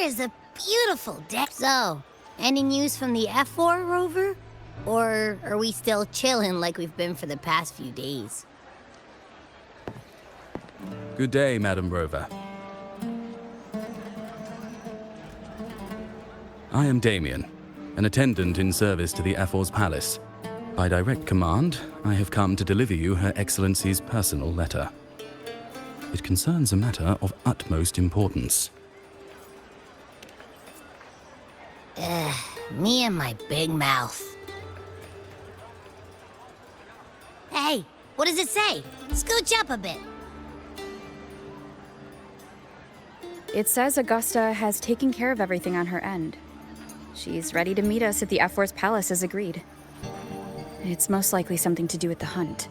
is a beautiful day. So, any news from the F4, Rover? Or are we still chilling like we've been for the past few days? Good day, Madam Rover. I am Damien, an attendant in service to the F4's palace. By direct command, I have come to deliver you Her Excellency's personal letter. It concerns a matter of utmost importance. Me and my big mouth. Hey, what does it say? Scooch up a bit. It says Augusta has taken care of everything on her end. She's ready to meet us at the F4's palace as agreed. It's most likely something to do with the hunt.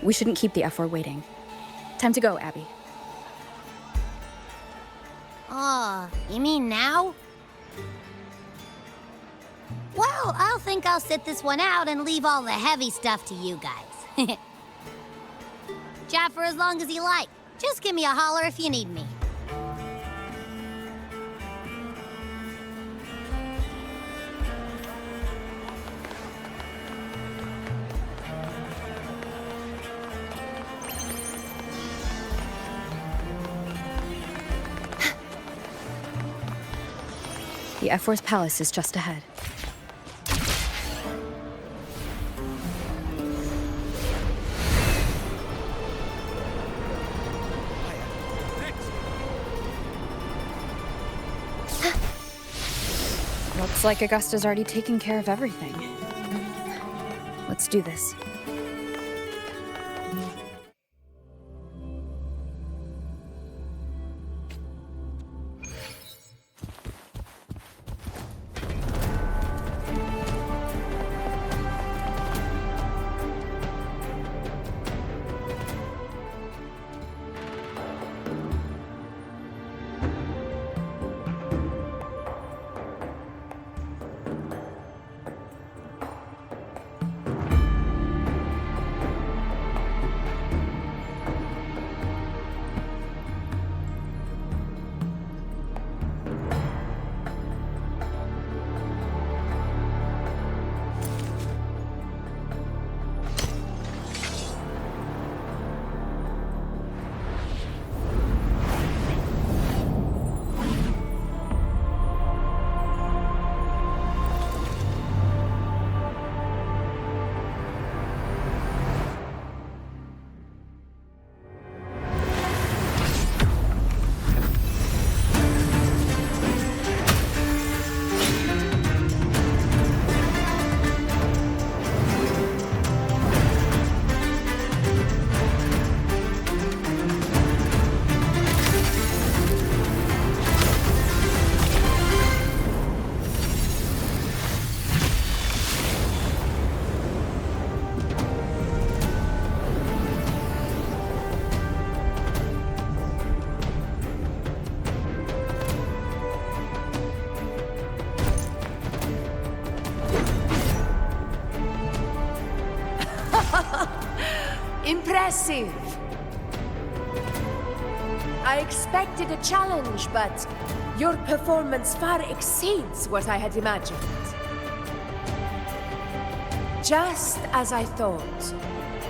We shouldn't keep the F4 waiting. Time to go, Abby. Oh, you mean now? Well, I'll sit this one out and leave all the heavy stuff to you guys. Chat for as long as you like. Just give me a holler if you need me. The F4's palace is just ahead. Looks like Augusta's already taken care of everything. Let's do this. Impressive! I expected a challenge, but your performance far exceeds what I had imagined. Just as I thought,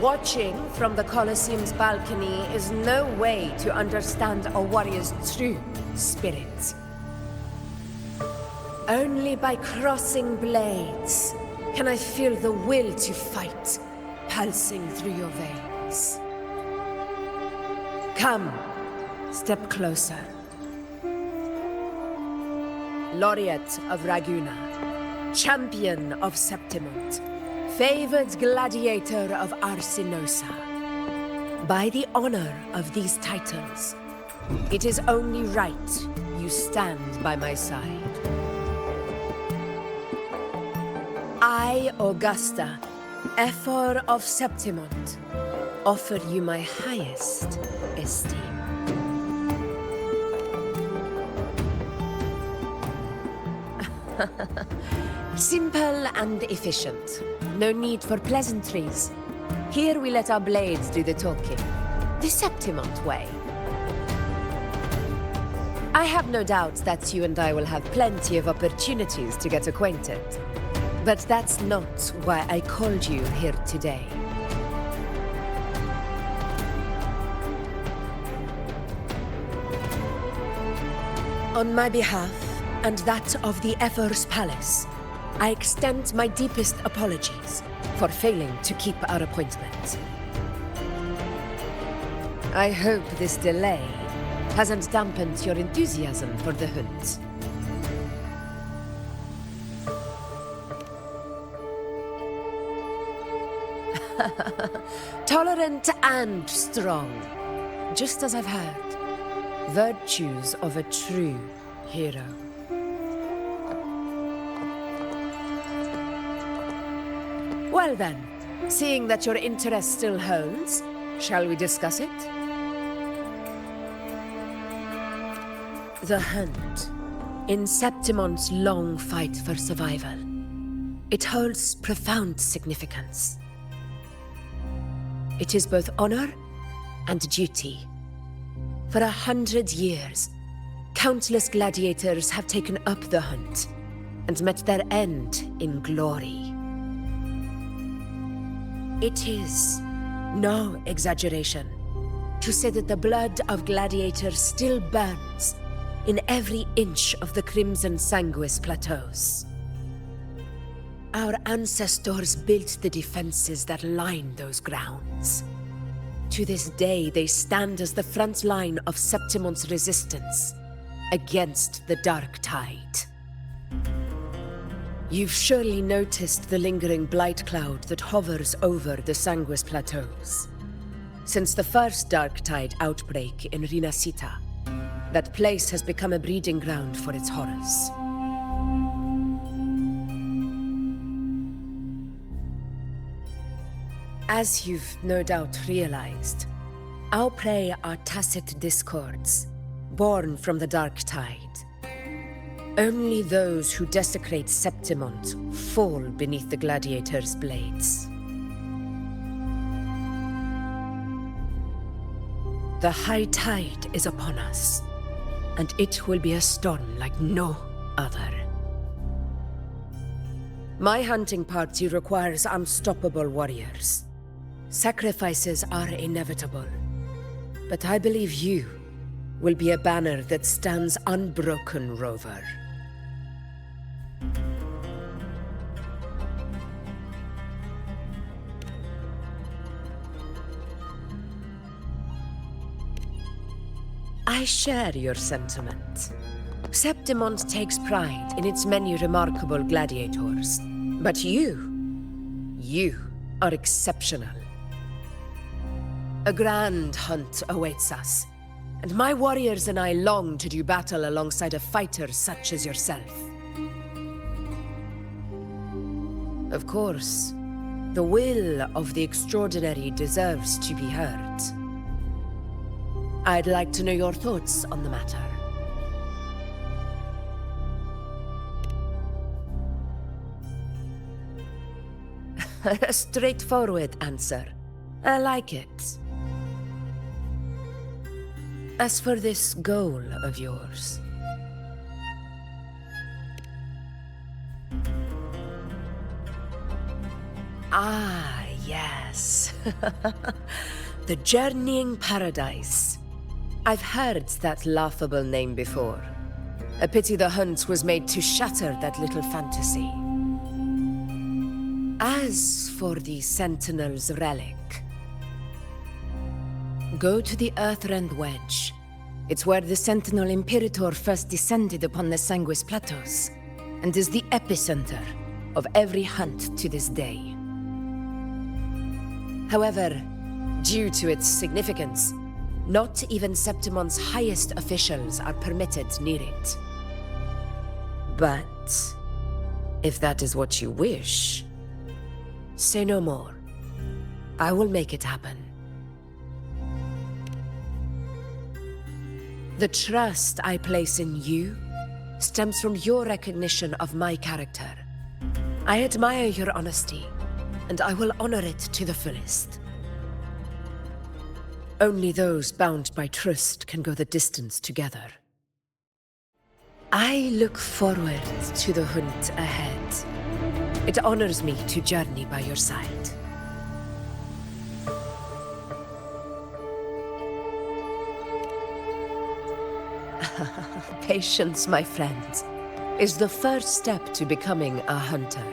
watching from the Colosseum's balcony is no way to understand a warrior's true spirit. Only by crossing blades can I feel the will to fight pulsing through your veins. Come, step closer. Laureate of Raguna, champion of Septimont, favored gladiator of Arsinosa. By the honor of these titles, it is only right you stand by my side. I, Augusta, F4 of Septimont, offer you my highest esteem. Simple and efficient. No need for pleasantries. Here we let our blades do the talking. The Septimont way. I have no doubt that you and I will have plenty of opportunities to get acquainted. But that's not why I called you here today. On my behalf, and that of the Ever's Palace, I extend my deepest apologies for failing to keep our appointment. I hope this delay hasn't dampened your enthusiasm for the hunt. Tolerant and strong, just as I've heard. Virtues of a true hero. Well then, seeing that your interest still holds, shall we discuss it? The hunt. In Septimon's long fight for survival. It holds profound significance. It is both honor and duty. For 100 years, countless gladiators have taken up the hunt and met their end in glory. It is no exaggeration to say that the blood of gladiators still burns in every inch of the Crimson Sanguis plateaus. Our ancestors built the defenses that line those grounds. To this day, they stand as the front line of Septimon's resistance against the Dark Tide. You've surely noticed the lingering blight cloud that hovers over the Sanguis plateaus. Since the first Dark Tide outbreak in Rinascita, that place has become a breeding ground for its horrors. As you've no doubt realized, our prey are tacit discords, born from the Dark Tide. Only those who desecrate Septimont fall beneath the gladiators' blades. The high tide is upon us, and it will be a storm like no other. My hunting party requires unstoppable warriors. Sacrifices are inevitable, but I believe you will be a banner that stands unbroken, Rover. I share your sentiment. Septimont takes pride in its many remarkable gladiators, but you are exceptional. A grand hunt awaits us, and my warriors and I long to do battle alongside a fighter such as yourself. Of course, the will of the extraordinary deserves to be heard. I'd like to know your thoughts on the matter. A straightforward answer. I like it. As for this goal of yours... Ah, yes. The Journeying Paradise. I've heard that laughable name before. A pity the hunt was made to shatter that little fantasy. As for the Sentinel's relic, go to the Earthrend Wedge. It's where the Sentinel Imperator first descended upon the Sanguis Plateaus, and is the epicenter of every hunt to this day. However, due to its significance, not even Septimon's highest officials are permitted near it. But if that is what you wish, say no more. I will make it happen. The trust I place in you stems from your recognition of my character. I admire your honesty, and I will honor it to the fullest. Only those bound by trust can go the distance together. I look forward to the hunt ahead. It honors me to journey by your side. Patience, my friend, is the first step to becoming a hunter.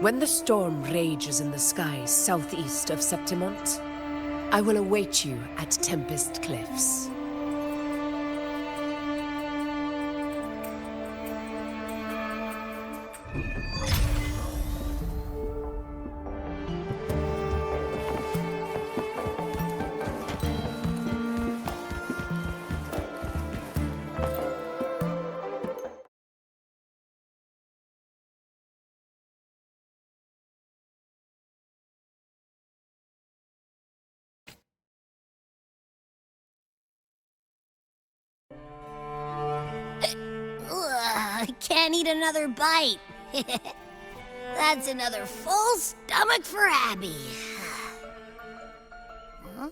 When the storm rages in the skies southeast of Septimont, I will await you at Tempest Cliffs. I can't eat another bite. That's another full stomach for Abby. Huh?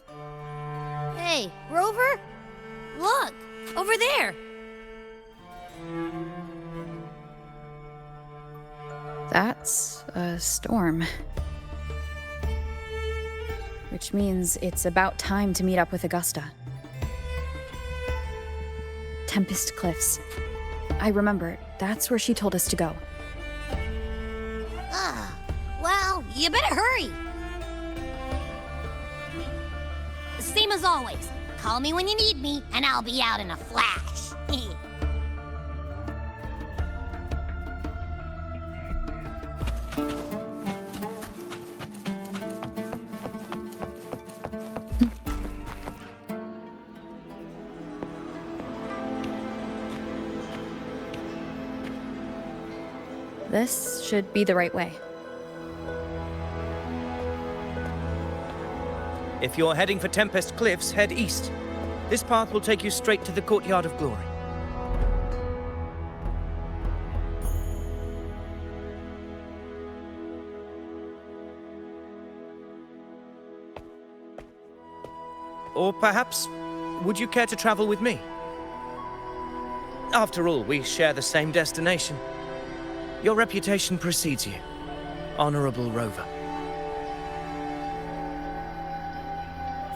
Hey, Rover? Look, over there. That's a storm. Which means it's about time to meet up with Augusta. Tempest Cliffs. I remember, that's where she told us to go. Well, you better hurry. Same as always. Call me when you need me, and I'll be out in a flash. This should be the right way. If you're heading for Tempest Cliffs, head east. This path will take you straight to the Courtyard of Glory. Or perhaps, would you care to travel with me? After all, we share the same destination. Your reputation precedes you, Honorable Rover.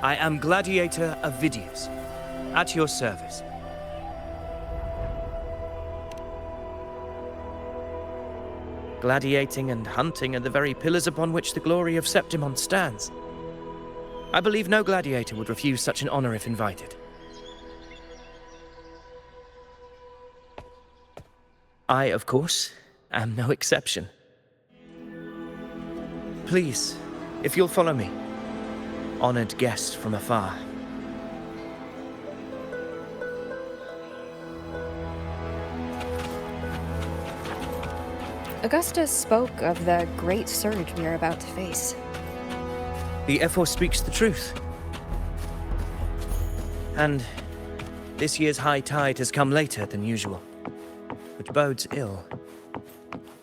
I am Gladiator Avidius, at your service. Gladiating and hunting are the very pillars upon which the glory of Septimont stands. I believe no gladiator would refuse such an honor if invited. I, of course, am no exception. Please, if you'll follow me, honored guest from afar. Augusta spoke of the great surge we are about to face. The F4 speaks the truth. And this year's high tide has come later than usual, which bodes ill.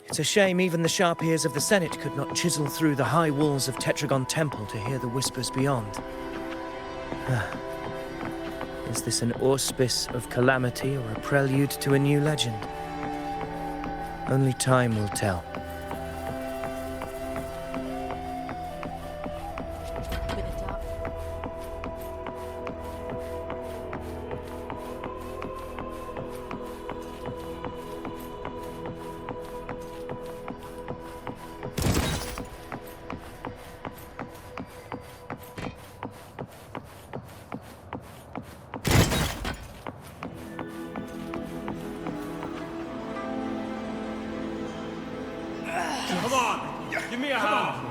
It's a shame even the sharp ears of the Senate could not chisel through the high walls of Tetragon Temple to hear the whispers beyond. Is this an auspice of calamity or a prelude to a new legend? Only time will tell. Come on, give me a hand.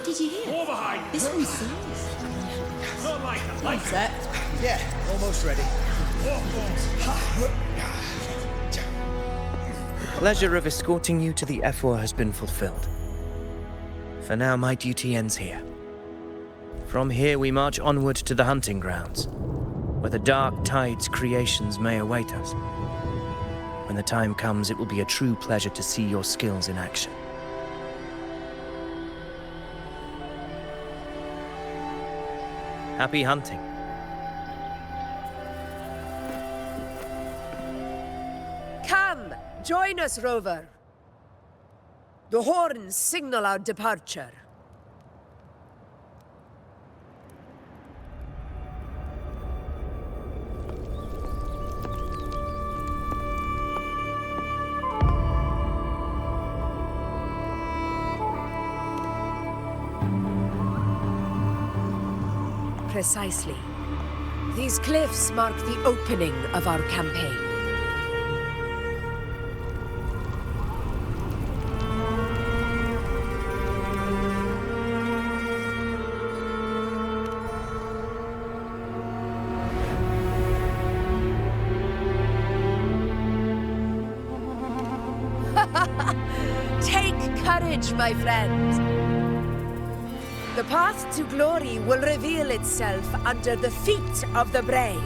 Did you hear? More behind. This one's serious. Not like that. Like Set. Yeah, almost ready. The pleasure of escorting you to the F4 has been fulfilled. For now, my duty ends here. From here, we march onward to the hunting grounds, where the dark tide's creations may await us. When the time comes, it will be a true pleasure to see your skills in action. Happy hunting. Come, join us, Rover. The horns signal our departure. Precisely. These cliffs mark the opening of our campaign. Take courage, my friend. The path to glory will reveal itself under the feet of the brave.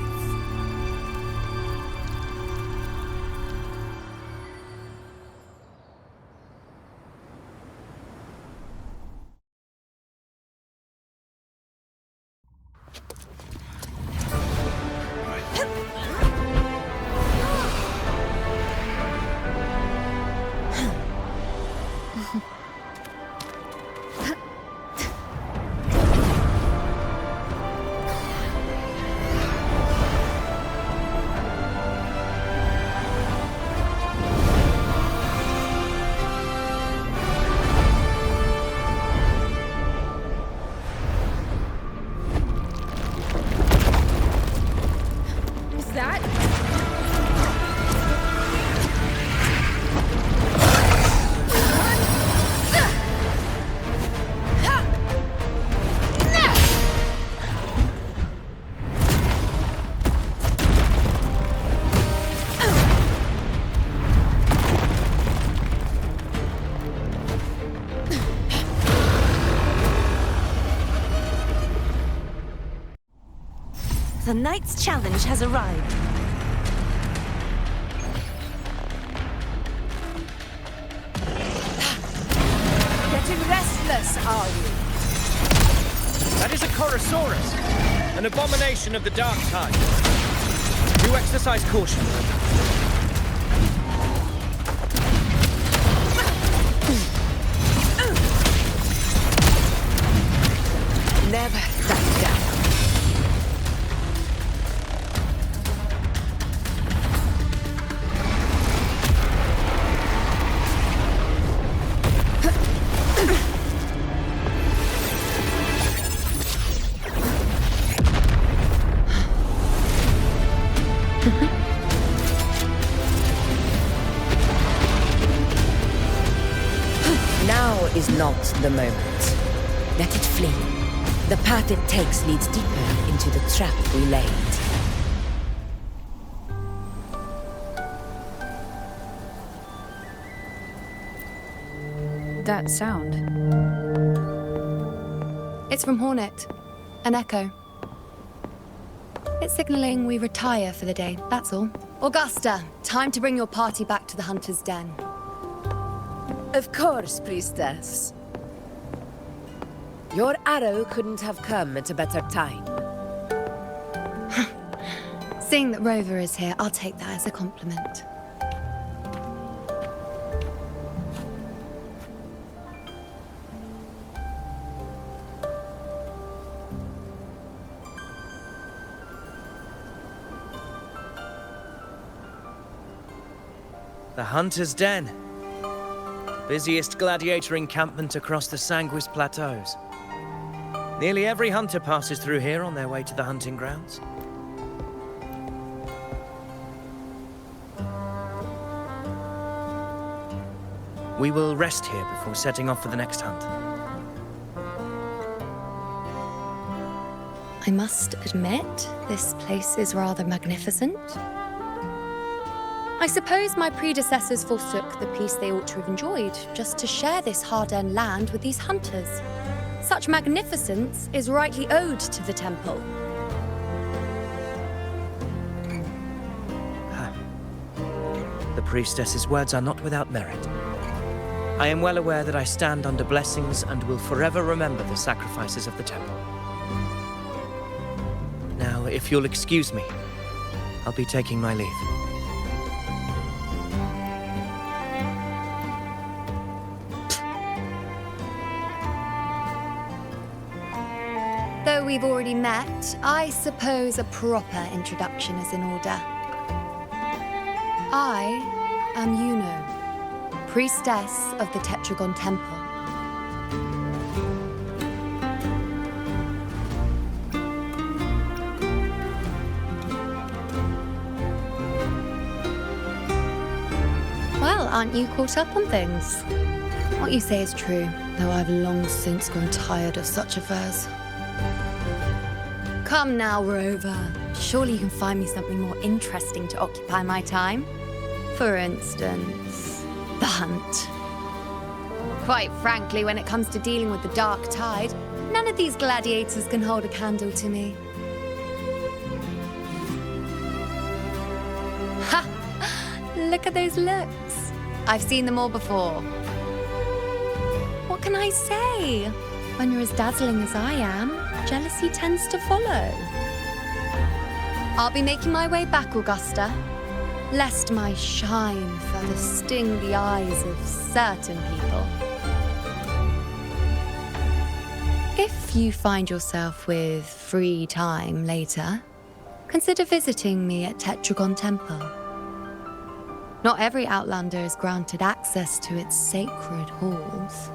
The knight's challenge has arrived. Getting restless, are we? That is a Chorosaurus, an abomination of the dark tide. Do exercise caution. Never back down. Now is not the moment. Let it flee. The path it takes leads deeper into the trap we laid. That sound. It's from Hornet. An echo. It's signaling we retire for the day, that's all. Augusta, time to bring your party back to the Hunter's Den. Of course, priestess. Your arrow couldn't have come at a better time. Seeing that Rover is here, I'll take that as a compliment. The Hunter's Den. Busiest gladiator encampment across the Sanguis Plateaus. Nearly every hunter passes through here on their way to the hunting grounds. We will rest here before setting off for the next hunt. I must admit, this place is rather magnificent. I suppose my predecessors forsook the peace they ought to have enjoyed just to share this hard-earned land with these hunters. Such magnificence is rightly owed to the temple. The priestess's words are not without merit. I am well aware that I stand under blessings and will forever remember the sacrifices of the temple. Now, if you'll excuse me, I'll be taking my leave. we've already met, I suppose a proper introduction is in order. I am Yuno, priestess of the Tetragon Temple. Well, aren't you caught up on things? What you say is true, though I've long since grown tired of such affairs. Come now, Rover. Surely you can find me something more interesting to occupy my time. For instance, the hunt. Quite frankly, when it comes to dealing with the Dark Tide, none of these gladiators can hold a candle to me. Ha! Look at those looks. I've seen them all before. What can I say? When you're as dazzling as I am, jealousy tends to follow. I'll be making my way back, Augusta, lest my shine further sting the eyes of certain people. If you find yourself with free time later, consider visiting me at Tetragon Temple. Not every Outlander is granted access to its sacred halls.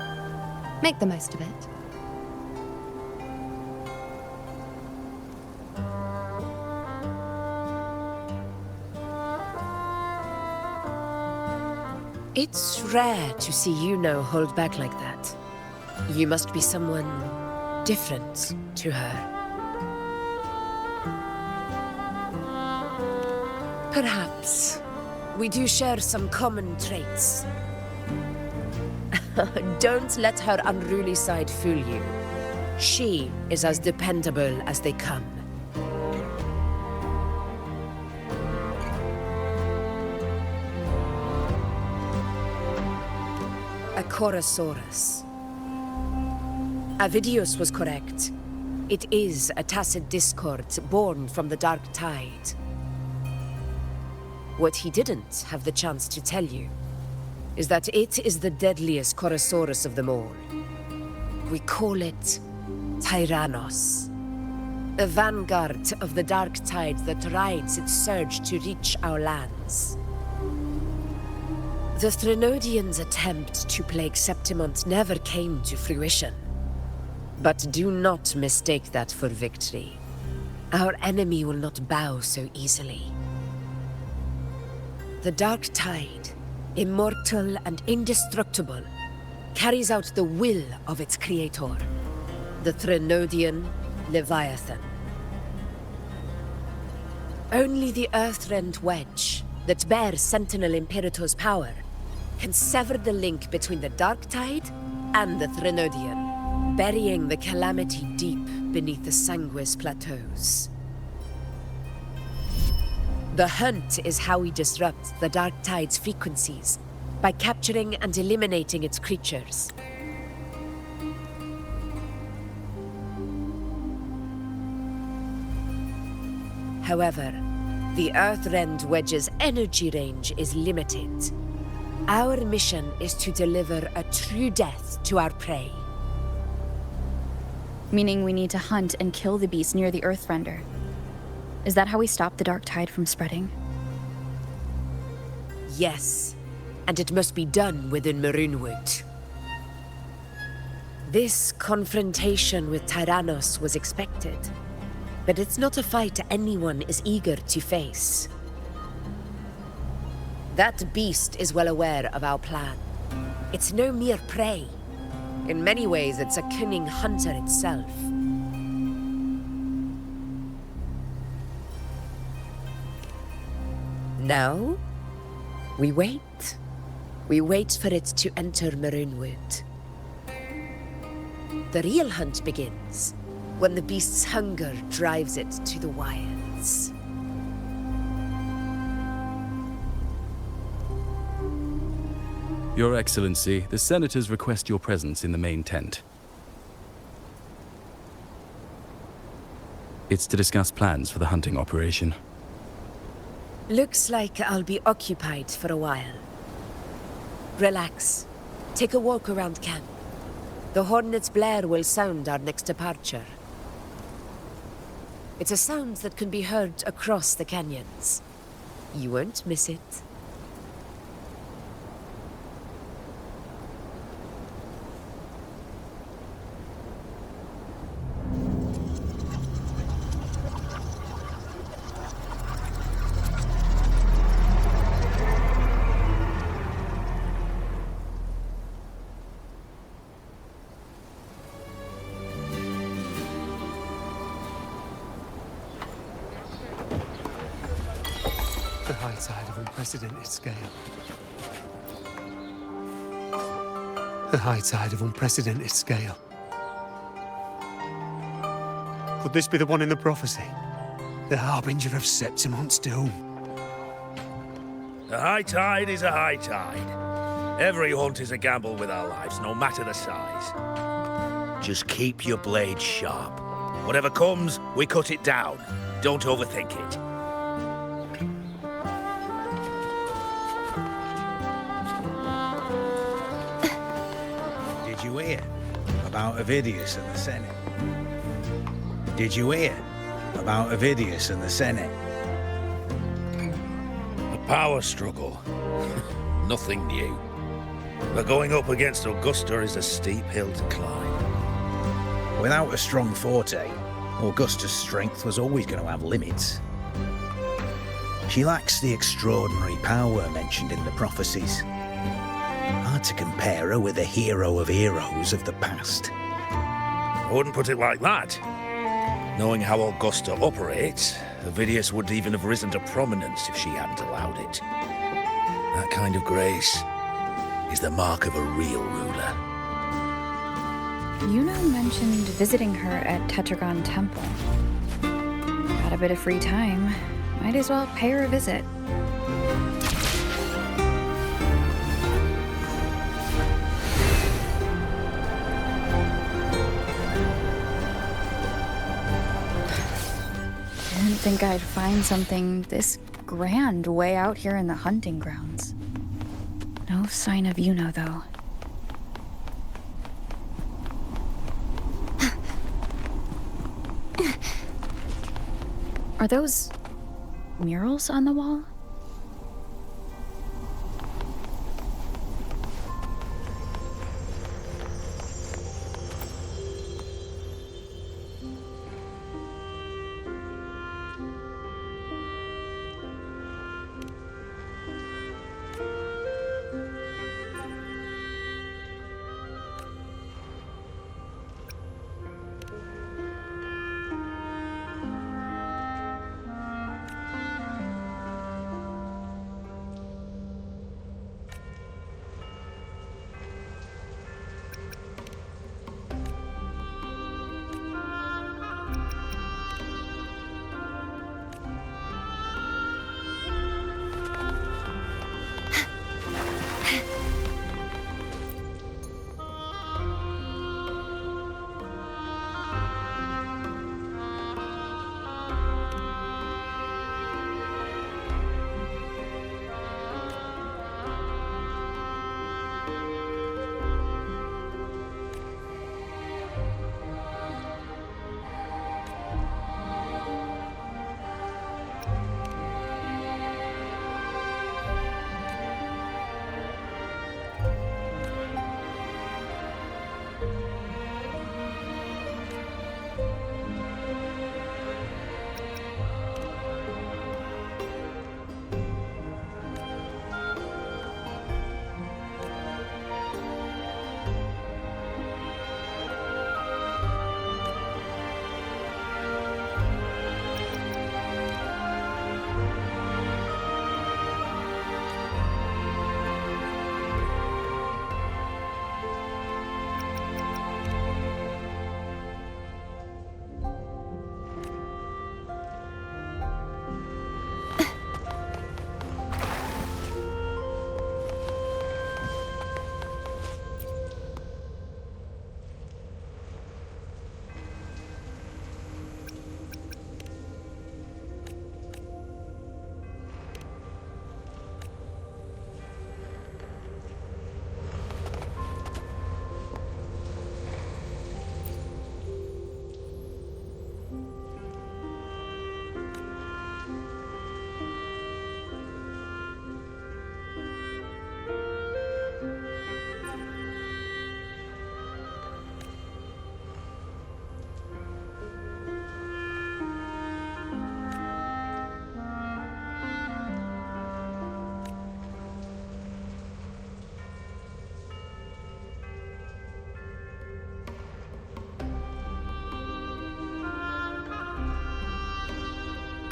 Make the most of it. It's rare to see Yuno hold back like that. You must be someone different to her. Perhaps we do share some common traits. Don't let her unruly side fool you. She is as dependable as they come. A Chorosaurus. Avidius was correct. It is a tacit discord born from the Dark Tide. What he didn't have the chance to tell you is that it is the deadliest Chorosaurus of them all. We call it Tyrannos. A vanguard of the Dark Tide that rides its surge to reach our lands. The Threnodians' attempt to plague Septimont never came to fruition. But do not mistake that for victory. Our enemy will not bow so easily. The Dark Tide, immortal and indestructible, carries out the will of its creator, the Threnodian Leviathan. Only the Earthrend Wedge, that bears Sentinel Imperator's power, can sever the link between the Dark Tide and the Threnodian, burying the calamity deep beneath the Sanguis plateaus. The hunt is how we disrupt the Dark Tide's frequencies, by capturing and eliminating its creatures. However, the Earthrend Wedge's energy range is limited. Our mission is to deliver a true death to our prey. Meaning we need to hunt and kill the beast near the Earthrender. Is that how we stop the Dark Tide from spreading? Yes, and it must be done within Maroonwood. This confrontation with Tyrannos was expected, but it's not a fight anyone is eager to face. That beast is well aware of our plan. It's no mere prey. In many ways, it's a cunning hunter itself. Now, we wait. We wait for it to enter Maroonwood. The real hunt begins when the beast's hunger drives it to the wilds. Your Excellency, the Senators request your presence in the main tent. It's to discuss plans for the hunting operation. Looks like I'll be occupied for a while. Relax. Take a walk around camp. The Hornet's blare will sound our next departure. It's a sound that can be heard across the canyons. You won't miss it. The high tide of unprecedented scale. The high tide of unprecedented scale. Could this be the one in the prophecy? The harbinger of Septimont's doom? A high tide is a high tide. Every hunt is a gamble with our lives, no matter the size. Just keep your blade sharp. Whatever comes, we cut it down. Don't overthink it. Did you hear about Ovidius and the Senate? Did you hear about Ovidius and the Senate? A power struggle. Nothing new. But going up against Augusta is a steep hill to climb. Without a strong forte, Augusta's strength was always going to have limits. She lacks the extraordinary power mentioned in the prophecies. Hard to compare her with a hero of heroes of the past. I wouldn't put it like that. Knowing how Augusta operates, Ovidius would even have risen to prominence if she hadn't allowed it. That kind of grace is the mark of a real ruler. Yuno mentioned visiting her at Tetragon Temple. Got a bit of free time. Might as well pay her a visit. Didn't think I'd find something this grand way out here in the hunting grounds. No sign of Yuno, though. Are those murals on the wall?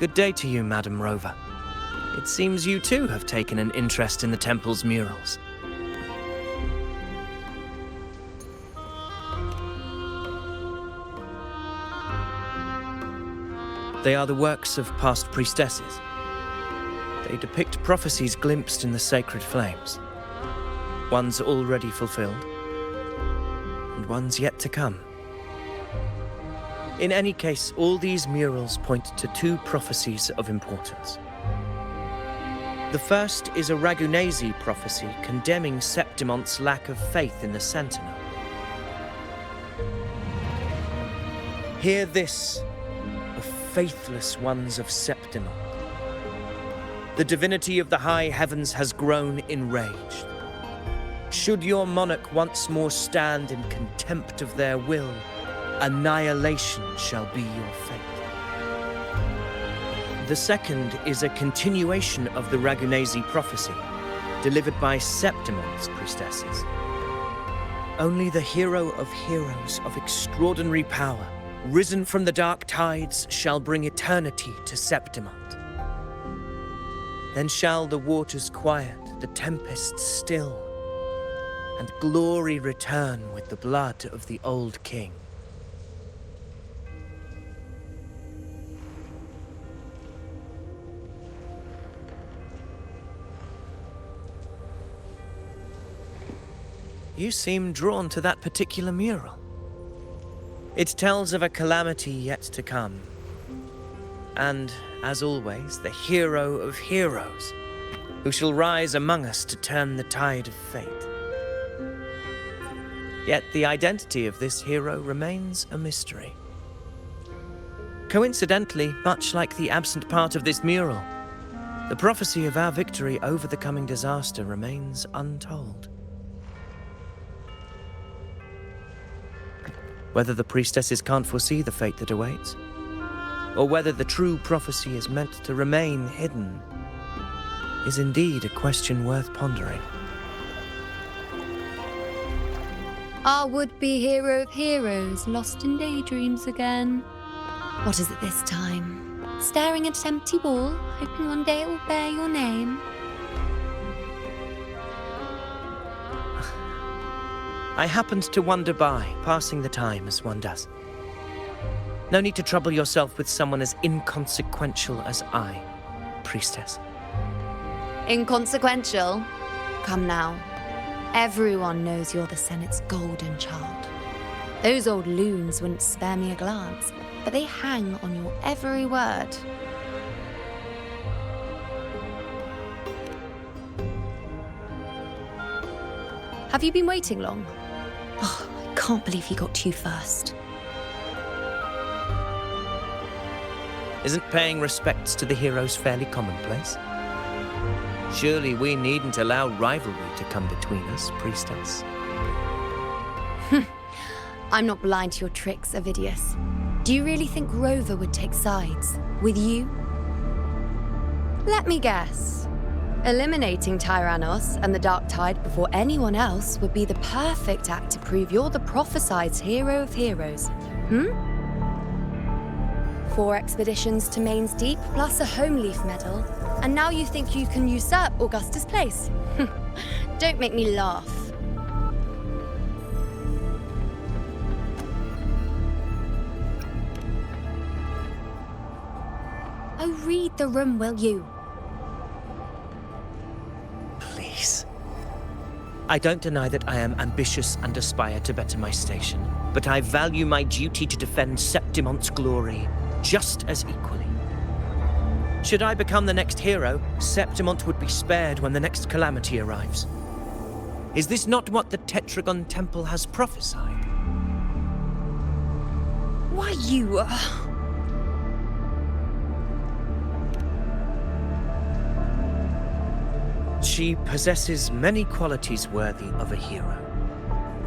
Good day to you, Madam Rover. It seems you too have taken an interest in the temple's murals. They are the works of past priestesses. They depict prophecies glimpsed in the sacred flames. Ones already fulfilled, and ones yet to come. In any case, all these murals point to two prophecies of importance. The first is a Ragunasi prophecy condemning Septimonte's lack of faith in the Sentinel. Hear this, O faithless ones of Septimont. The divinity of the high heavens has grown enraged. Should your monarch once more stand in contempt of their will, annihilation shall be your fate. The second is a continuation of the Ragunasi prophecy, delivered by Septimonte's priestesses. Only the hero of heroes of extraordinary power, risen from the dark tides, shall bring eternity to Septimont. Then shall the waters quiet, the tempests still, and glory return with the blood of the old king. You seem drawn to that particular mural. It tells of a calamity yet to come. And, as always, the hero of heroes, who shall rise among us to turn the tide of fate. Yet the identity of this hero remains a mystery. Coincidentally, much like the absent part of this mural, the prophecy of our victory over the coming disaster remains untold. Whether the priestesses can't foresee the fate that awaits, or whether the true prophecy is meant to remain hidden, is indeed a question worth pondering. Our would-be hero of heroes, lost in daydreams again. What is it this time? Staring at an empty wall, hoping one day it will bear your name? I happened to wander by, passing the time as one does. No need to trouble yourself with someone as inconsequential as I, priestess. Inconsequential? Come now. Everyone knows you're the Senate's golden child. Those old loons wouldn't spare me a glance, but they hang on your every word. Have you been waiting long? Oh, I can't believe he got to you first. Isn't paying respects to the heroes fairly commonplace? Surely we needn't allow rivalry to come between us, priestess. I'm not blind to your tricks, Avidius. Do you really think Rover would take sides with you? Let me guess. Eliminating Tyrannos and the Dark Tide before anyone else would be the perfect act to prove you're the prophesied hero of heroes. 4 expeditions to Main's Deep, plus a Home Leaf medal, and now you think you can usurp Augustus' place? Don't make me laugh. Oh, read the room, will you? Please. I don't deny that I am ambitious and aspire to better my station, but I value my duty to defend Septimonte's glory just as equally. Should I become the next hero, Septimonte would be spared when the next calamity arrives. Is this not what the Tetragon Temple has prophesied? Why, you... She possesses many qualities worthy of a hero,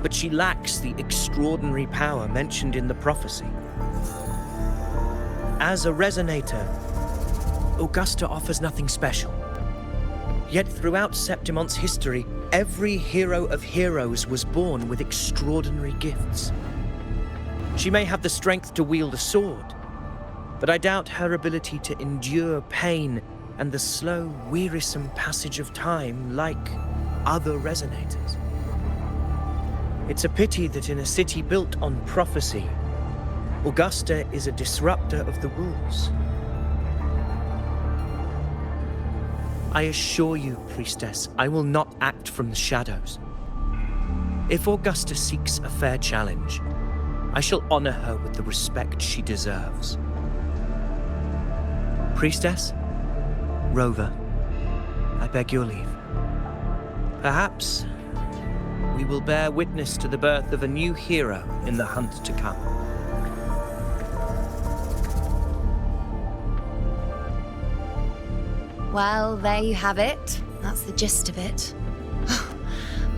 but she lacks the extraordinary power mentioned in the prophecy. As a resonator, Augusta offers nothing special. Yet throughout Septimonte's history, every hero of heroes was born with extraordinary gifts. She may have the strength to wield a sword, but I doubt her ability to endure pain and the slow, wearisome passage of time like other resonators. It's a pity that in a city built on prophecy, Augusta is a disruptor of the rules. I assure you, Priestess, I will not act from the shadows. If Augusta seeks a fair challenge, I shall honor her with the respect she deserves. Priestess, Rover, I beg your leave. Perhaps we will bear witness to the birth of a new hero in the hunt to come. Well, there you have it. That's the gist of it.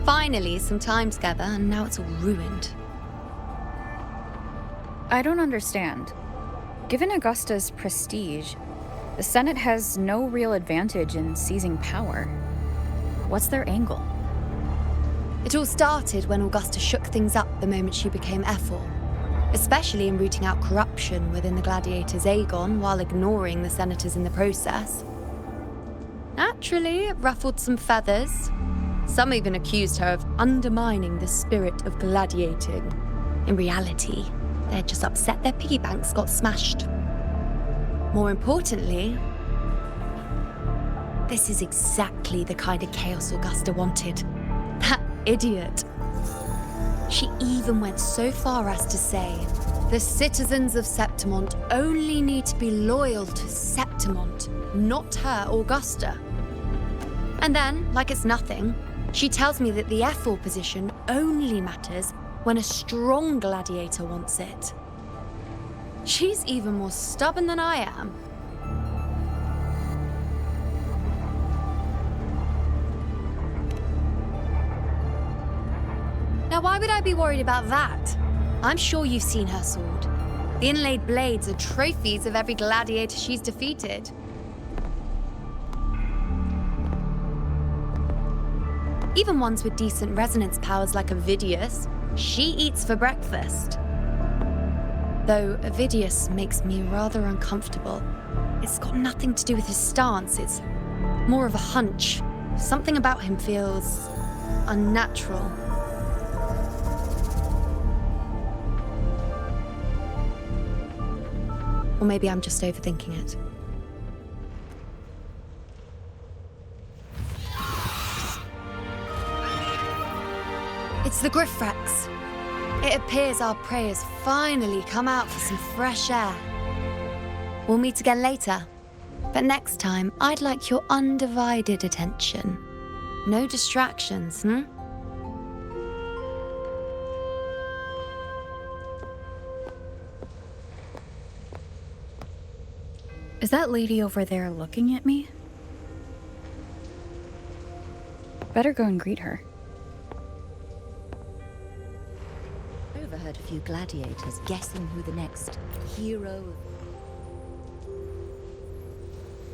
Finally, some time together, and now it's all ruined. I don't understand. Given Augusta's prestige, the Senate has no real advantage in seizing power. What's their angle? It all started when Augusta shook things up the moment she became Ephor, especially in rooting out corruption within the gladiators Aegon while ignoring the senators in the process. Naturally, it ruffled some feathers. Some even accused her of undermining the spirit of gladiating. In reality, they're just upset their piggy banks got smashed. More importantly, this is exactly the kind of chaos Augusta wanted. That idiot. She even went so far as to say, the citizens of Septimont only need to be loyal to Septimont, not her, Augusta. And then, like it's nothing, she tells me that the Ephor position only matters when a strong gladiator wants it. She's even more stubborn than I am. Now, why would I be worried about that? I'm sure you've seen her sword. The inlaid blades are trophies of every gladiator she's defeated. Even ones with decent resonance powers like Avidius, she eats for breakfast. Though Avidius makes me rather uncomfortable. It's got nothing to do with his stance, it's more of a hunch. Something about him feels unnatural. Or maybe I'm just overthinking it. It's the Griffrex. It appears our prey has finally come out for some fresh air. We'll meet again later. But next time, I'd like your undivided attention. No distractions, Is that lady over there looking at me? Better go and greet her. I overheard a few gladiators guessing who the next hero.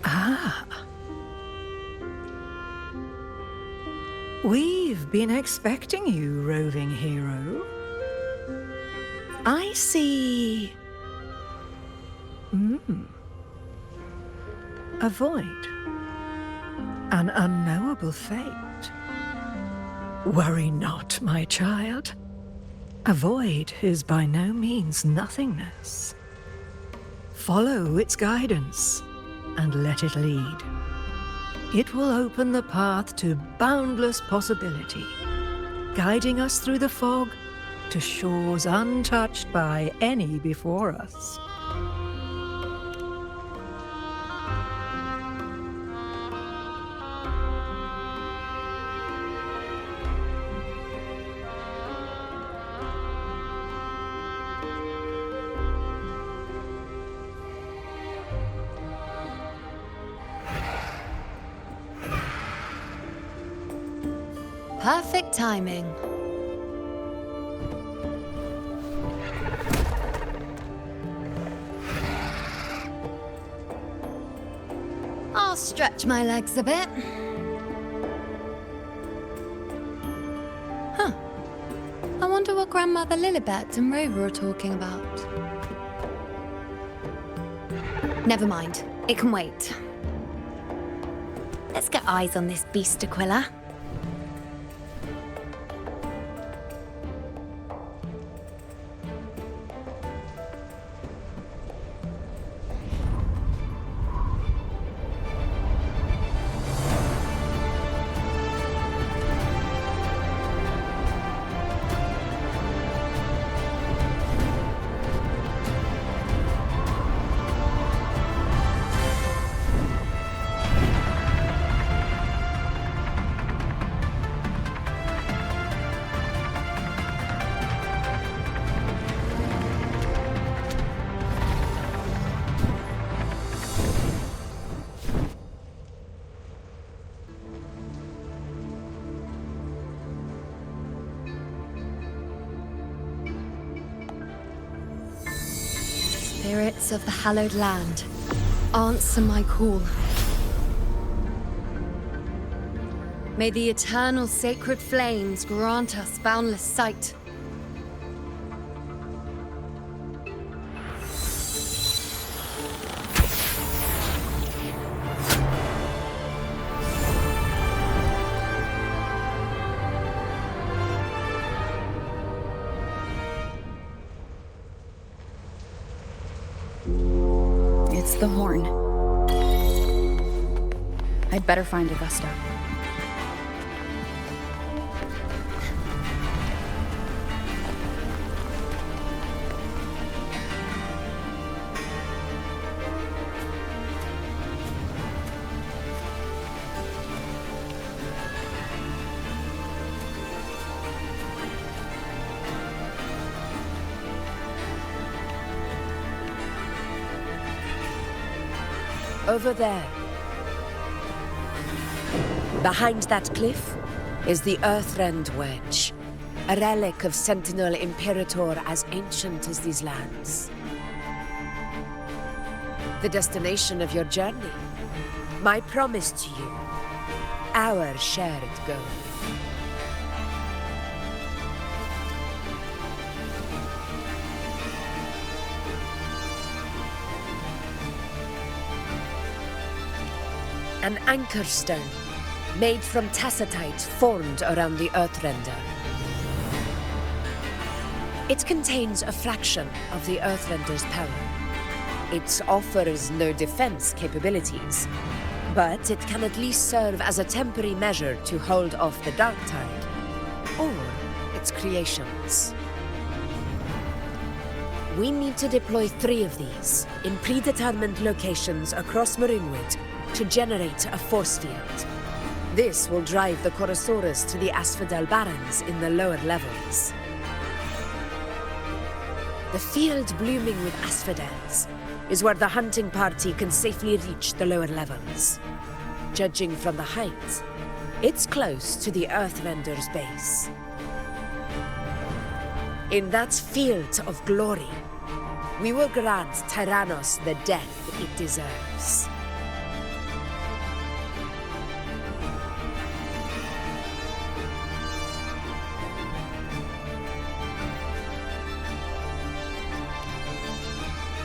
Ah. We've been expecting you, roving hero. I see. A void. An unknowable fate. Worry not, my child. A void is by no means nothingness. Follow its guidance and let it lead. It will open the path to boundless possibility, guiding us through the fog to shores untouched by any before us. Perfect timing. I'll stretch my legs a bit. Huh. I wonder what Grandmother Lilibet and Rover are talking about. Never mind. It can wait. Let's get eyes on this beast, Aquila. Spirits of the hallowed land, answer my call. May the eternal sacred flames grant us boundless sight. It's the horn. I'd better find Augusta. Over there. Behind that cliff is the Earthrend Wedge, a relic of Sentinel Imperator as ancient as these lands. The destination of your journey, my promise to you, our shared goal. An anchor stone, made from tacitite formed around the Earthrender. It contains a fraction of the Earthrender's power. It offers no defense capabilities, but it can at least serve as a temporary measure to hold off the Dark Tide, or its creations. We need to deploy 3 of these in predetermined locations across Marinwood to generate a force field. This will drive the Chorosaurus to the Asphodel Barrens in the lower levels. The field blooming with asphodels is where the hunting party can safely reach the lower levels. Judging from the height, it's close to the Earthrender's base. In that field of glory, we will grant Tyrannos the death it deserves.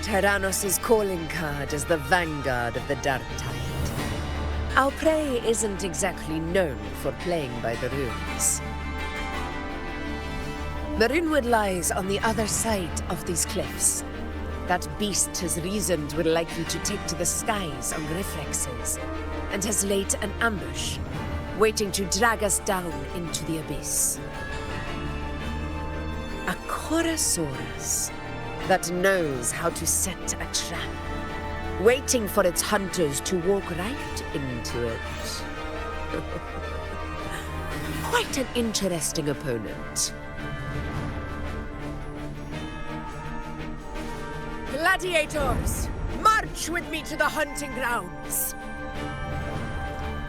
Tyrannos' calling card is the vanguard of the Dark Tide. Our prey isn't exactly known for playing by the rules. Marinwood lies on the other side of these cliffs. That beast has reasoned we're likely to take to the skies on reflexes, and has laid an ambush, waiting to drag us down into the abyss. A Chorosaurus that knows how to set a trap, waiting for its hunters to walk right into it. Quite an interesting opponent. Gladiators, march with me to the hunting grounds.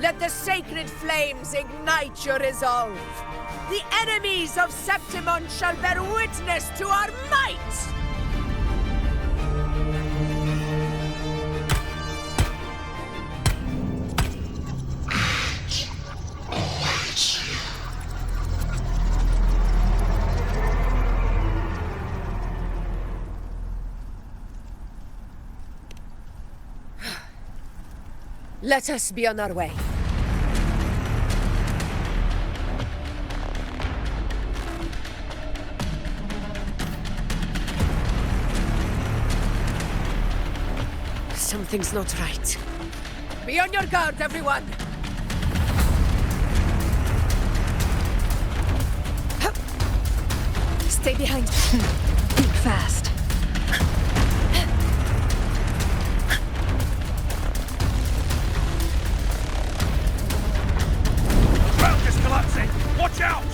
Let the sacred flames ignite your resolve. The enemies of Septimon shall bear witness to our might! Let us be on our way. Something's not right. Be on your guard, everyone! Stay behind. Think fast. Ground is collapsing! Watch out!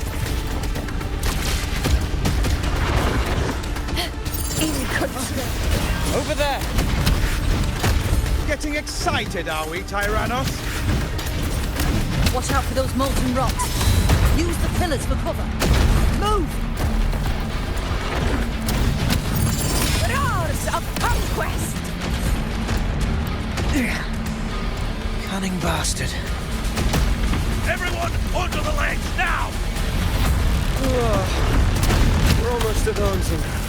In control. Over there! Getting excited, are we, Tyrannos? Watch out for those molten rocks. Use the pillars for cover. Move! Roars of conquest! Cunning bastard. Everyone, onto the ledge, now! We're almost at the hunting grounds.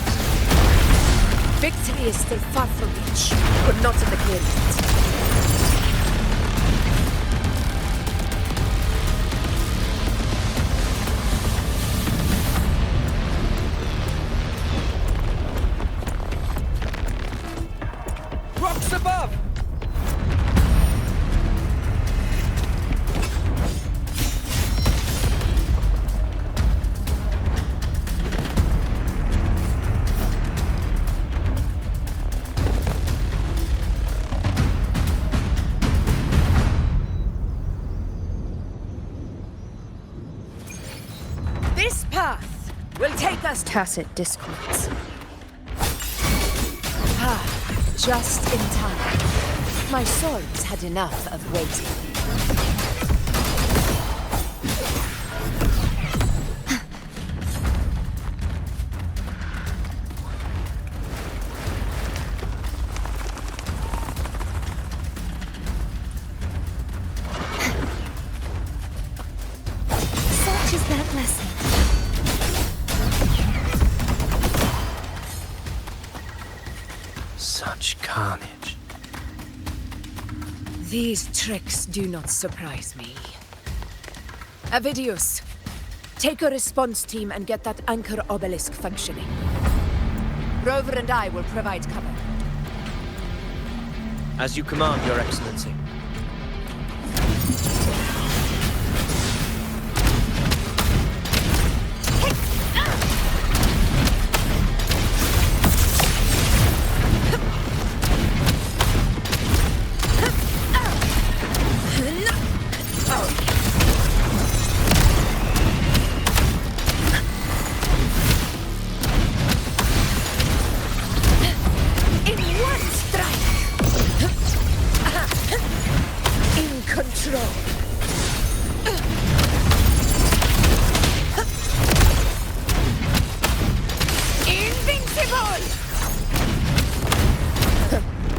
Victory is still far from reach, but not in the clearance. Rocks above! This path will take us to... Tacit discords. Just in time. My swords had enough of waiting. Such is their blessing. Such carnage. These tricks do not surprise me. Avidius, take a response team and get that anchor obelisk functioning. Rover and I will provide cover. As you command, Your Excellency.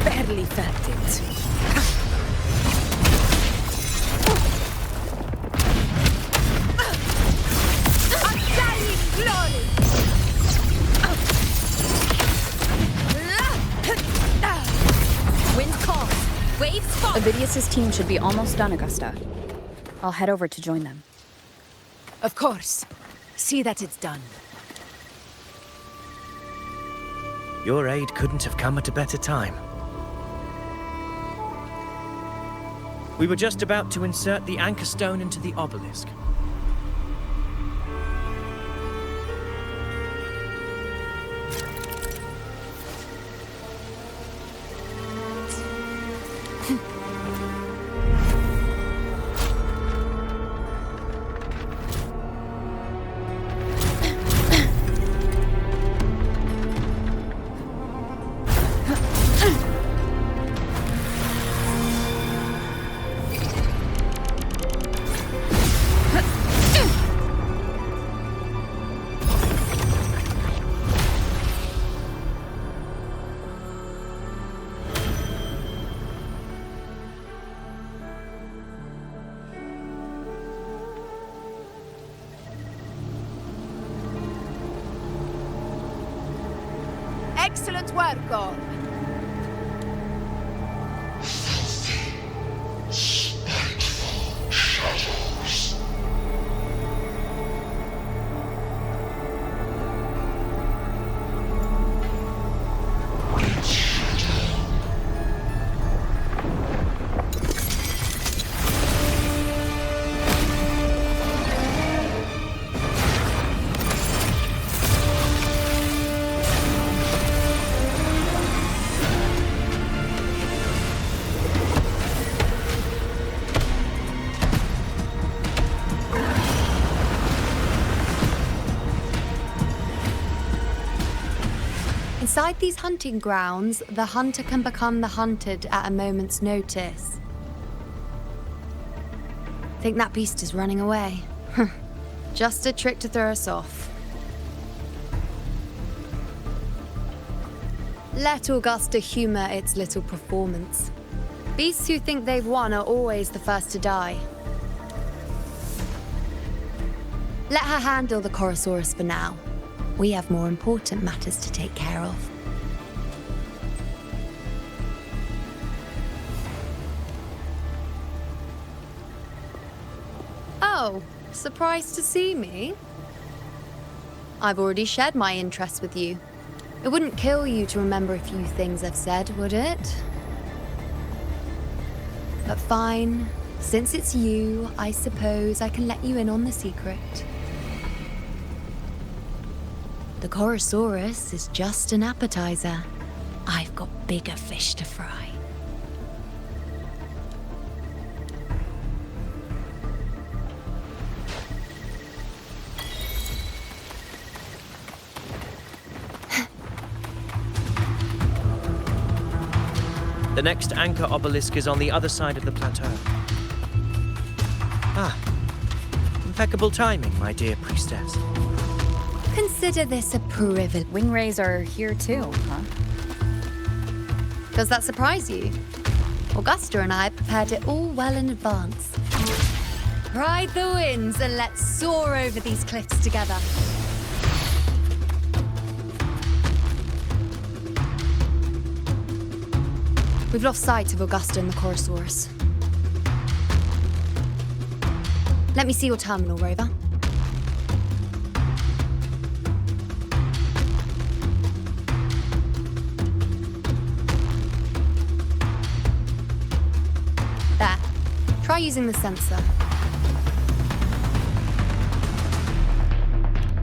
Barely felt it. Undying glory! Wind calm. Waves fall. Avidius's team should be almost done, Augusta. I'll head over to join them. Of course. See that it's done. Your aid couldn't have come at a better time. We were just about to insert the anchor stone into the obelisk. Excellent work, all. Inside these hunting grounds, the hunter can become the hunted at a moment's notice. Think that beast is running away? Just a trick to throw us off. Let Augusta humor its little performance. Beasts who think they've won are always the first to die. Let her handle the Chorosaurus for now. We have more important matters to take care of. Oh, surprised to see me? I've already shared my interest with you. It wouldn't kill you to remember a few things I've said, would it? But fine. Since it's you, I suppose I can let you in on the secret. The Chorosaurus is just an appetizer. I've got bigger fish to fry. The next anchor obelisk is on the other side of the plateau. Ah, impeccable timing, my dear priestess. Consider this a privilege. Wingrays are here too, huh? Does that surprise you? Augusta and I prepared it all well in advance. Ride the winds and let's soar over these cliffs together. We've lost sight of Augusta and the Chorosaurus. Let me see your terminal, Rover. There. Try using the sensor.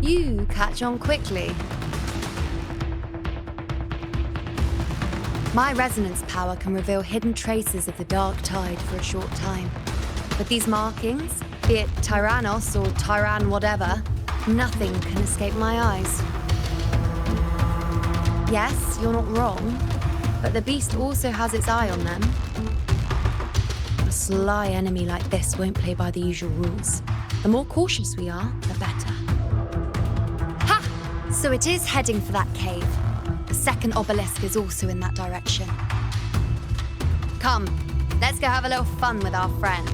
You catch on quickly. My resonance power can reveal hidden traces of the dark tide for a short time. With these markings, be it Tyrannos or Tyran whatever, nothing can escape my eyes. Yes, you're not wrong, but the beast also has its eye on them. A sly enemy like this won't play by the usual rules. The more cautious we are, the better. Ha! So it is heading for that cave. The second obelisk is also in that direction. Come, let's go have a little fun with our friend.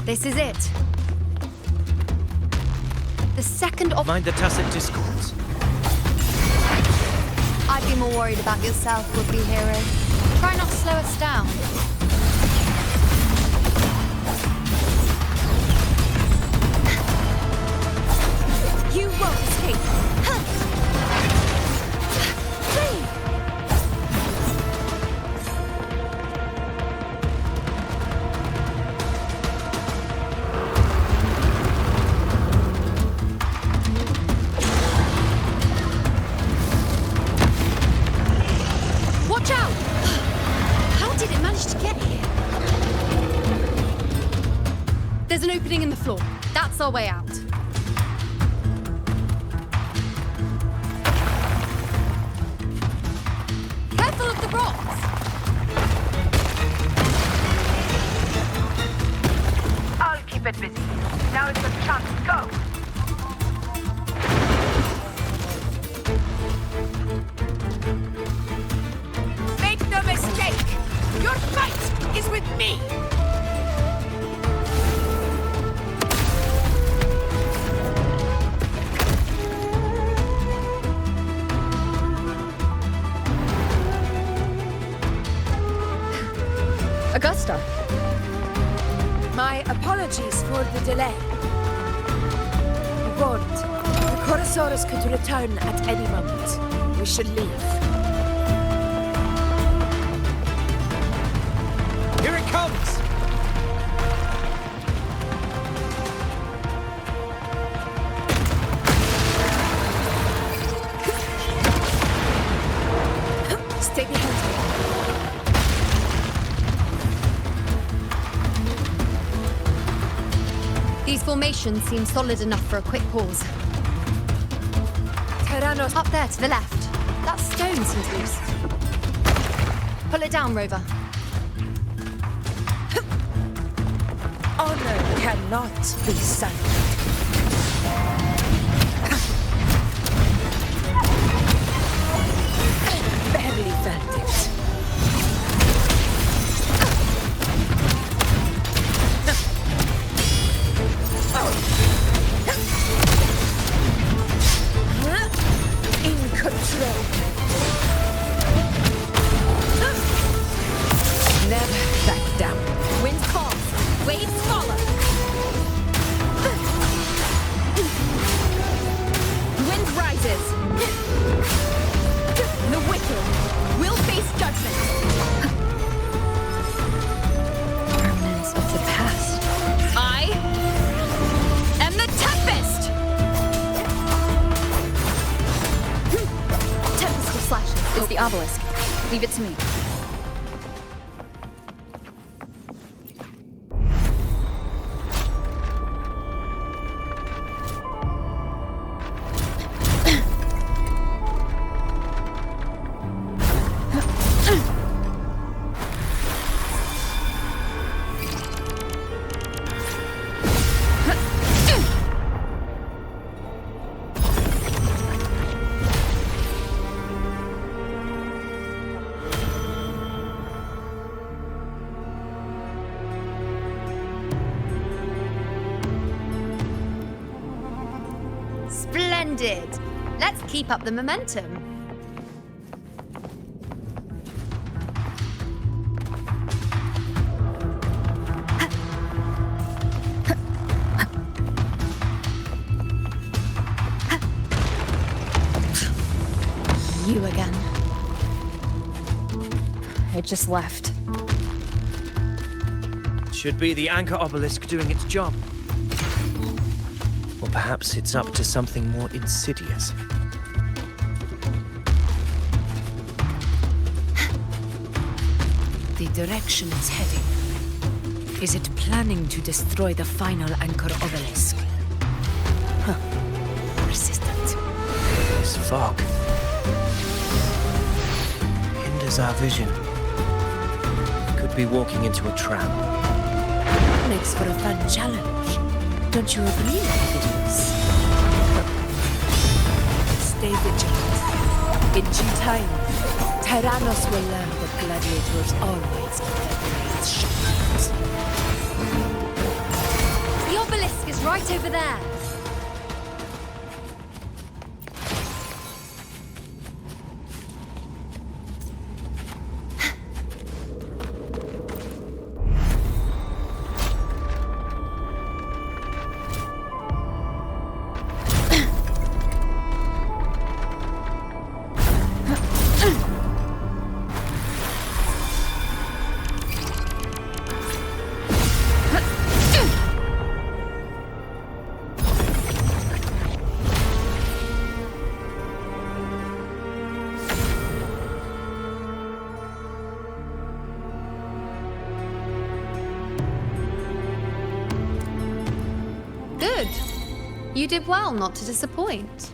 This is it. The second of... Mind the tacit discords. I'd be more worried about yourself, would-be hero. Try not to slow us down. You won't escape. There's an opening in the floor. That's our way out. Careful of the rocks! I'll keep it busy. Now it's a chance. Go! Make no mistake! Your fight is with me! Augusta. My apologies for the delay. We warned. The Chorosaurus could return at any moment. We should leave. Here it comes! formation seems solid enough for a quick pause. Tyrannos! Up there to the left. That stone seems loose. Pull it down, Rover. Honor cannot be silent. Barely felt it. In control. Never back down. Wind calls, waves follow. Wind rises. The wicked will face judgment. Remnants of the past. I am the Tempest! Tempest of slashes. It's the obelisk. Leave it to me. Splendid! Let's keep up the momentum. You again. It just left. Should be the anchor obelisk doing its job. Or perhaps it's up to something more insidious. The direction it's heading. Is it planning to destroy the final anchor obelisk? Huh. Persistent. This fog hinders our vision. Could be walking into a trap. Makes for a fun challenge. Don't you agree, Vidius? Stay vigilant. In due time, Tyrannos will learn that gladiators always keep their blades sharp. The obelisk is right over there. Good. You did well not to disappoint.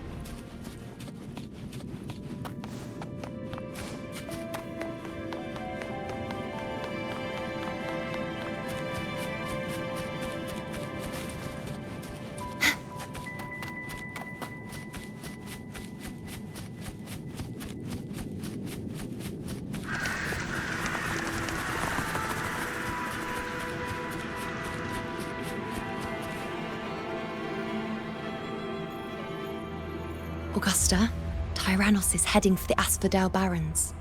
Augusta, Tyrannos is heading for the Asphodel Barrens.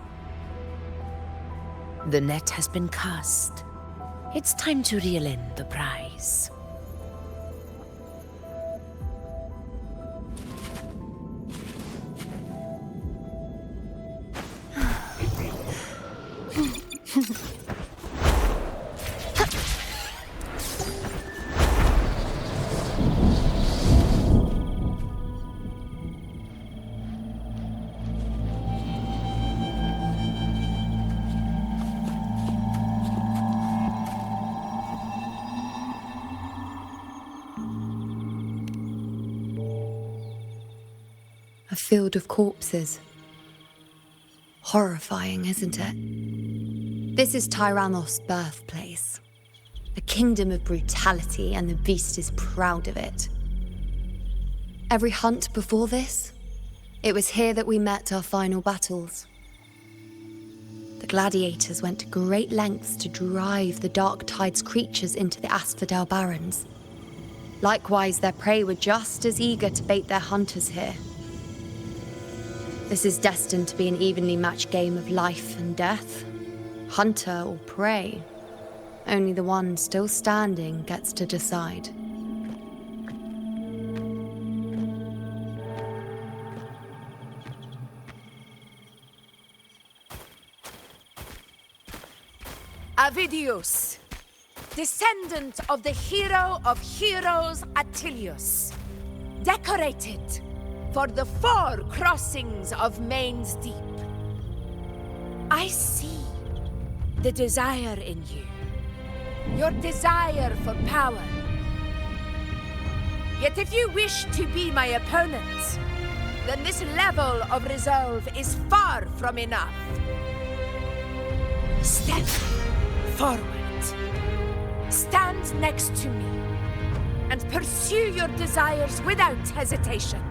The net has been cast. It's time to reel in the prize. A field of corpses. Horrifying, isn't it? This is Tyrannos' birthplace. A kingdom of brutality, and the beast is proud of it. Every hunt before this, it was here that we met our final battles. The gladiators went to great lengths to drive the Dark Tide's creatures into the Asphodel Barrens. Likewise, their prey were just as eager to bait their hunters here. This is destined to be an evenly matched game of life and death. Hunter or prey. Only the one still standing gets to decide. Avidius, descendant of the hero of heroes Attilius, decorated for the 4 crossings of Main's Deep. I see the desire in you, your desire for power. Yet if you wish to be my opponent, then this level of resolve is far from enough. Step forward. Stand next to me and pursue your desires without hesitation.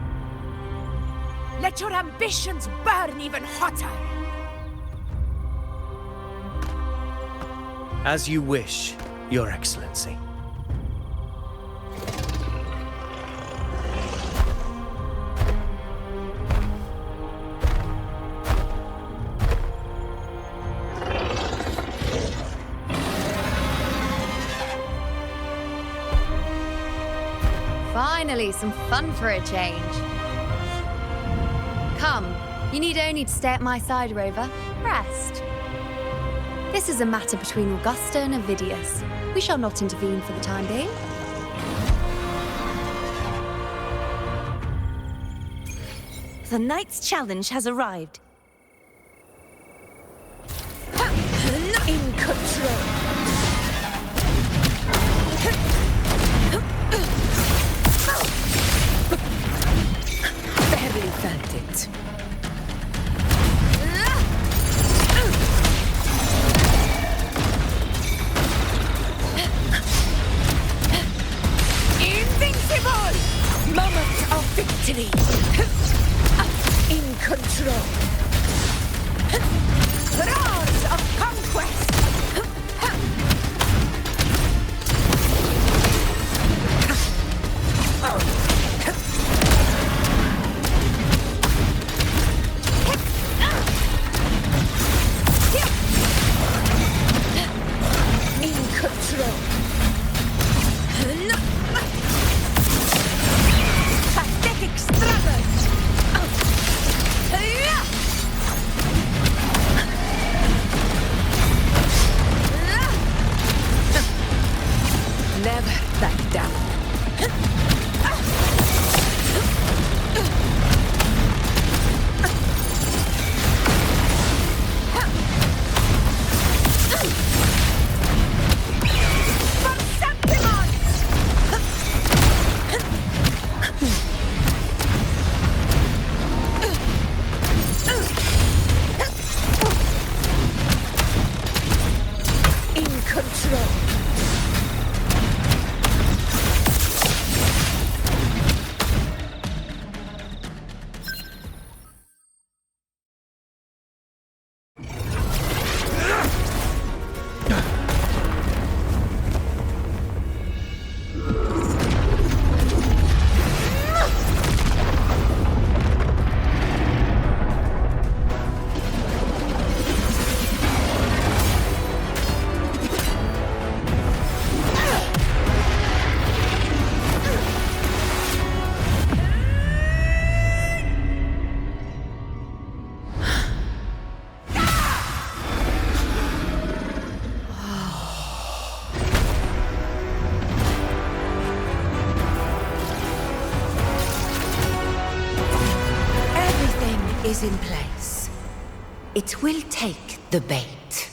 Let your ambitions burn even hotter. As you wish, Your Excellency. Finally, some fun for a change. Come, you need only to stay at my side, Rover. Rest. This is a matter between Augusta and Avidius. We shall not intervene for the time being. The knight's challenge has arrived. In control. Barely felt it. Invincible! Moment of victory. In control. Roars of conquest. In control. Pathetic struggle. Never back down. In control. Is in place. It will take the bait.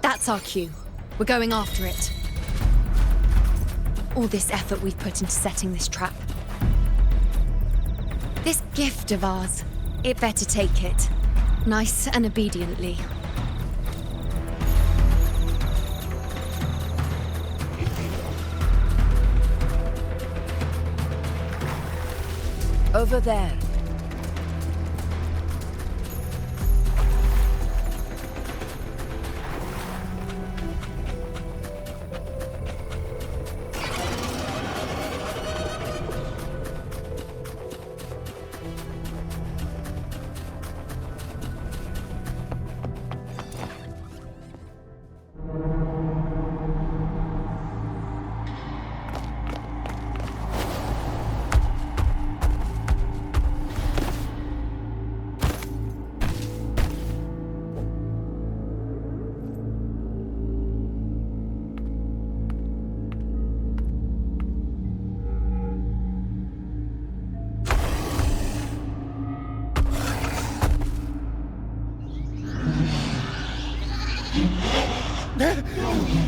That's our cue. We're going after it. All this effort we've put into setting this trap. This gift of ours, it better take it. Nice and obediently. Over there.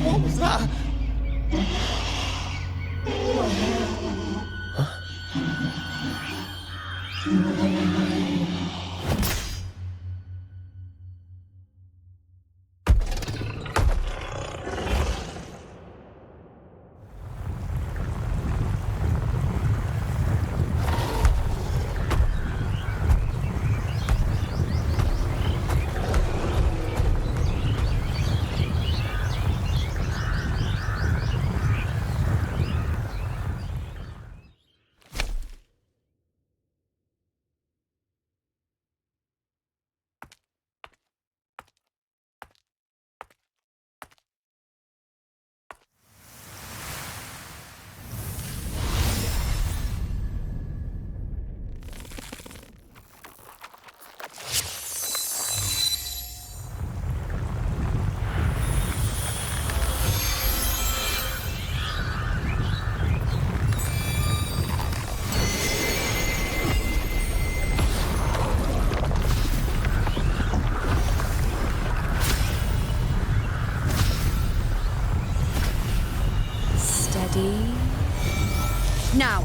What was that? Now.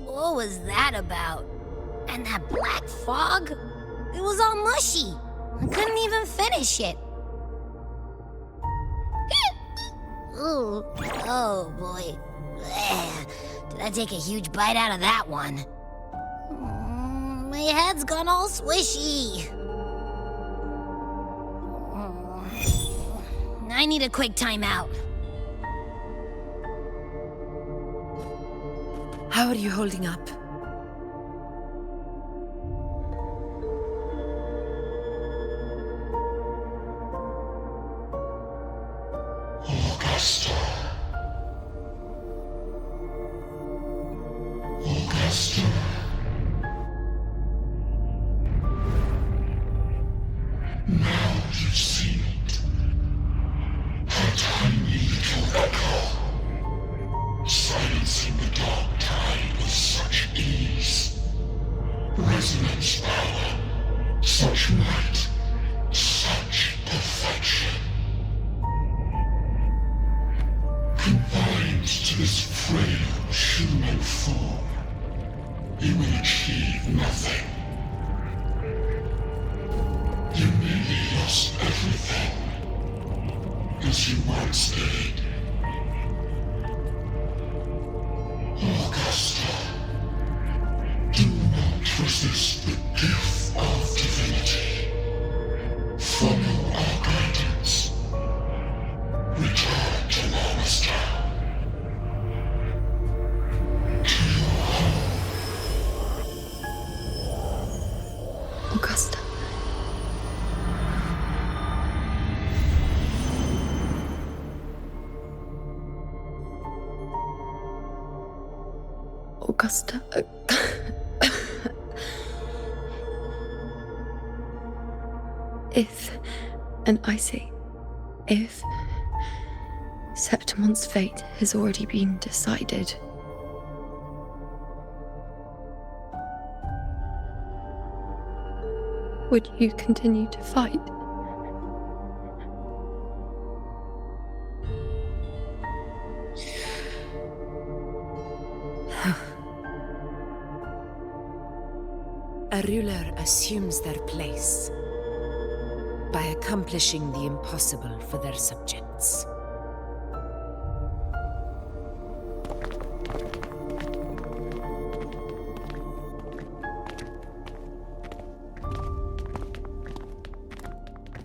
What was that about? And that black fog? It was all mushy. I couldn't even finish it. Ooh, oh boy. Did I take a huge bite out of that one? My head's gone all swishy. I need a quick timeout. How are you holding up? Augusta. Now you've seen it. A tiny little echo, silencing the dark tide with such ease. Resonance power, such might, such perfection. Confined to this frail human form, you will achieve nothing. You nearly lost everything. as you once did. Augusta, do not resist the gift of divinity. Follow our guidance. Return to Rinascita. To your home. Augusta. Augusta. If, and I say, if Septimon's fate has already been decided, would you continue to fight? A ruler assumes their place by accomplishing the impossible for their subjects.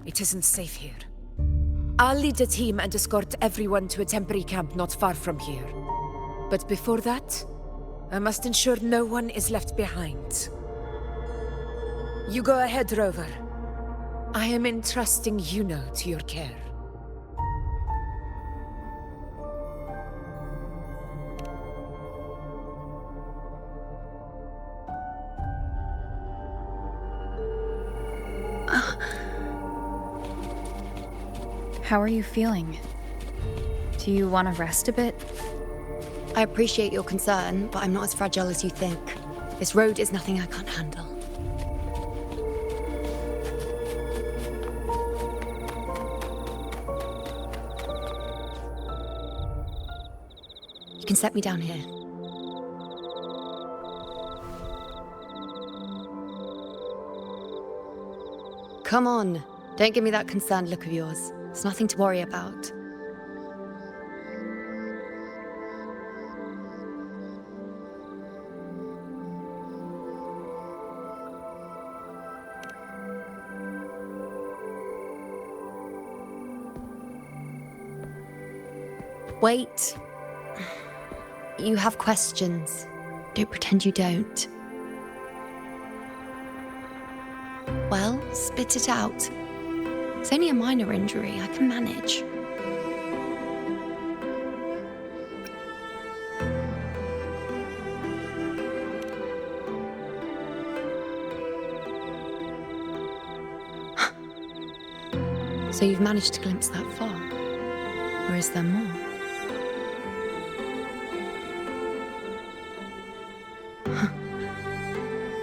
It isn't safe here. I'll lead a team and escort everyone to a temporary camp not far from here. But before that, I must ensure no one is left behind. You go ahead, Rover. I am entrusting Yuno to your care. How are you feeling? Do you want to rest a bit? I appreciate your concern, but I'm not as fragile as you think. This road is nothing I can't handle. You can set me down here. Come on. Don't give me that concerned look of yours. It's nothing to worry about. Wait. You have questions. Don't pretend you don't. Well, spit it out. It's only a minor injury. I can manage. So you've managed to glimpse that far? Or is there more?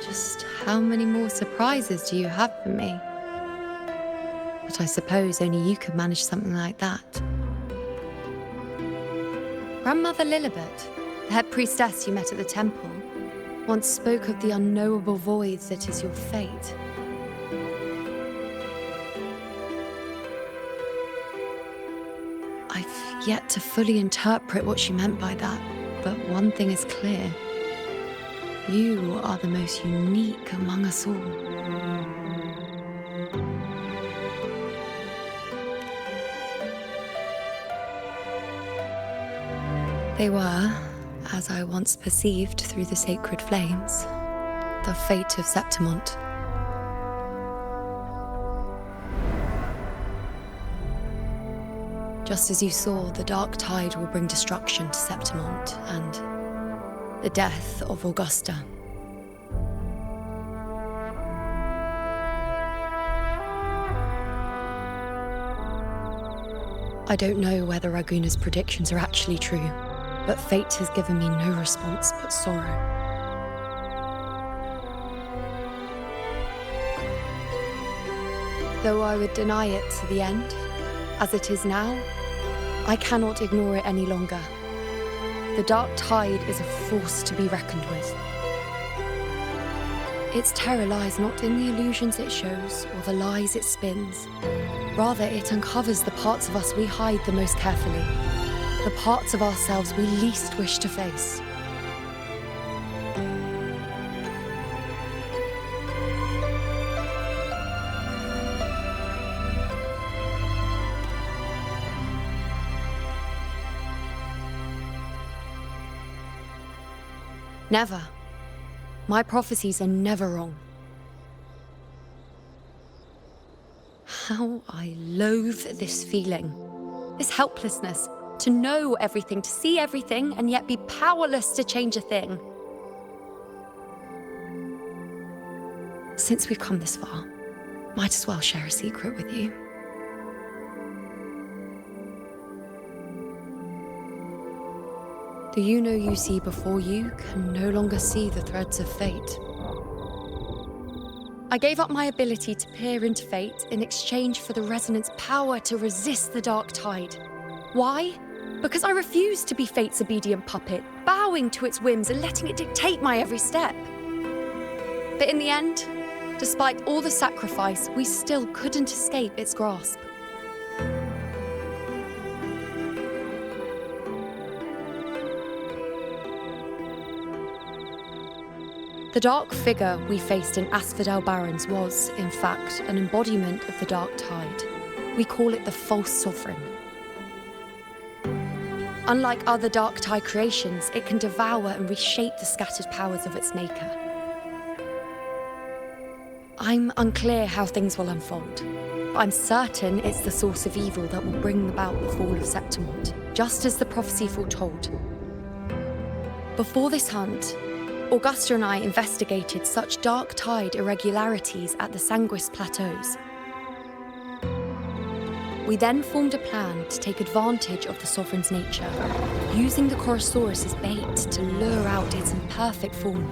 Just how many more surprises do you have for me? But I suppose only you could manage something like that. Grandmother Lilibet, the head priestess you met at the temple, once spoke of the unknowable void that is your fate. I've yet to fully interpret what she meant by that, but one thing is clear. You are the most unique among us all. They were, as I once perceived through the sacred flames, the fate of Septimont. Just as you saw, the dark tide will bring destruction to Septimont and the death of Augusta. I don't know whether Raguna's predictions are actually true, but fate has given me no response but sorrow. Though I would deny it to the end, as it is now, I cannot ignore it any longer. The dark tide is a force to be reckoned with. Its terror lies not in the illusions it shows or the lies it spins. Rather, it uncovers the parts of us we hide the most carefully, the parts of ourselves we least wish to face. Never. My prophecies are never wrong. How I loathe this feeling, this helplessness, to know everything, to see everything, and yet be powerless to change a thing. Since we've come this far, might as well share a secret with you. The you see before you can no longer see the threads of fate. I gave up my ability to peer into fate in exchange for the resonance power to resist the dark tide. Why? Because I refused to be fate's obedient puppet, bowing to its whims and letting it dictate my every step. But in the end, despite all the sacrifice, we still couldn't escape its grasp. The dark figure we faced in Asphodel Barrens was, in fact, an embodiment of the dark tide. We call it the false sovereign. Unlike other dark tide creations, it can devour and reshape the scattered powers of its maker. I'm unclear how things will unfold, but I'm certain it's the source of evil that will bring about the fall of Septimont, just as the prophecy foretold. Before this hunt, Augusta and I investigated such dark tide irregularities at the Sanguis Plateaus. We then formed a plan to take advantage of the Sovereign's nature, using the Chorosaurus as bait to lure out its imperfect form.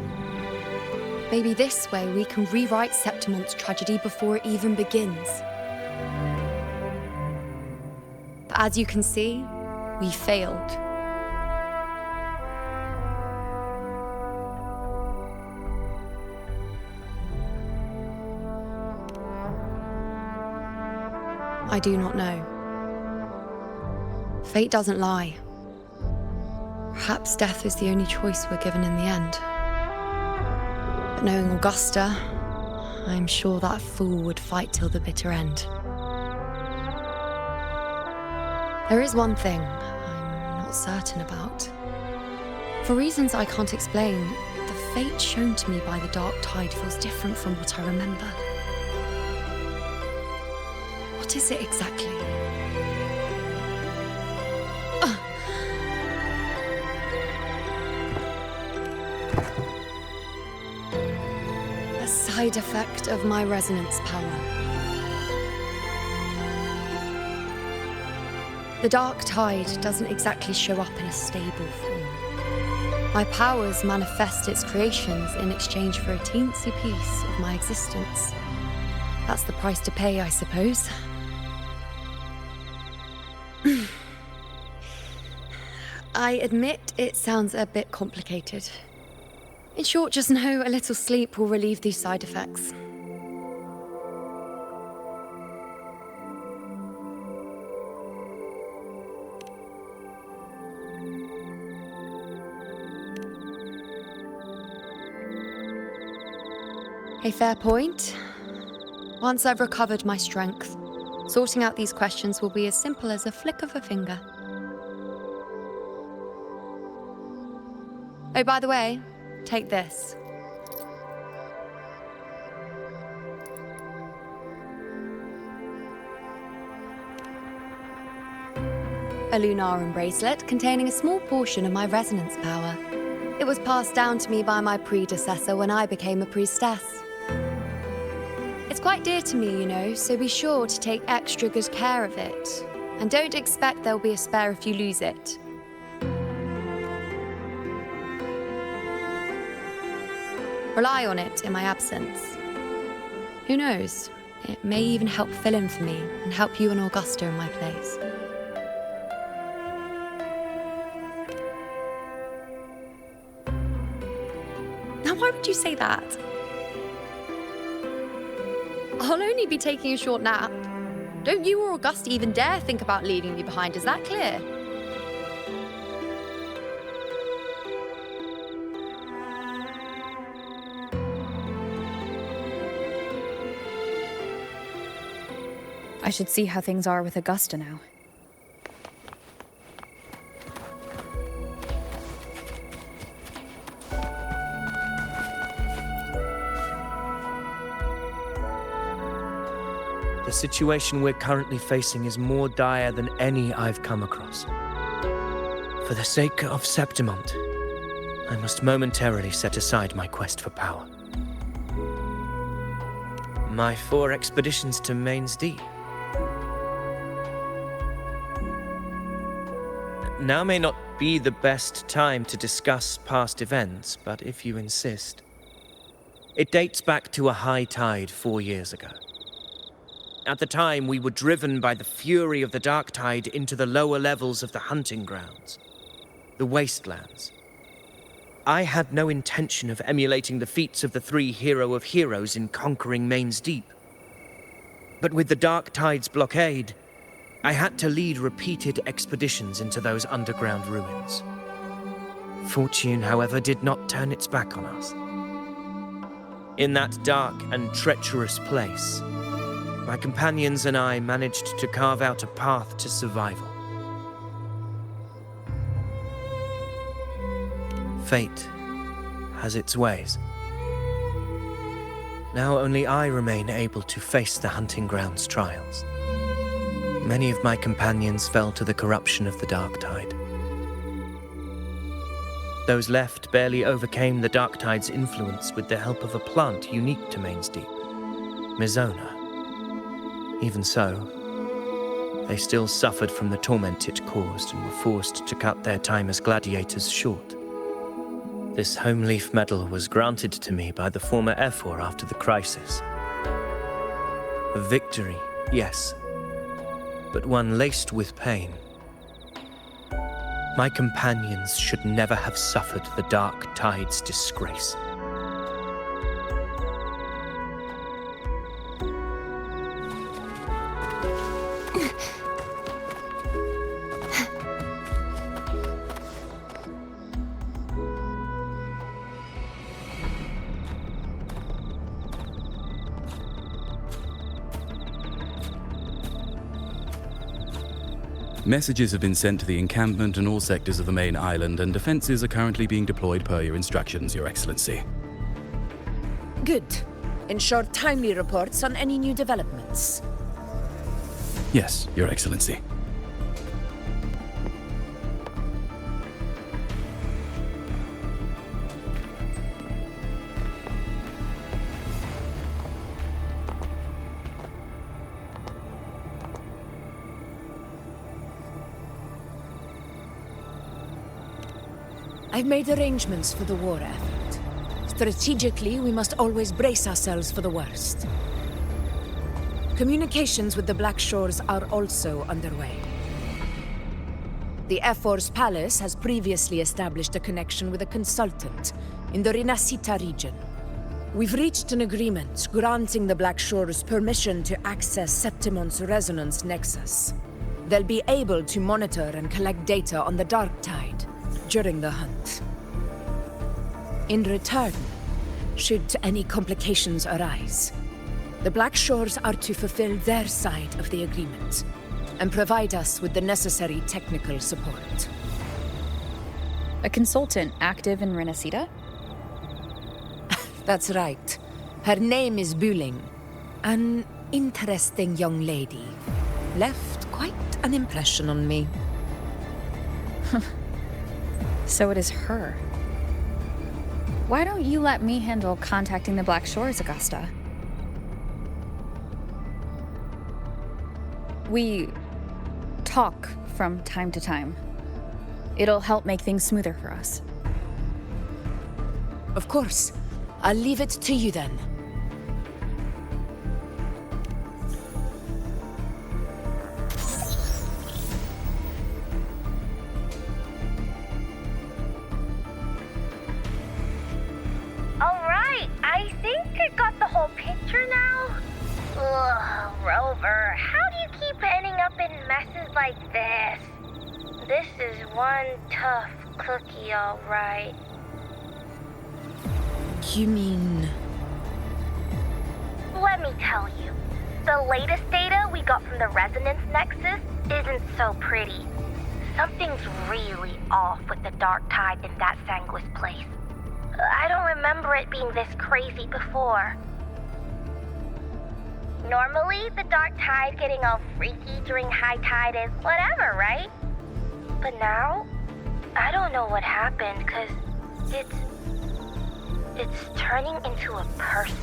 Maybe this way we can rewrite Septimont's tragedy before it even begins. But as you can see, we failed. I do not know. Fate doesn't lie. Perhaps death is the only choice we're given in the end. But knowing Augusta, I'm sure that fool would fight till the bitter end. There is one thing I'm not certain about. For reasons I can't explain, the fate shown to me by the dark tide feels different from what I remember. What is it exactly? A side effect of my resonance power. The dark tide doesn't exactly show up in a stable form. My powers manifest its creations in exchange for a teensy piece of my existence. That's the price to pay, I suppose. I admit it sounds a bit complicated. In short, just know a little sleep will relieve these side effects. A fair point. Once I've recovered my strength, sorting out these questions will be as simple as a flick of a finger. Oh, by the way, take this. A Lunarum bracelet containing a small portion of my resonance power. It was passed down to me by my predecessor when I became a priestess. It's quite dear to me, you know, so be sure to take extra good care of it. And don't expect there'll be a spare if you lose it. Rely on it in my absence. Who knows? It may even help fill in for me and help you and Augusta in my place. Now, why would you say that? I'll only be taking a short nap. Don't you or Augusta even dare think about leaving me behind, is that clear? I should see how things are with Augusta now. The situation we're currently facing is more dire than any I've come across. For the sake of Septimont, I must momentarily set aside my quest for power. My 4 expeditions to Main's Deep. Now may not be the best time to discuss past events, but if you insist. It dates back to a high tide 4 years ago. At the time, we were driven by the fury of the dark tide into the lower levels of the hunting grounds, the wastelands. I had no intention of emulating the feats of the 3 hero of heroes in conquering Main's Deep. But with the dark tide's blockade, I had to lead repeated expeditions into those underground ruins. Fortune, however, did not turn its back on us. In that dark and treacherous place, my companions and I managed to carve out a path to survival. Fate has its ways. Now only I remain able to face the hunting grounds trials. Many of my companions fell to the corruption of the dark tide. Those left barely overcame the dark tide's influence with the help of a plant unique to Main's Deep, Mizona. Even so, they still suffered from the torment it caused and were forced to cut their time as gladiators short. This home leaf medal was granted to me by the former Ephor after the crisis. A victory, yes, but one laced with pain. My companions should never have suffered the dark tide's disgrace. Messages have been sent to the encampment and all sectors of the main island, and defenses are currently being deployed per your instructions, Your Excellency. Good. Ensure timely reports on any new developments. Yes, Your Excellency. I've made arrangements for the war effort. Strategically, we must always brace ourselves for the worst. Communications with the Black Shores are also underway. The Ephor's palace has previously established a connection with a consultant in the Rinascita region. We've reached an agreement granting the Black Shores permission to access Septimont's resonance nexus. They'll be able to monitor and collect data on the Dark Tide during the hunt. In return, should any complications arise, the Black Shores are to fulfill their side of the agreement and provide us with the necessary technical support. A consultant active in Rinascita? That's right. Her name is Wuthering. An interesting young lady. Left quite an impression on me. So it is her. Why don't you let me handle contacting the Black Shores, Augusta? We talk from time to time. It'll help make things smoother for us. Of course. I'll leave it to you then. Alright, I think I got the whole picture now. Rover, how do you keep ending up in messes like this? This is one tough cookie, all right. You mean... Let me tell you, the latest data we got from the resonance nexus isn't so pretty. Something's really off with the dark tide in that Sanguis place. I don't remember it being this crazy before. Normally, the dark tide getting all freaky during high tide is whatever, right? But now, I don't know what happened, because it's turning into a person.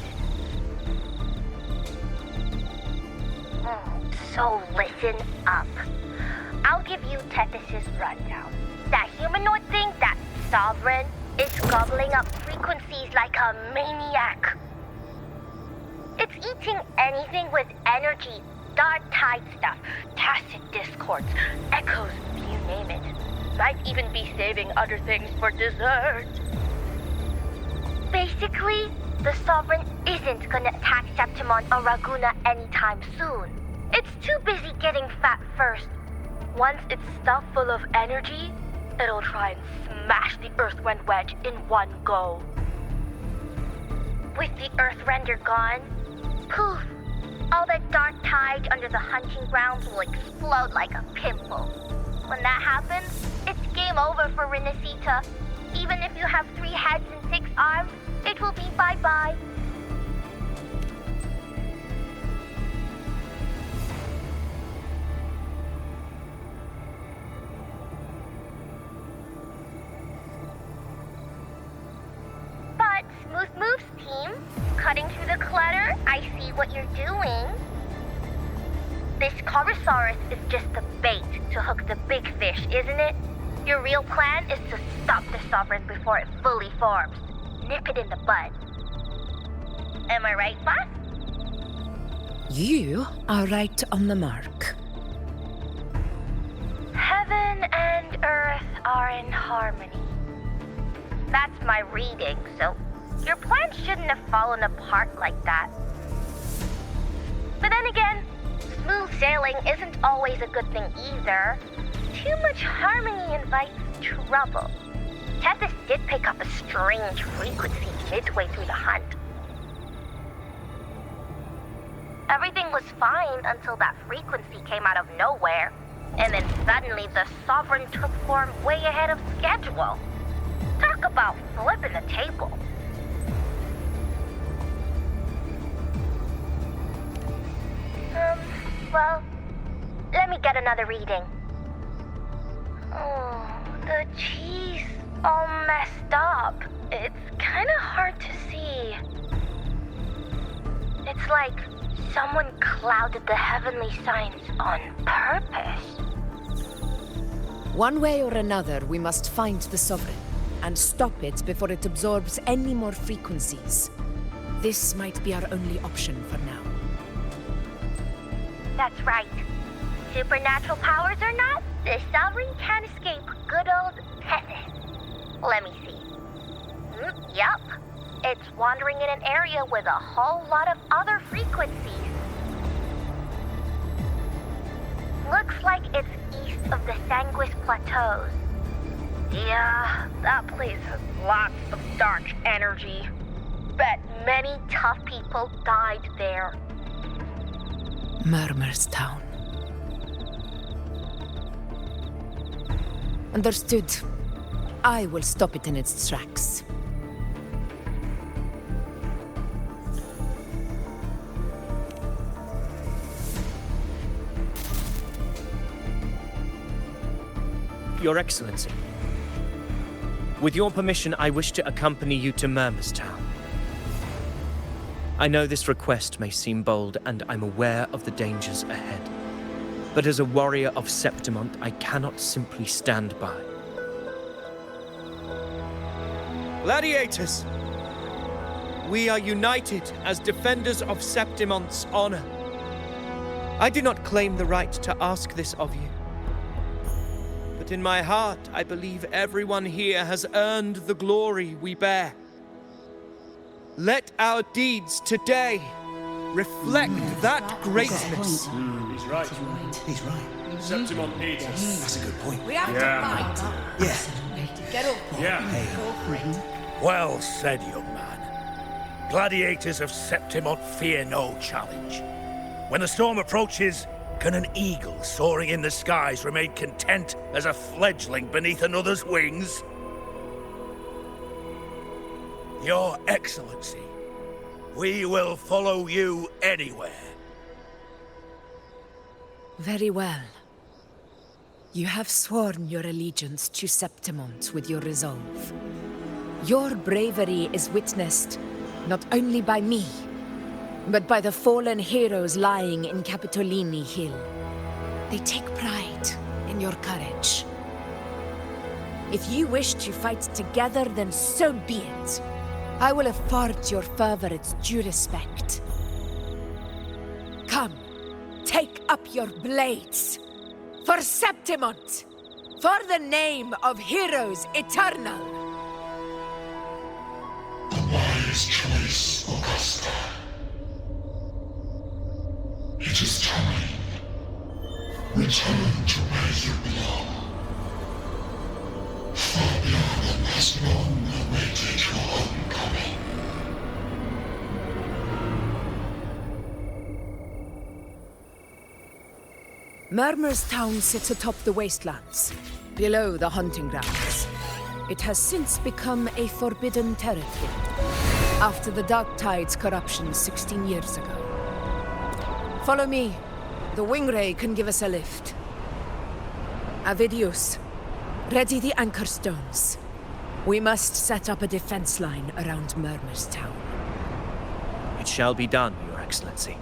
So listen up. I'll give you Tethys' rundown. That humanoid thing, that sovereign, is gobbling up frequencies like a maniac. It's eating anything with energy, dark tide stuff, tacit discords, echoes, you name it. Might even be saving other things for dessert. Basically, the Sovereign isn't gonna attack Septimon or Raguna anytime soon. It's too busy getting fat first. Once it's stuffed full of energy, it'll try and smash the Earthwind wedge in one go. With the Earthrender gone, poof, all that dark tide under the hunting grounds will explode like a pimple. When that happens, it's game over for Rinascita. Even if you have 3 heads and 6 arms, it will be bye-bye. But Smooth Moves team, cutting through the clutter, I see what you're doing. This Corosaurus is just the bait to hook the big fish, isn't it? Your real plan is to stop the Sovereign before it fully forms. Nip it in the bud. Am I right, boss? You are right on the mark. Heaven and Earth are in harmony. That's my reading, so your plan shouldn't have fallen apart like that. But then again, smooth sailing isn't always a good thing either. Too much harmony invites trouble. Tethys did pick up a strange frequency midway through the hunt. Everything was fine until that frequency came out of nowhere, and then suddenly the Sovereign took form way ahead of schedule. Talk about flipping the table. Well, let me get another reading. Oh, the cheese all messed up. It's kind of hard to see. It's like someone clouded the heavenly signs on purpose. One way or another, we must find the Sovereign and stop it before it absorbs any more frequencies. This might be our only option for now. That's right. Supernatural powers or not, the Sovereign can't escape good old Tethys. Let me see. Yup. It's wandering in an area with a whole lot of other frequencies. Looks like it's east of the Sanguis Plateaus. Yeah, that place has lots of dark energy. Bet many tough people died there. Murmur's Town. Understood. I will stop it in its tracks. Your Excellency, with your permission, I wish to accompany you to Murmur's Town. I know this request may seem bold, and I'm aware of the dangers ahead. But as a warrior of Septimont, I cannot simply stand by. Gladiators! We are united as defenders of Septimont's honor. I do not claim the right to ask this of you. But in my heart, I believe everyone here has earned the glory we bear. Let our deeds today reflect that greatness. He's right. He's right. Septimont needs us. That's a good point. We have to fight. Yeah. Get up. Yeah. Go for it. Well said, young man. Gladiators of Septimont fear no challenge. When the storm approaches, can an eagle soaring in the skies remain content as a fledgling beneath another's wings? Your Excellency, we will follow you anywhere. Very well. You have sworn your allegiance to Septimont with your resolve. Your bravery is witnessed not only by me, but by the fallen heroes lying in Capitolini Hill. They take pride in your courage. If you wish to fight together, then so be it. I will afford your fervor its due respect. Come, take up your blades. For Septimont! For the name of heroes eternal! The wise choice, Augusta. It is time. Return to where you belong. Fabiana has long awaited your homecoming. Murmur's town sits atop the wastelands, below the hunting grounds. It has since become a forbidden territory, after the Dark Tide's corruption 16 years ago. Follow me. The Wingray can give us a lift. Avidius, ready the anchor stones. We must set up a defense line around Murmur's town. It shall be done, Your Excellency.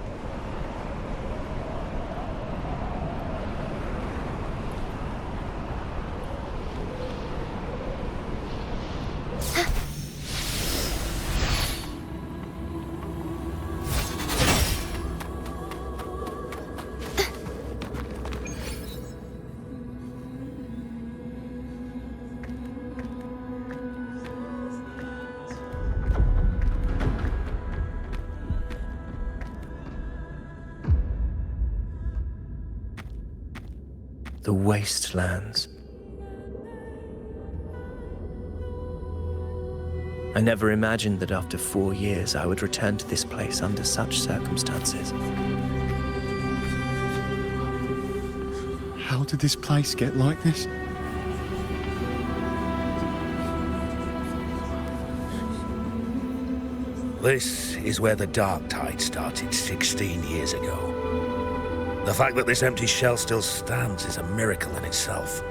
The wastelands. I never imagined that after 4 years I would return to this place under such circumstances. How did this place get like this? This is where the Dark Tide started 16 years ago. The fact that this empty shell still stands is a miracle in itself.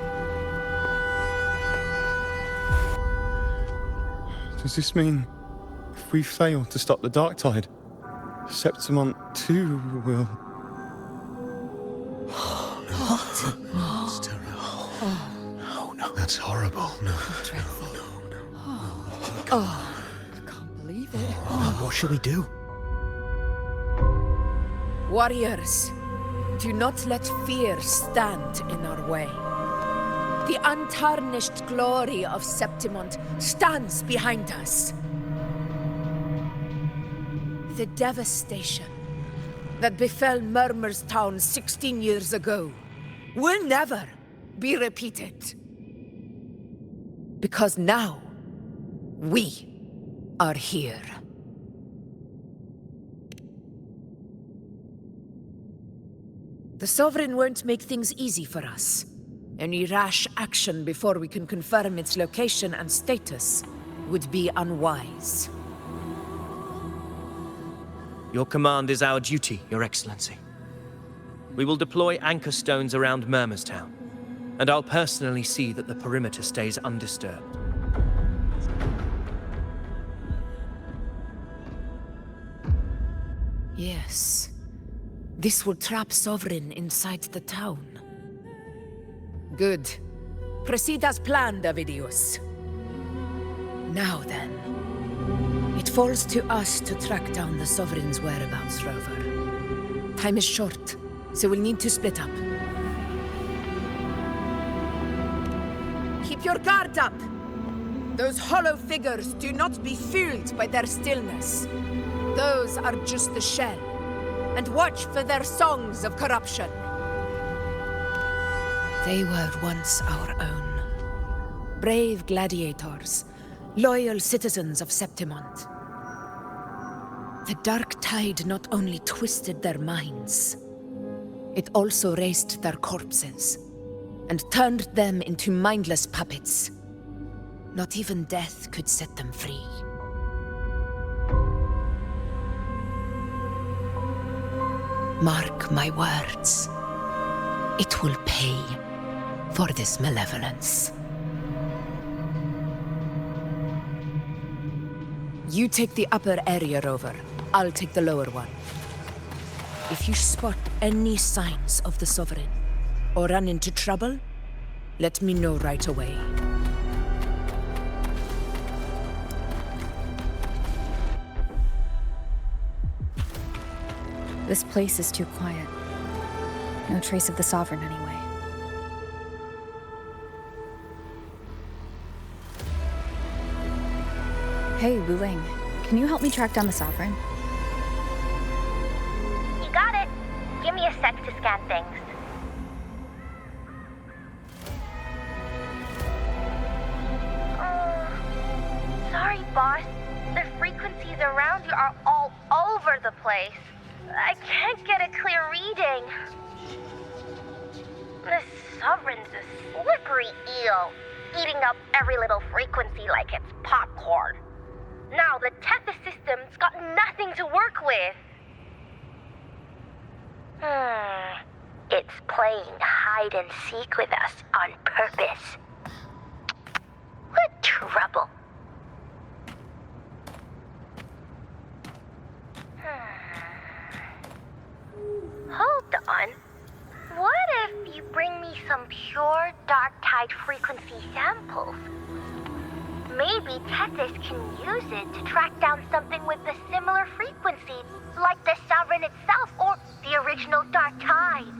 Does this mean if we fail to stop the Dark Tide, Septimont too will... Oh, no. It's terrible. No, no. That's horrible. No. Oh, I can't believe it. What shall we do? Warriors, do not let fear stand in our way. The untarnished glory of Septimont stands behind us. The devastation that befell Murmur's town 16 years ago will never be repeated. Because now, we are here. The Sovereign won't make things easy for us. Any rash action before we can confirm its location and status would be unwise. Your command is our duty, Your Excellency. We will deploy anchor stones around Murmur's town, and I'll personally see that the perimeter stays undisturbed. Yes. This will trap Sovereign inside the town. Good. Proceed as planned, Avidius. Now then. It falls to us to track down the Sovereign's whereabouts, Rover. Time is short, so we'll need to split up. Keep your guard up! Those hollow figures do not be fooled by their stillness. Those are just the shell. and watch for their songs of corruption. They were once our own. Brave gladiators, loyal citizens of Septimont. The dark tide not only twisted their minds, it also raised their corpses and turned them into mindless puppets. Not even death could set them free. Mark my words. It will pay for this malevolence. You take the upper area, Rover. I'll take the lower one. If you spot any signs of the Sovereign, or run into trouble, let me know right away. This place is too quiet. No trace of the Sovereign anyway. Hey, Wuling, can you help me track down the Sovereign? You got it. Give me a sec to scan things. Sorry, boss. The frequencies around you are all over the place. I can't get a clear reading. The Sovereign's a slippery eel, eating up every little frequency like it's popcorn. Now the Tethys system's got nothing to work with. It's playing hide and seek with us on purpose. What trouble. Hold on. What if you bring me some pure dark tide frequency samples? Maybe Tethys can use it to track down something with a similar frequency, like the Sovereign itself or the original dark tide.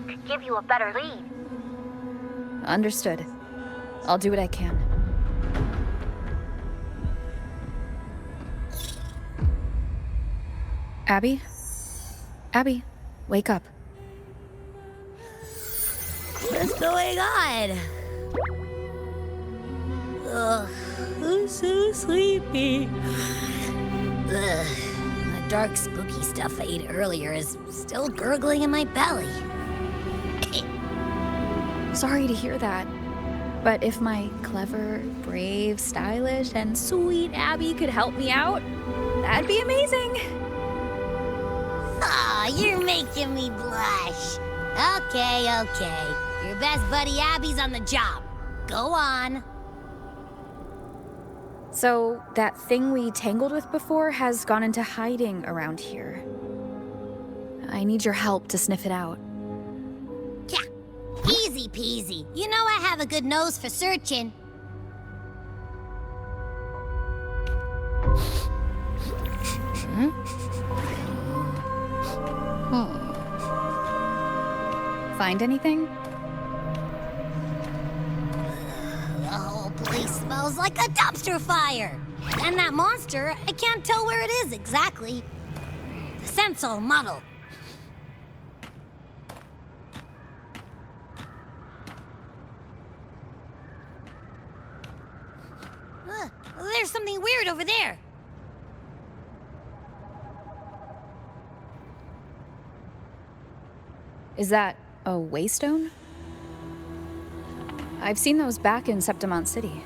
Could give you a better lead. Understood. I'll do what I can. Abby? Abby, wake up. What's going on? Ugh, I'm so sleepy. Ugh, the dark, spooky stuff I ate earlier is still gurgling in my belly. Sorry to hear that. But if my clever, brave, stylish, and sweet Abby could help me out, that'd be amazing. Aw, you're making me blush. Okay. Your best buddy Abby's on the job. Go on. So, that thing we tangled with before has gone into hiding around here. I need your help to sniff it out. Yeah, easy peasy. You know I have a good nose for searching. Find anything? The whole place smells like a dumpster fire. And that monster, I can't tell where it is exactly. The scent's all muddled. There's something weird over there. Is that a waystone? I've seen those back in Septimont City.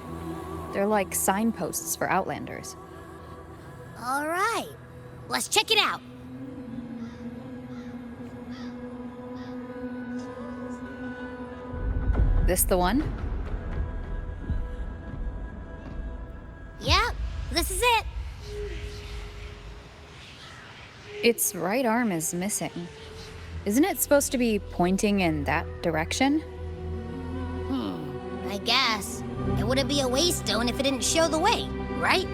They're like signposts for Outlanders. All right, let's check it out. This the one? Yep, this is it. Its right arm is missing. Isn't it supposed to be pointing in that direction? I guess. It wouldn't be a waystone if it didn't show the way, right?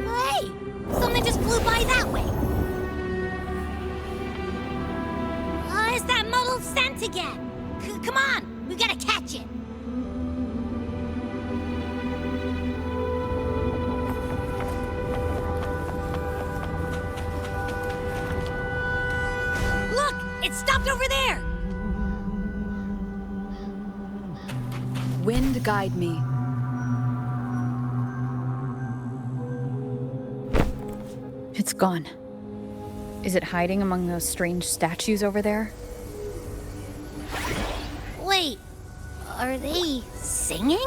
Hey, something just flew by that way. It's that muddled scent again. Come on, we gotta catch it. Wind guide me. It's gone. Is it hiding among those strange statues over there? Wait, are they singing?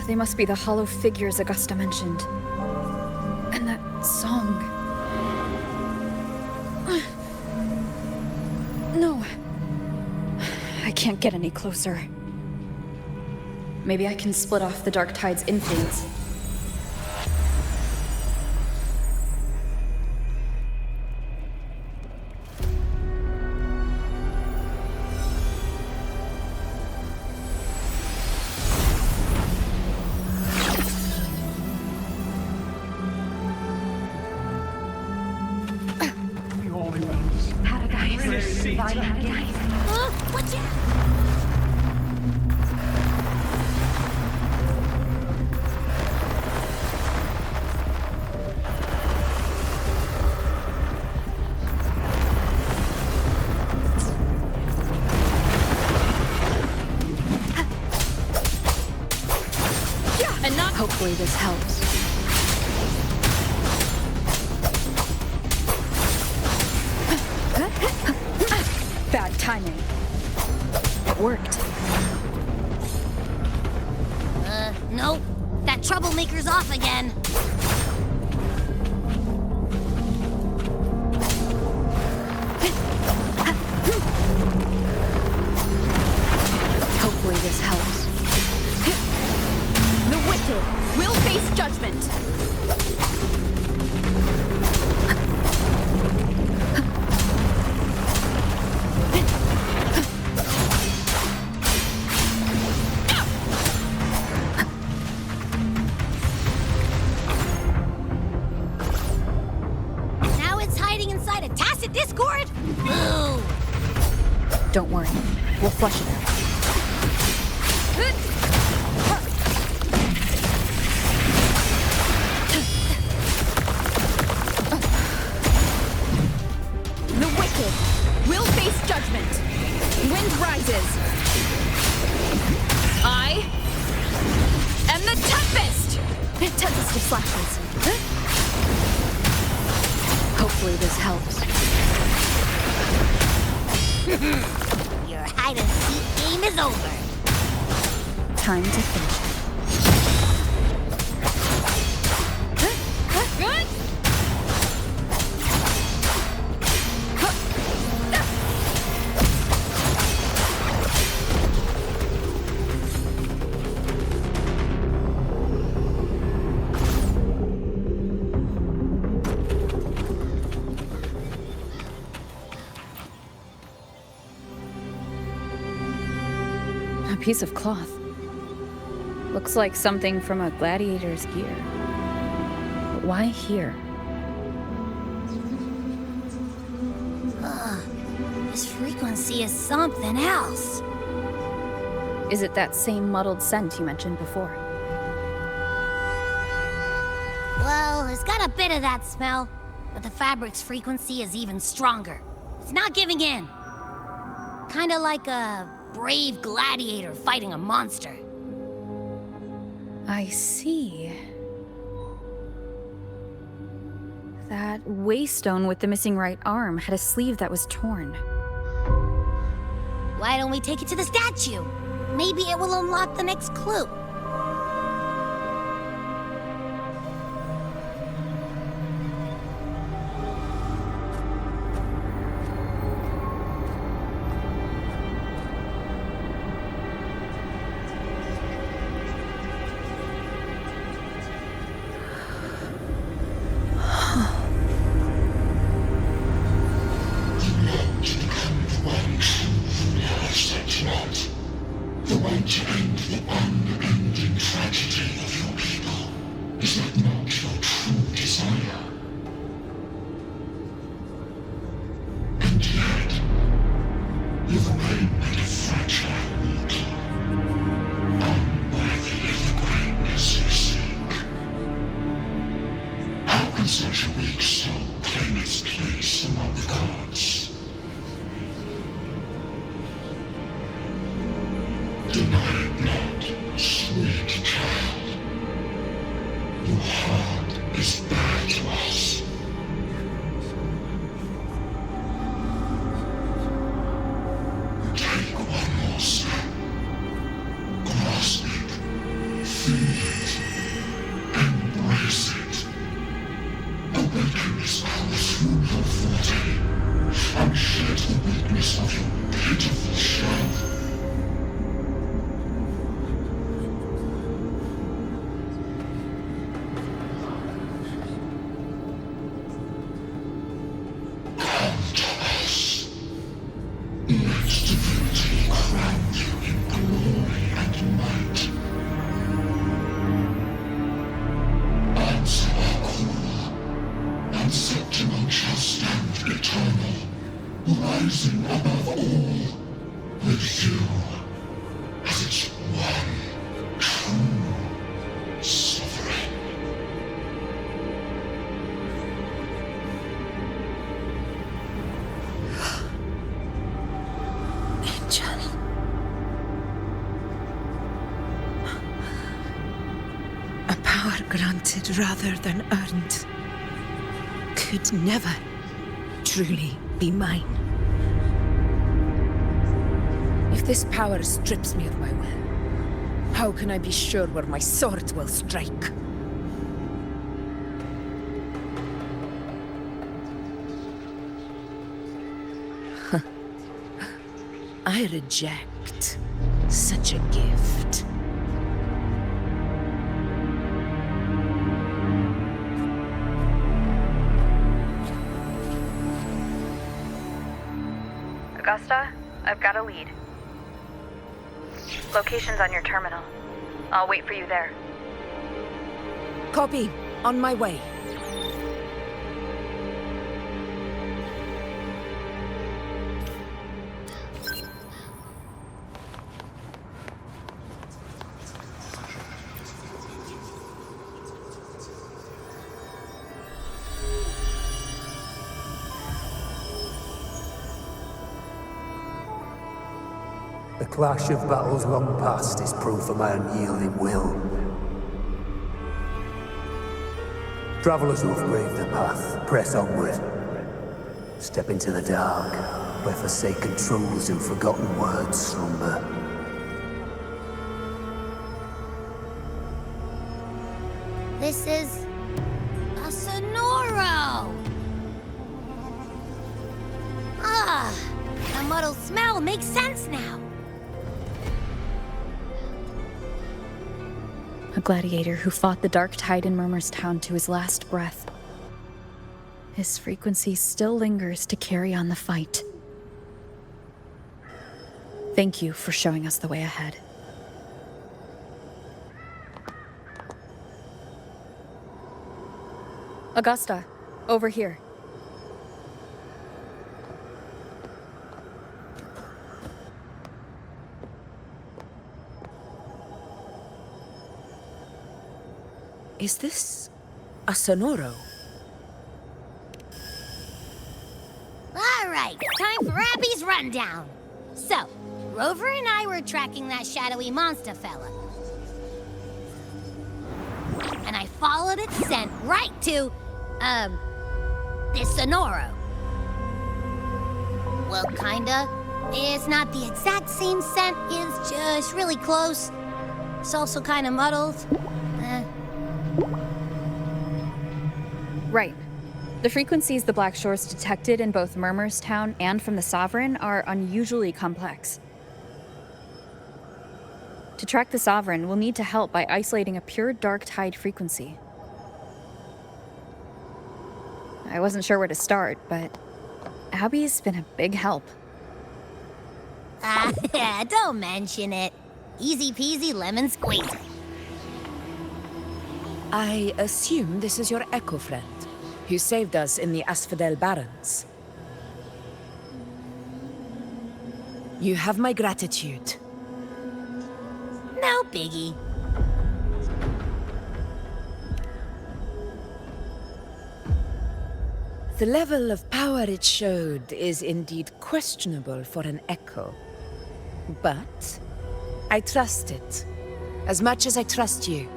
They must be the hollow figures Augusta mentioned. And that song. No. I can't get any closer. Maybe I can split off the Dark Tide's influence. Watch out! And not hopefully this helps. Bad timing. It worked. Nope. That troublemaker's off again. Hopefully this helps. The wicked will face judgment. Now it's hiding inside a tacit discord? Boo! Don't worry. We'll flush it out. The wicked will face judgment. Wind rises. I am the Tempest! Tempest of flashes. Hopefully this helps. Your hide-and-seek game is over. Time to finish it. Good. A piece of cloth. Looks like something from a gladiator's gear. But why here? This frequency is something else. Is it that same muddled scent you mentioned before? Well, it's got a bit of that smell, but the fabric's frequency is even stronger. It's not giving in. Kinda like a brave gladiator fighting a monster. I see. That waystone with the missing right arm had a sleeve that was torn. Why don't we take it to the statue? Maybe it will unlock the next clue. The one to end the unending tragedy of your people. Is that not your true desire? And yet, you remain but a fragile mortal, unworthy of the greatness you seek. How can such a weak soul claim its place among the gods? Deny it not, sweet child. Your heart is bare to us. Take one more step. Grasp it. Feel it. Embrace it. Awaken this power through your forte, and shed the weakness of your pitiful shell. Come to us. Let divinity crown you in glory and might. Answer our call, and Septimon shall stand eternal, rising above all, with you as its one true sovereign. Angel. A power granted rather than earned could never truly be mine. If this power strips me of my will, how can I be sure where my sword will strike? I reject such a gift. Augusta, I've got a lead. Location's on your terminal. I'll wait for you there. Copy. On my way. The clash of battles long past is proof of my unyielding will. Travelers who have braved the path, press onward. Step into the dark, where forsaken truths and forgotten words slumber. This is a Sonoro! Ah, the muddled smell makes sense now. A gladiator who fought the dark tide in Murmur's Town to his last breath. His frequency still lingers to carry on the fight. Thank you for showing us the way ahead. Augusta, over here. Is this a Sonoro? All right, time for Abby's rundown. So, Rover and I were tracking that shadowy monster fella. And I followed its scent right to, this Sonoro. Well, kinda. It's not the exact same scent, it's just really close. It's also kinda muddled. Right. The frequencies the Black Shores detected in both Murmur's Town and from the Sovereign are unusually complex. To track the Sovereign, we'll need to help by isolating a pure dark tide frequency. I wasn't sure where to start, but Abby's been a big help. Don't mention it. Easy peasy lemon squeezy. I assume this is your echo friend, who saved us in the Asphodel Barrens. You have my gratitude. No biggie. The level of power it showed is indeed questionable for an echo. But I trust it. As much as I trust you.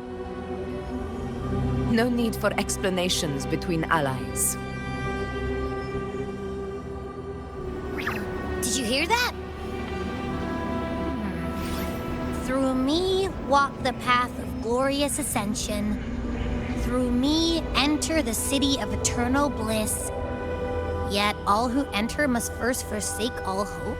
No need for explanations between allies. Did you hear that? Through me walk the path of glorious ascension. Through me enter the city of eternal bliss. Yet all who enter must first forsake all hope.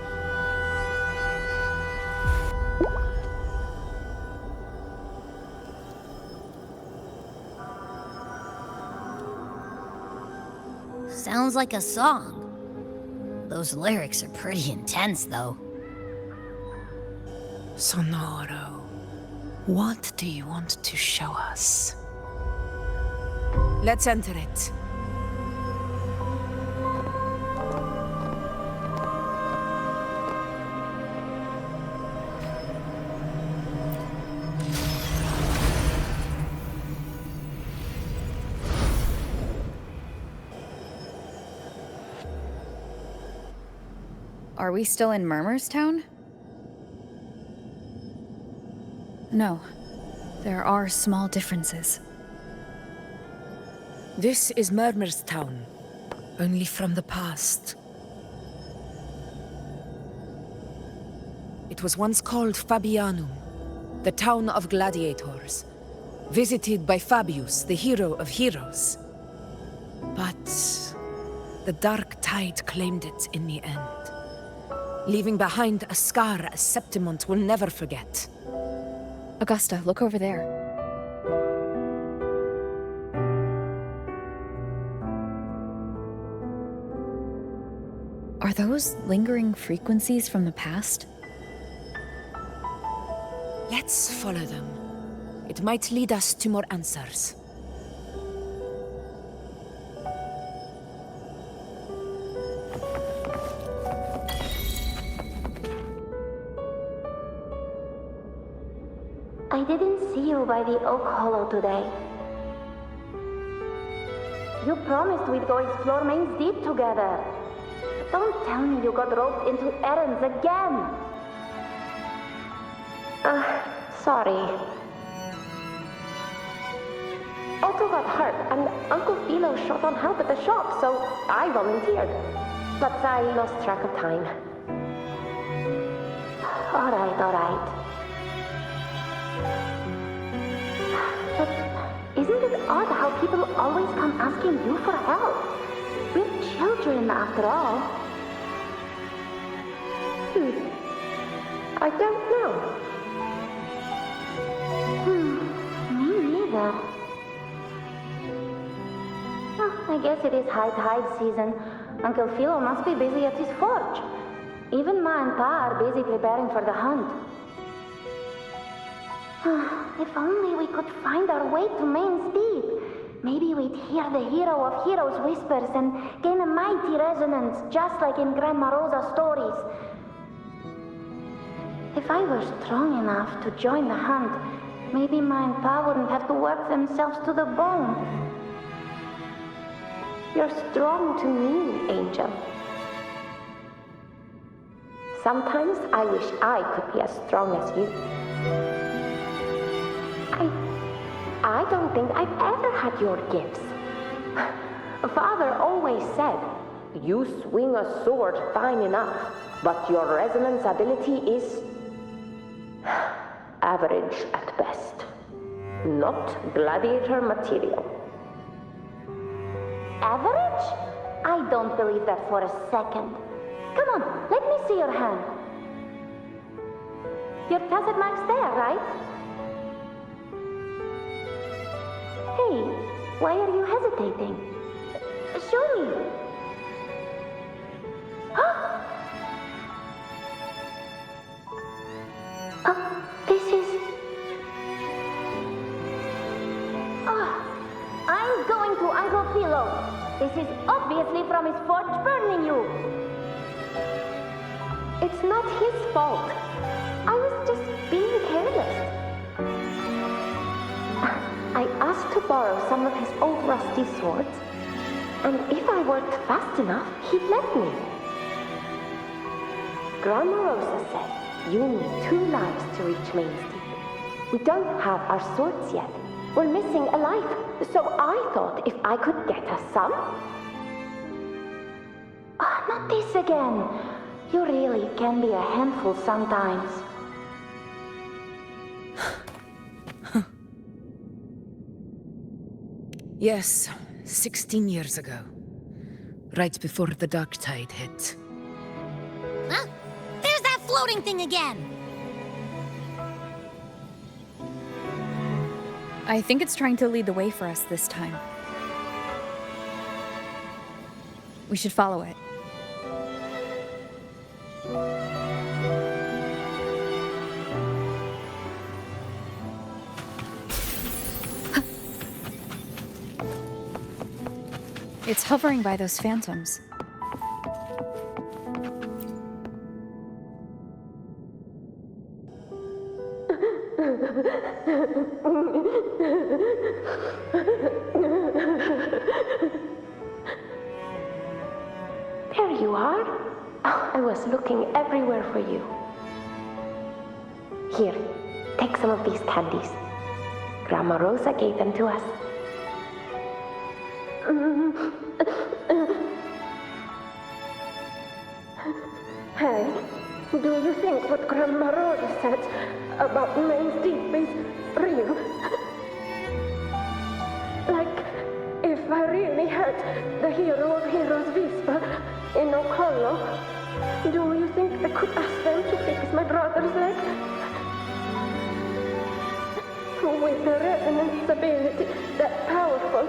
Sounds like a song. Those lyrics are pretty intense, though. Sonoro, what do you want to show us? Let's enter it. Are we still in Murmur's Town? No. There are small differences. This is Murmur's Town, only from the past. It was once called Fabianum, the town of gladiators, visited by Fabius, the hero of heroes. But the Dark Tide claimed it in the end, leaving behind a scar Septimont will never forget. Augusta, look over there. Are those lingering frequencies from the past? Let's follow them. It might lead us to more answers. I didn't see you by the Oak Hollow today. You promised we'd go explore Main's Deep together. Don't tell me you got roped into errands again. Sorry. Otto got hurt, and Uncle Philo short on help at the shop, so I volunteered. But I lost track of time. All right. But isn't it odd how people always come asking you for help? We're children, after all. I don't know. Me neither. Oh, I guess it is high tide season. Uncle Philo must be busy at his forge. Even Ma and Pa are busy preparing for the hunt. If only we could find our way to Main's Deep. Maybe we'd hear the hero of heroes whispers and gain a mighty resonance, just like in Grandma Rosa's stories. If I were strong enough to join the hunt, maybe Ma and Pa wouldn't have to work themselves to the bone. You're strong to me, Angel. Sometimes I wish I could be as strong as you. I don't think I've ever had your gifts. Father always said, you swing a sword fine enough, but your resonance ability is average at best. Not gladiator material. Average? I don't believe that for a second. Come on, let me see your hand. Your tacet mark's there, right? Hey, why are you hesitating? Show me. This is... I'm going to Uncle Philo. This is obviously from his forge burning you. It's not his fault. I was just being careless. I asked to borrow some of his old rusty swords, and if I worked fast enough, he'd let me. Grandma Rosa said, You need 2 lives to reach Main Deep. We don't have our swords yet. We're missing a life, so I thought if I could get us some... not this again. You really can be a handful sometimes. Yes, 16 years ago. Right before the Dark Tide hit. Huh? There's that floating thing again! I think it's trying to lead the way for us this time. We should follow it. It's hovering by those phantoms. There you are. Oh, I was looking everywhere for you. Here, take some of these candies. Grandma Rosa gave them to us. Hey, do you think what Grandma Rosa said about Main Deep is real? Like, if I really had the hero of heroes whisper in Oak Hollow, do you think I could ask them to fix my brother's leg? With the resonance ability that powerful,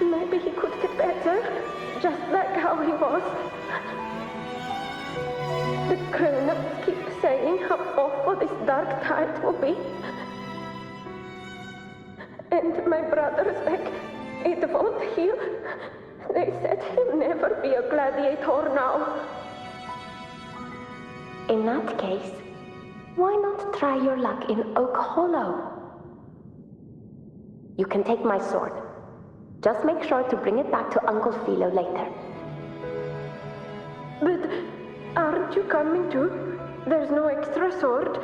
maybe he could get better, just like how he was. The grown-ups keep saying how awful this Dark Tide will be. And my brother's back, it won't heal. They said he'll never be a gladiator now. In that case, why not try your luck in Oak Hollow? You can take my sword. Just make sure to bring it back to Uncle Philo later. But aren't you coming too? There's no extra sword.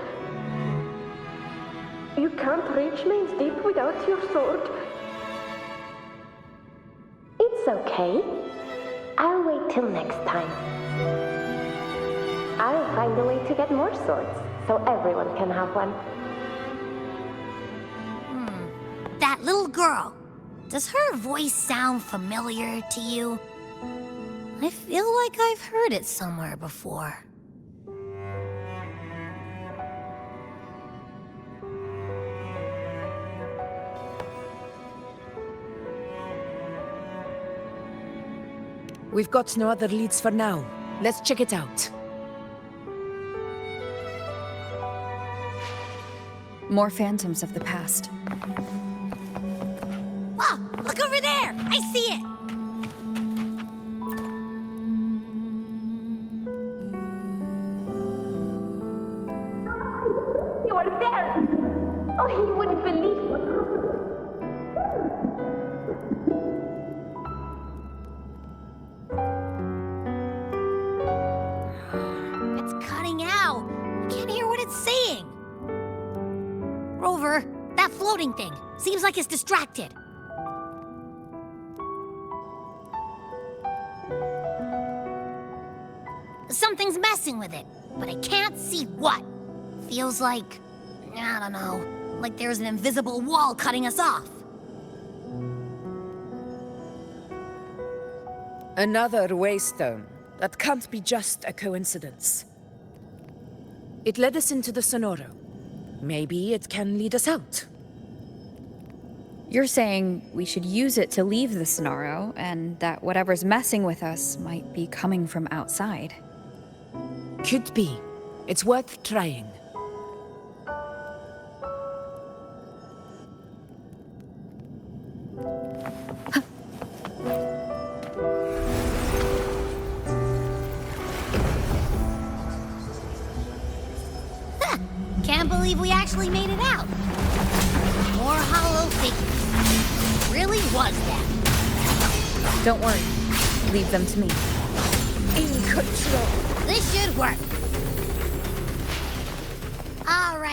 You can't reach Main Deep without your sword. It's okay. I'll wait till next time. I'll find a way to get more swords, so everyone can have one. That little girl. Does her voice sound familiar to you? I feel like I've heard it somewhere before. We've got no other leads for now. Let's check it out. More phantoms of the past. Wow, look over there! I see it! You are there! Oh, he wouldn't believe what happened. It's cutting out. I can't hear what it's saying. Rover, that floating thing. Seems like it's distracted. Something's messing with it, but I can't see what. Feels like, I don't know, like there's an invisible wall cutting us off. Another waystone. That can't be just a coincidence. It led us into the Sonoro. Maybe it can lead us out. You're saying we should use it to leave the Sonoro, and that whatever's messing with us might be coming from outside. Could be. It's worth trying. Can't believe we actually made it out. More hollow figures. Really was that. Don't worry. Leave them to me. In control. This should work.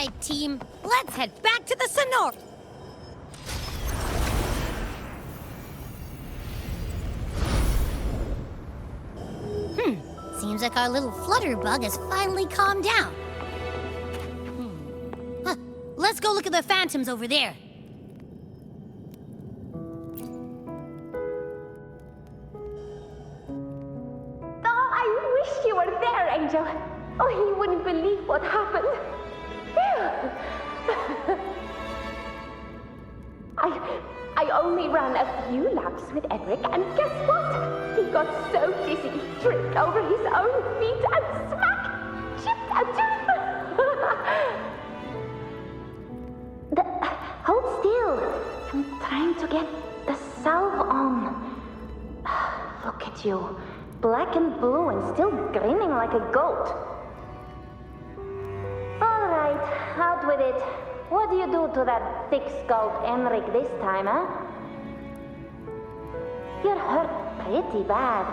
right, team. Let's head back to the Sonora. Seems like our little flutterbug has finally calmed down. Huh. Let's go look at the phantoms over there. Oh, I wish you were there, Angel. Oh, you wouldn't believe what happened. I only ran a few laps with Edric, and guess what? He got so dizzy, he tripped over his own feet and smack! Chipped a tooth! Hold still. I'm trying to get the salve on. Look at you. Black and blue and still grinning like a goat. All right, out with it. What do you do to that thick-skulled Enric this time, huh? You're hurt pretty bad.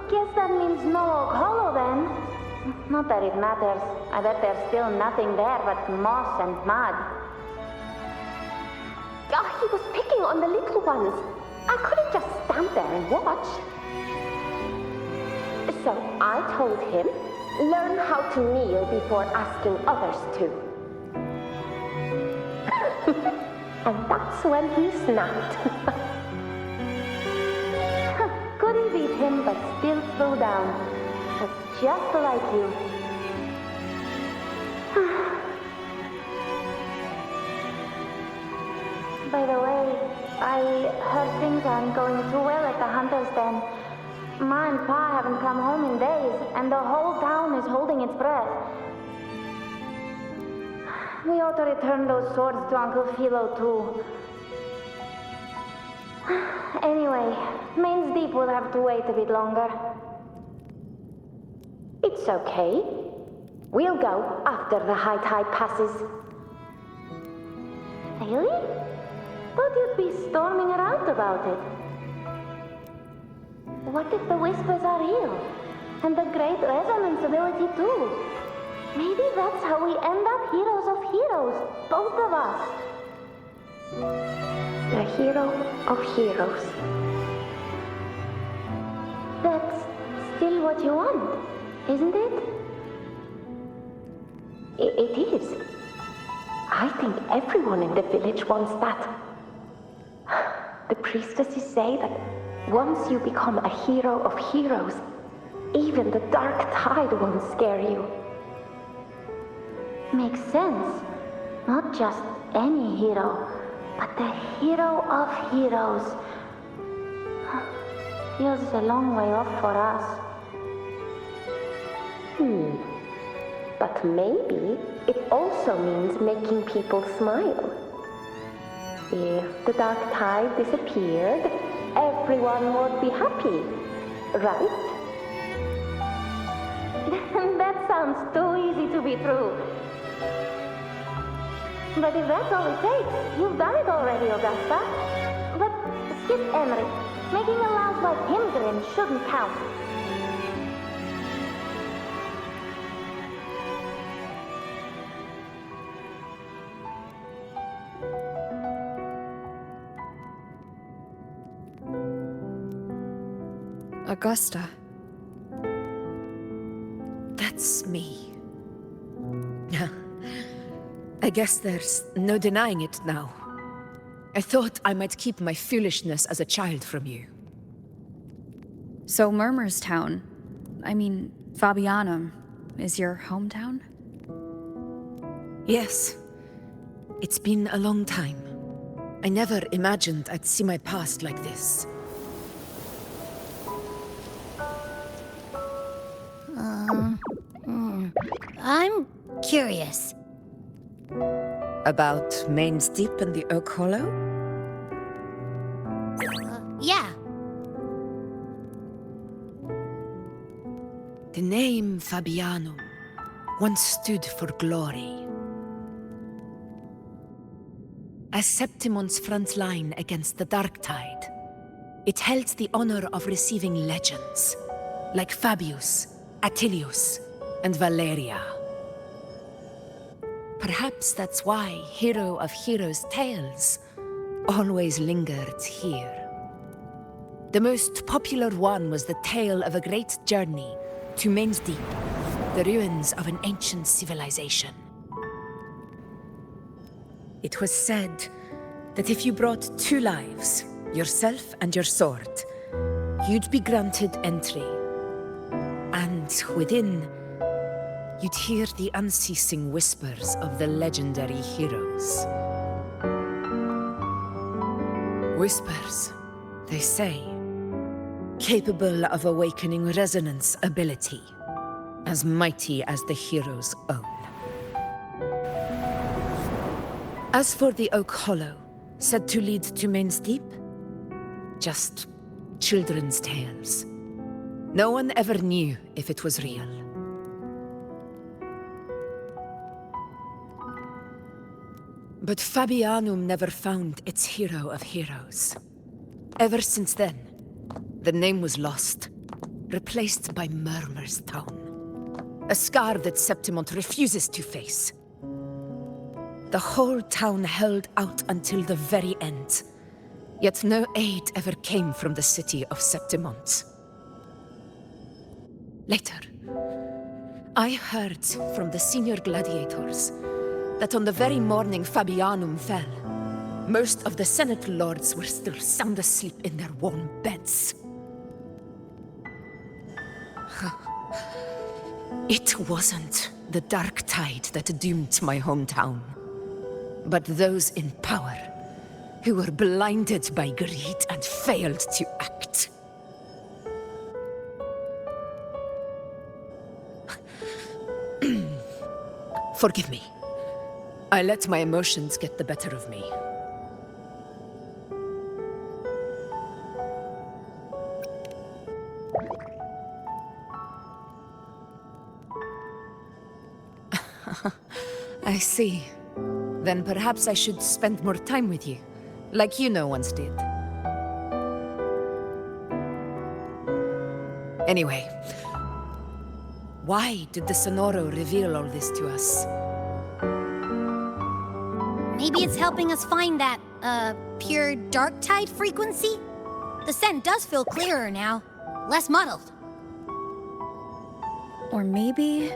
Guess that means no Oak Hollow then. Not that it matters. I bet there's still nothing there but moss and mud. Oh, he was picking on the little ones. I couldn't just stand there and watch. So I told him, learn how to kneel before asking others to. And that's when he snapped. Couldn't beat him, but still threw down. That's just like you. By the way, I heard things aren't going too well at the Hunter's Den. Ma and Pa haven't come home in days, and the whole town is holding its breath. We ought to return those swords to Uncle Philo, too. Anyway, Main's Deep will have to wait a bit longer. It's okay. We'll go after the high tide passes. Really? Thought you'd be storming around about it. What if the whispers are real? And the great resonance ability, too? Maybe that's how we end up heroes of heroes, both of us. The hero of heroes. That's still what you want, isn't it? It is. I think everyone in the village wants that. The priestesses say that once you become a hero of heroes, even the dark tide won't scare you. Makes sense. Not just any hero, but the hero of heroes. Feels a long way off for us. But maybe it also means making people smile. If the dark tide disappeared, everyone would be happy, right? That sounds too easy to be true. But if that's all it takes, you've done it already, Augusta. But skip Emmerich. Making a louse like him grin shouldn't count. Augusta. That's me. I guess there's no denying it now. I thought I might keep my foolishness as a child from you. So Murmur's town, Fabianum, is your hometown? Yes. It's been a long time. I never imagined I'd see my past like this. I'm curious. About Main's Deep and the Oak Hollow? Yeah. The name Fabianum once stood for glory. As Septimon's front line against the Dark Tide, it held the honor of receiving legends, like Fabius, Attilius, and Valeria. Perhaps that's why Hero of Heroes' tales always lingered here. The most popular one was the tale of a great journey to Main's Deep, the ruins of an ancient civilization. It was said that if you brought 2 lives, yourself and your sword, you'd be granted entry. And within, you'd hear the unceasing whispers of the legendary heroes. Whispers, they say, capable of awakening resonance ability, as mighty as the hero's own. As for the Oak Hollow, said to lead to Main's Deep, just children's tales. No one ever knew if it was real. But Fabianum never found its hero of heroes. Ever since then, the name was lost, replaced by Murmur's Town. A scar that Septimont refuses to face. The whole town held out until the very end, yet no aid ever came from the city of Septimont. Later, I heard from the senior gladiators that on the very morning Fabianum fell, most of the Senate lords were still sound asleep in their warm beds. It wasn't the dark tide that doomed my hometown, but those in power who were blinded by greed and failed to act. Forgive me. I let my emotions get the better of me. I see. Then perhaps I should spend more time with you, like Yuno once did. Anyway, why did the Sonoro reveal all this to us? Maybe it's helping us find that, pure dark tide frequency? The scent does feel clearer now, less muddled. Or maybe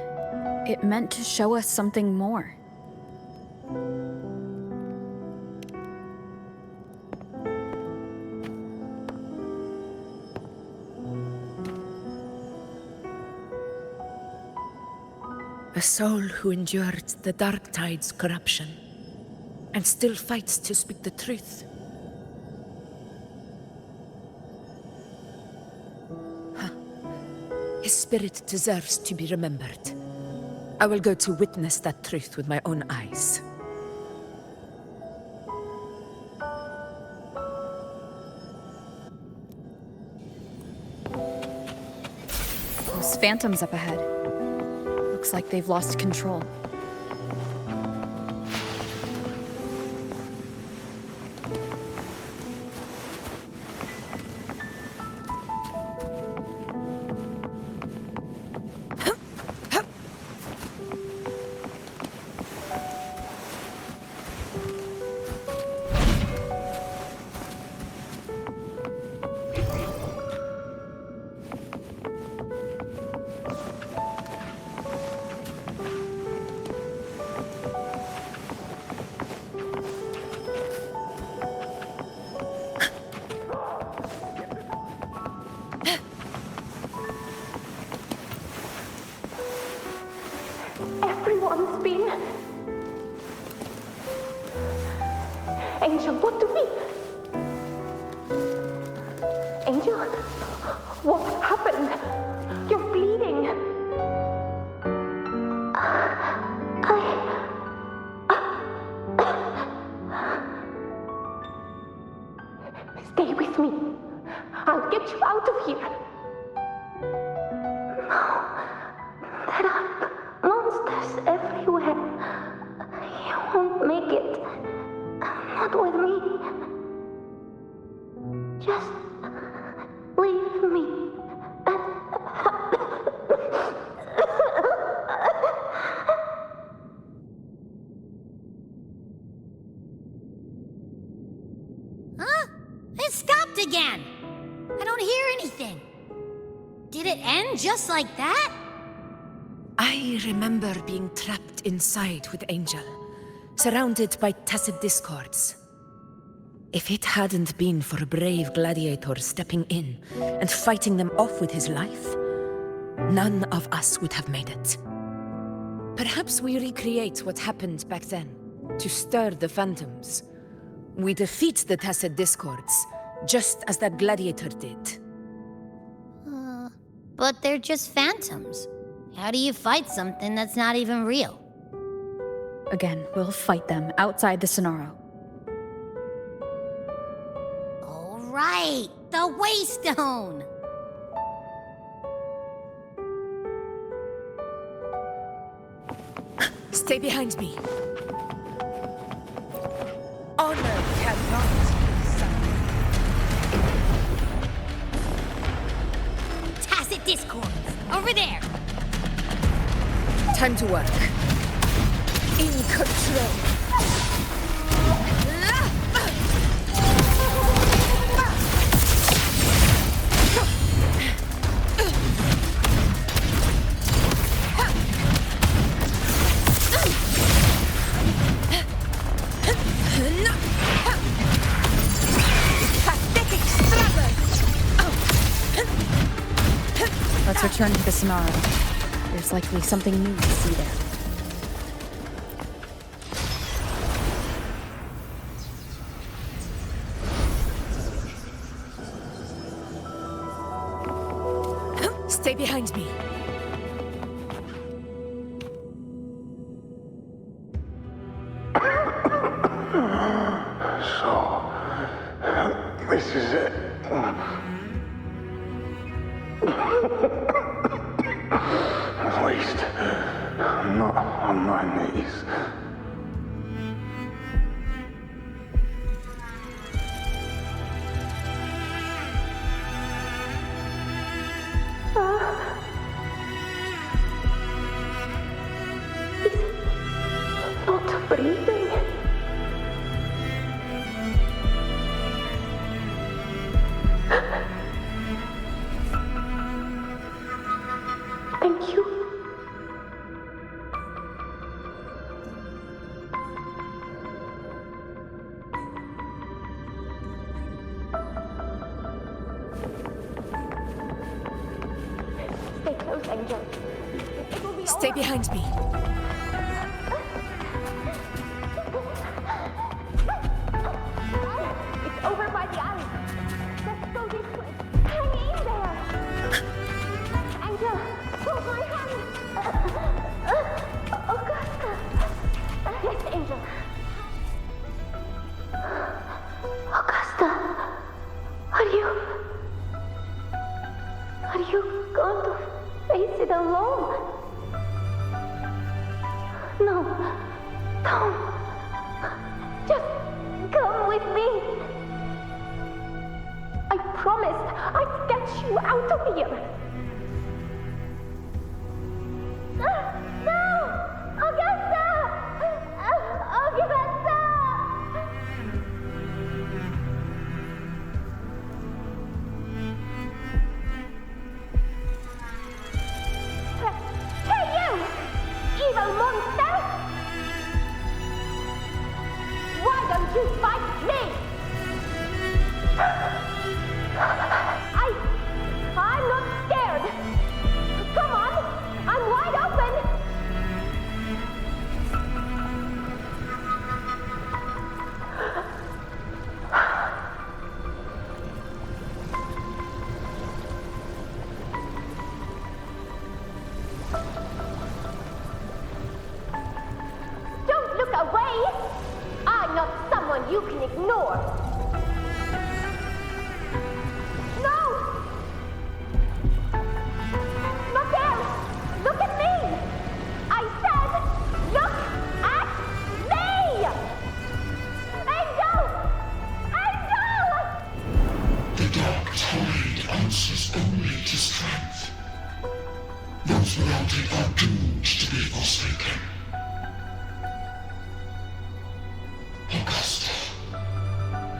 it meant to show us something more. A soul who endured the dark tide's corruption, and still fights to speak the truth. His spirit deserves to be remembered. I will go to witness that truth with my own eyes. Those phantoms up ahead. Looks like they've lost control. Everyone's been... Angel, what do we... Angel, what happened? You're bleeding. Stay with me. I'll get you out of here. No, there are monsters everywhere. You won't make it. Not with me. Just leave me. again! I don't hear anything. Did it end just like that? I remember being trapped inside with Angel, surrounded by tacit discords. If it hadn't been for a brave gladiator stepping in and fighting them off with his life, none of us would have made it. Perhaps we recreate what happened back then, to stir the phantoms. We defeat the tacit discords, just as that gladiator did. But they're just phantoms. How do you fight something that's not even real? Again, we'll fight them outside the Sonaro. All right, the Waystone! Stay behind me. Honor cannot be silenced. Tacit discords! Over there! Time to work. In control. Let's return to the Sonaro. There's likely something new to see there. Stay behind me. So, this is it. At least, I'm not on my knees. He's not breathing. Thank you. Stay close, Angel. It will be Stay over. behind me. It's over by the alley. Let's go this way. Hang in there. Angel, hold my hand. Augusta. Yes, Angel. Augusta, are you going to face it alone? No, don't. Just come with me. I promised I'd get you out of here. No! Augusta! Augusta! Hey, you! Evil monster! Why don't you fight me? I'm not scared. Come on, I'm wide open. Don't look away. I'm not someone you can ignore. No! Not there! Look at me! I said, look at me! Angel! Angel! The dark tide answers only to strength. Those without it are doomed to be forsaken. Augusta,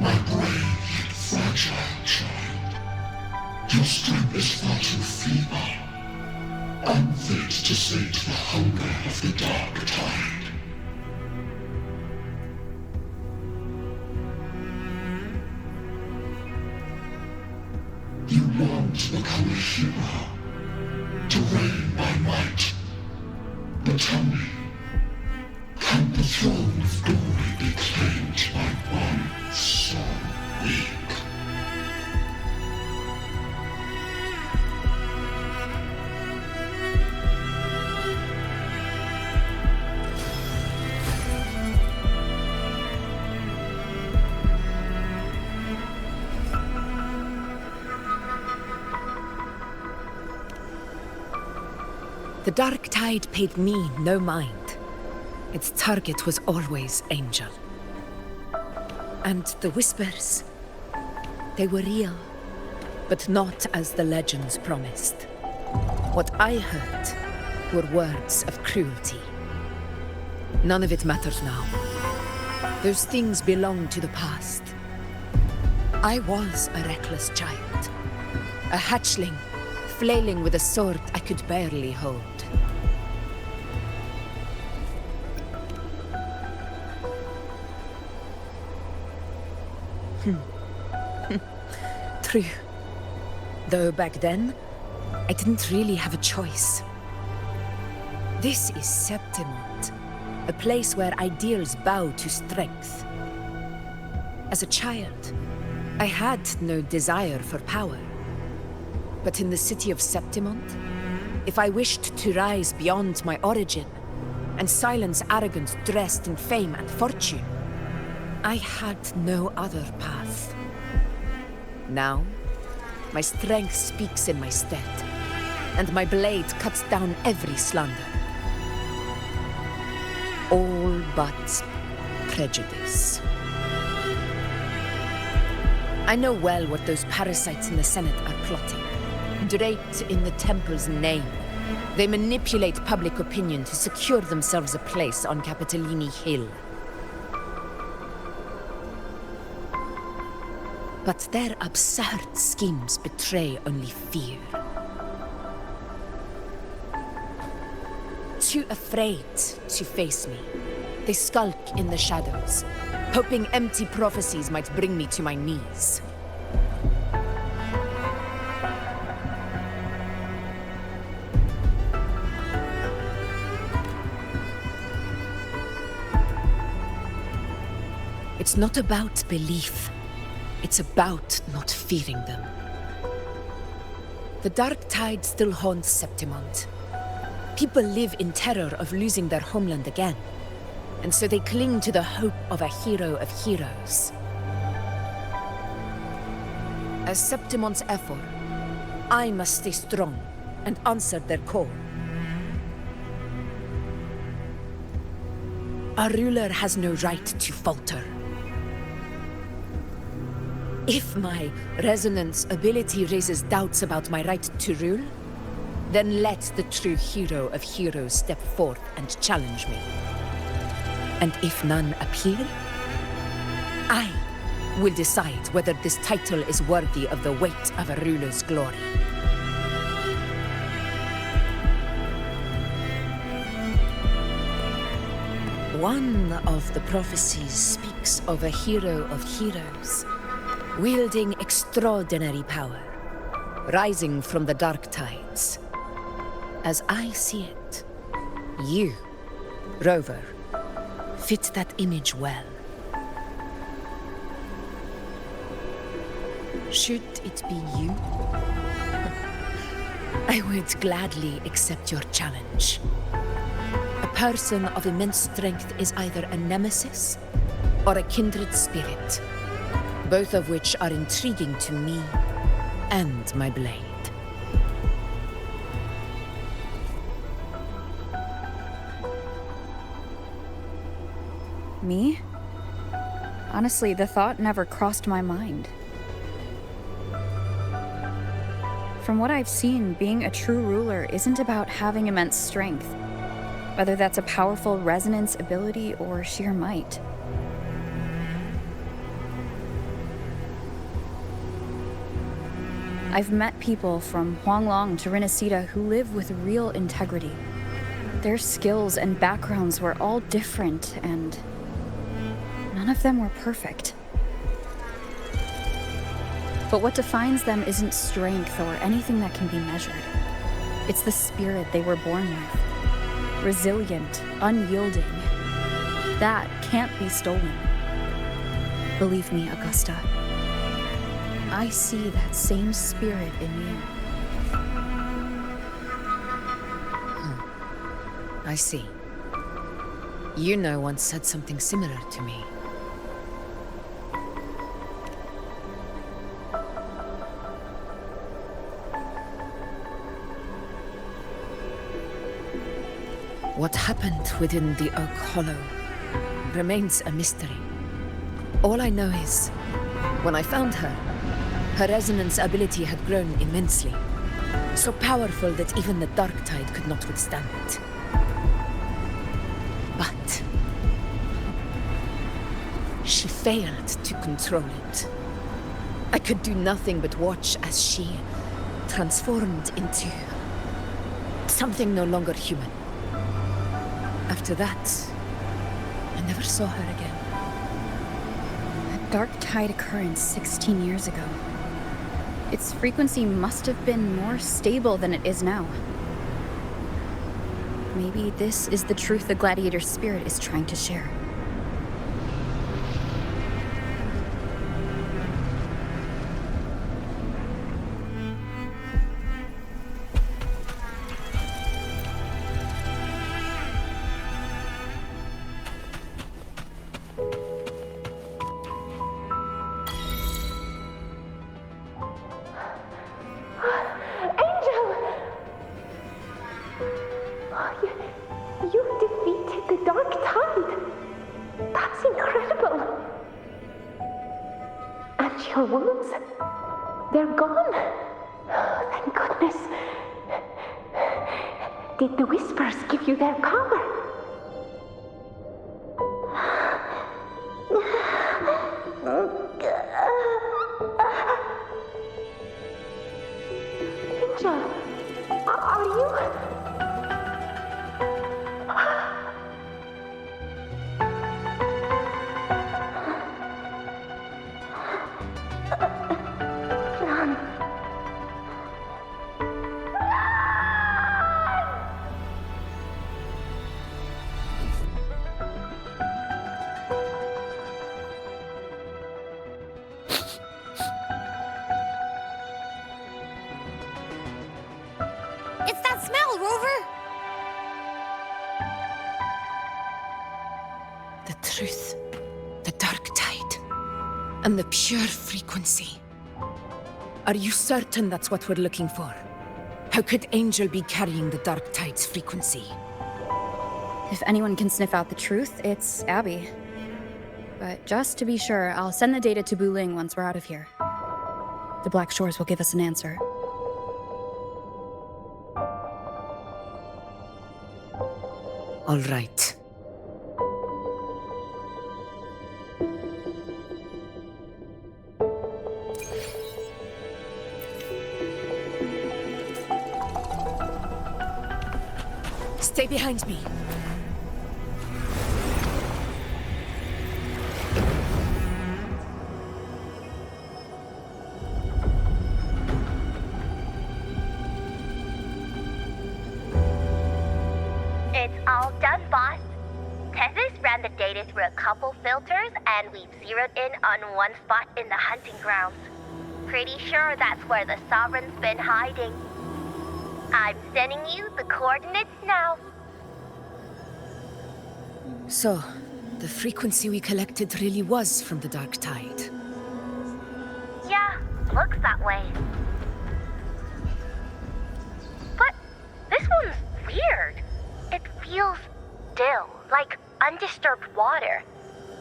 my brave yet fragile child. Your strength is far too feeble. Unfit to sate the hunger of the Dark Tide. You want to become a hero, to reign by might. But tell me, can the throne of glory be claimed by one so weak? The Dark Tide paid me no mind. Its target was always Angel. And the whispers, they were real, but not as the legends promised. What I heard were words of cruelty. None of it matters now. Those things belong to the past. I was a reckless child, a hatchling, flailing with a sword I could barely hold. True. Though back then, I didn't really have a choice. This is Septimont, a place where ideals bow to strength. As a child, I had no desire for power. But in the city of Septimont, if I wished to rise beyond my origin and silence arrogance dressed in fame and fortune, I had no other path. Now, my strength speaks in my stead, and my blade cuts down every slander. All but prejudice. I know well what those parasites in the Senate are plotting. Draped in the Temple's name, they manipulate public opinion to secure themselves a place on Capitolini Hill. But their absurd schemes betray only fear. Too afraid to face me, they skulk in the shadows, hoping empty prophecies might bring me to my knees. It's not about belief. It's about not fearing them. The Dark Tide still haunts Septimont. People live in terror of losing their homeland again, and so they cling to the hope of a hero of heroes. As Septimont's Ephor, I must stay strong and answer their call. A ruler has no right to falter. If my resonance ability raises doubts about my right to rule, then let the true hero of heroes step forth and challenge me. And if none appear, I will decide whether this title is worthy of the weight of a ruler's glory. One of the prophecies speaks of a hero of heroes, wielding extraordinary power, rising from the Dark Tides. As I see it, you, Rover, fit that image well. Should it be you, I would gladly accept your challenge. A person of immense strength is either a nemesis or a kindred spirit, both of which are intriguing to me and my blade. Me? Honestly, the thought never crossed my mind. From what I've seen, being a true ruler isn't about having immense strength, whether that's a powerful resonance ability or sheer might. I've met people from Huanglong to Rinascita who live with real integrity. Their skills and backgrounds were all different, and none of them were perfect. But what defines them isn't strength or anything that can be measured. It's the spirit they were born with. Resilient, unyielding. That can't be stolen. Believe me, Augusta. I see that same spirit in you. I see. Yuna once said something similar to me. What happened within the Oak Hollow remains a mystery. All I know is, when I found her, her resonance ability had grown immensely. So powerful that even the Dark Tide could not withstand it. But she failed to control it. I could do nothing but watch as she transformed into something no longer human. After that, I never saw her again. A Dark Tide occurrence 16 years ago. Its frequency must have been more stable than it is now. Maybe this is the truth the gladiator spirit is trying to share. Your wounds? They're gone? Thank goodness. Did the Whispers give you their power? Ninja, are you... Rover? The truth, the Dark Tide, and the pure frequency. Are you certain that's what we're looking for? How could Angel be carrying the Dark Tide's frequency? If anyone can sniff out the truth, it's Abby. But just to be sure, I'll send the data to Buling once we're out of here. The Black Shores will give us an answer. All right. Stay behind me. It's all done, boss. Tethys ran the data through a couple filters, and we've zeroed in on one spot in the hunting grounds. Pretty sure that's where the Sovereign's been hiding. I'm sending you the coordinates now. So, the frequency we collected really was from the Dark Tide. Yeah, looks that way. But this one's weird. It feels still, like undisturbed water.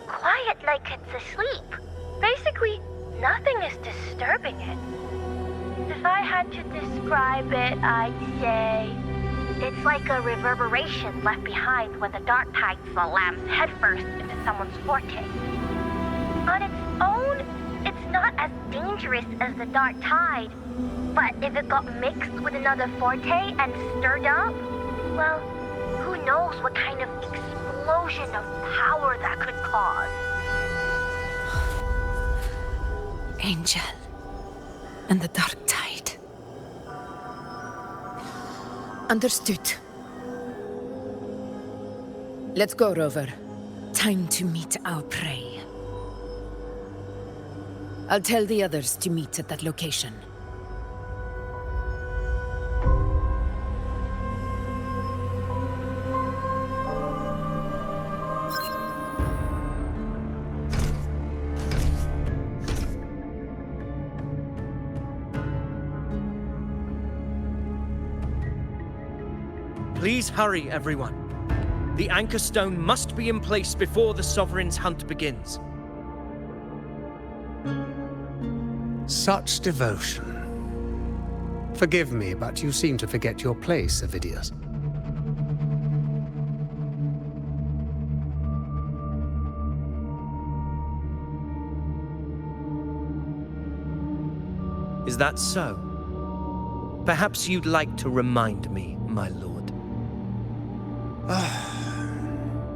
Quiet like it's asleep. Basically, nothing is disturbing it. If I had to describe it, I'd say it's like a reverberation left behind when the Dark Tide slams headfirst into someone's forte. On its own, it's not as dangerous as the Dark Tide. But if it got mixed with another forte and stirred up, well, who knows what kind of explosion of power that could cause. Angel and the Dark Tide. Understood. Let's go, Rover. Time to meet our prey. I'll tell the others to meet at that location. Please hurry, everyone. The anchor stone must be in place before the Sovereign's hunt begins. Such devotion. Forgive me, but you seem to forget your place, Avidius. Is that so? Perhaps you'd like to remind me, my lord.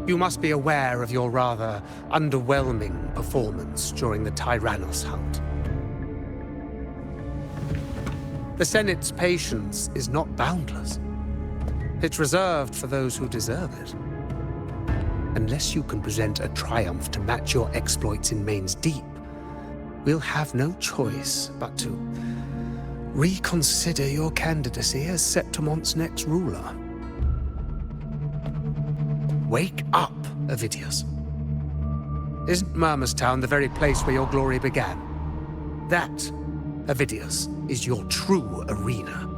You must be aware of your rather underwhelming performance during the Tyrannos hunt. The Senate's patience is not boundless. It's reserved for those who deserve it. Unless you can present a triumph to match your exploits in Main's Deep, we'll have no choice but to reconsider your candidacy as Septimont's next ruler. Wake up, Avidius. Isn't Murmustown the very place where your glory began? That, Avidius, is your true arena.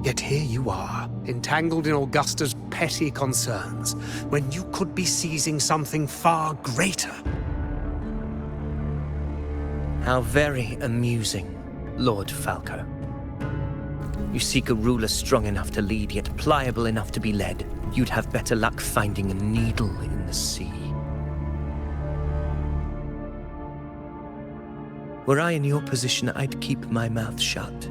Yet here you are, entangled in Augusta's petty concerns, when you could be seizing something far greater. How very amusing, Lord Falco. You seek a ruler strong enough to lead, yet pliable enough to be led. You'd have better luck finding a needle in the sea. Were I in your position, I'd keep my mouth shut.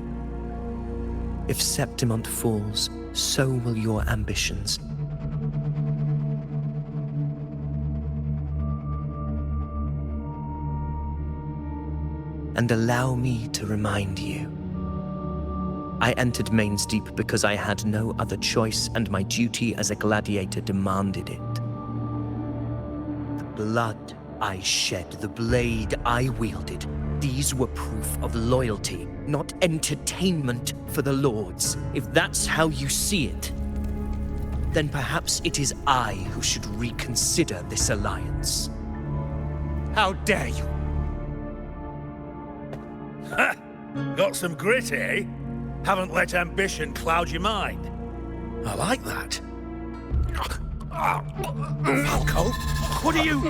If Septimont falls, so will your ambitions. And allow me to remind you. I entered Main's Deep because I had no other choice, and my duty as a gladiator demanded it. The blood I shed, the blade I wielded, these were proof of loyalty, not entertainment for the Lords. If that's how you see it, then perhaps it is I who should reconsider this alliance. How dare you! Ha! Got some grit, eh? Haven't let ambition cloud your mind. I like that. Falco, what are you...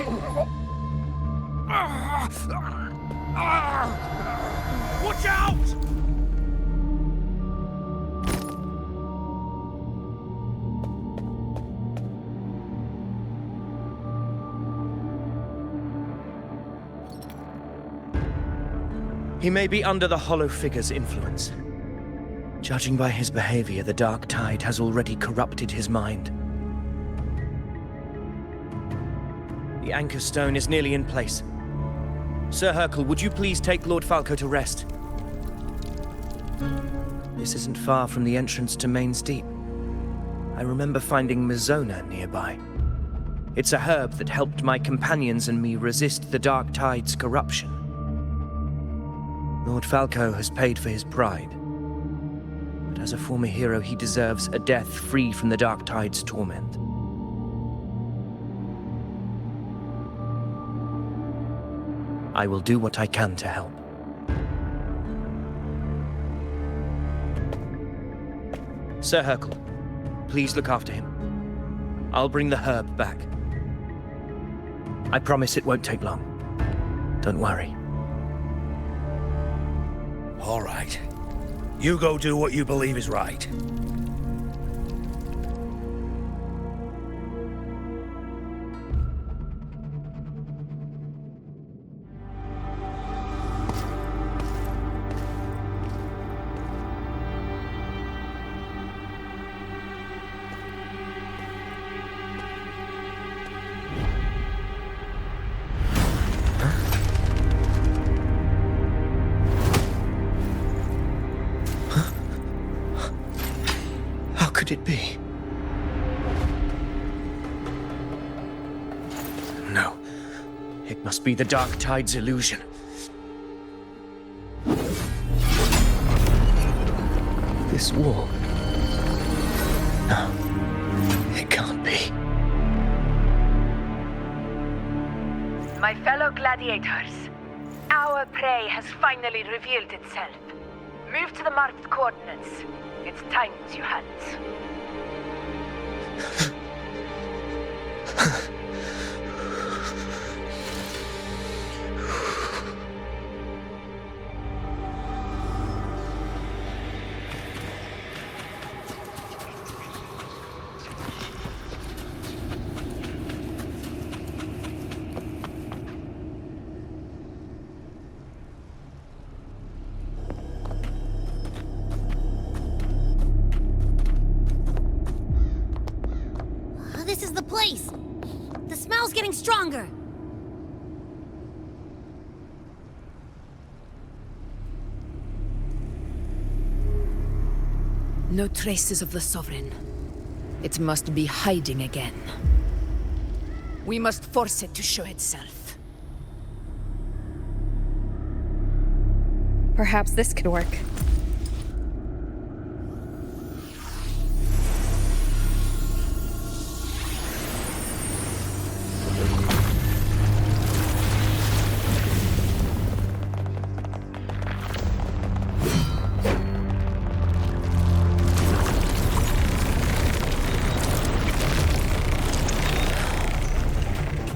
Watch out! He may be under the Hollow Figure's influence. Judging by his behavior, the Dark Tide has already corrupted his mind. The anchor stone is nearly in place. Sir Hercule, would you please take Lord Falco to rest? This isn't far from the entrance to Main's Deep. I remember finding Mizona nearby. It's a herb that helped my companions and me resist the Dark Tide's corruption. Lord Falco has paid for his pride. But as a former hero, he deserves a death free from the Dark Tide's torment. I will do what I can to help. Sir Hercule, please look after him. I'll bring the herb back. I promise it won't take long. Don't worry. All right. You go do what you believe is right. could it be? No. It must be the Dark Tide's illusion. This wall? No. It can't be. My fellow gladiators, our prey has finally revealed itself. Move to the marked coordinates. It's time to hunt. This is the place! The smell's getting stronger! No traces of the Sovereign. It must be hiding again. We must force it to show itself. Perhaps this could work.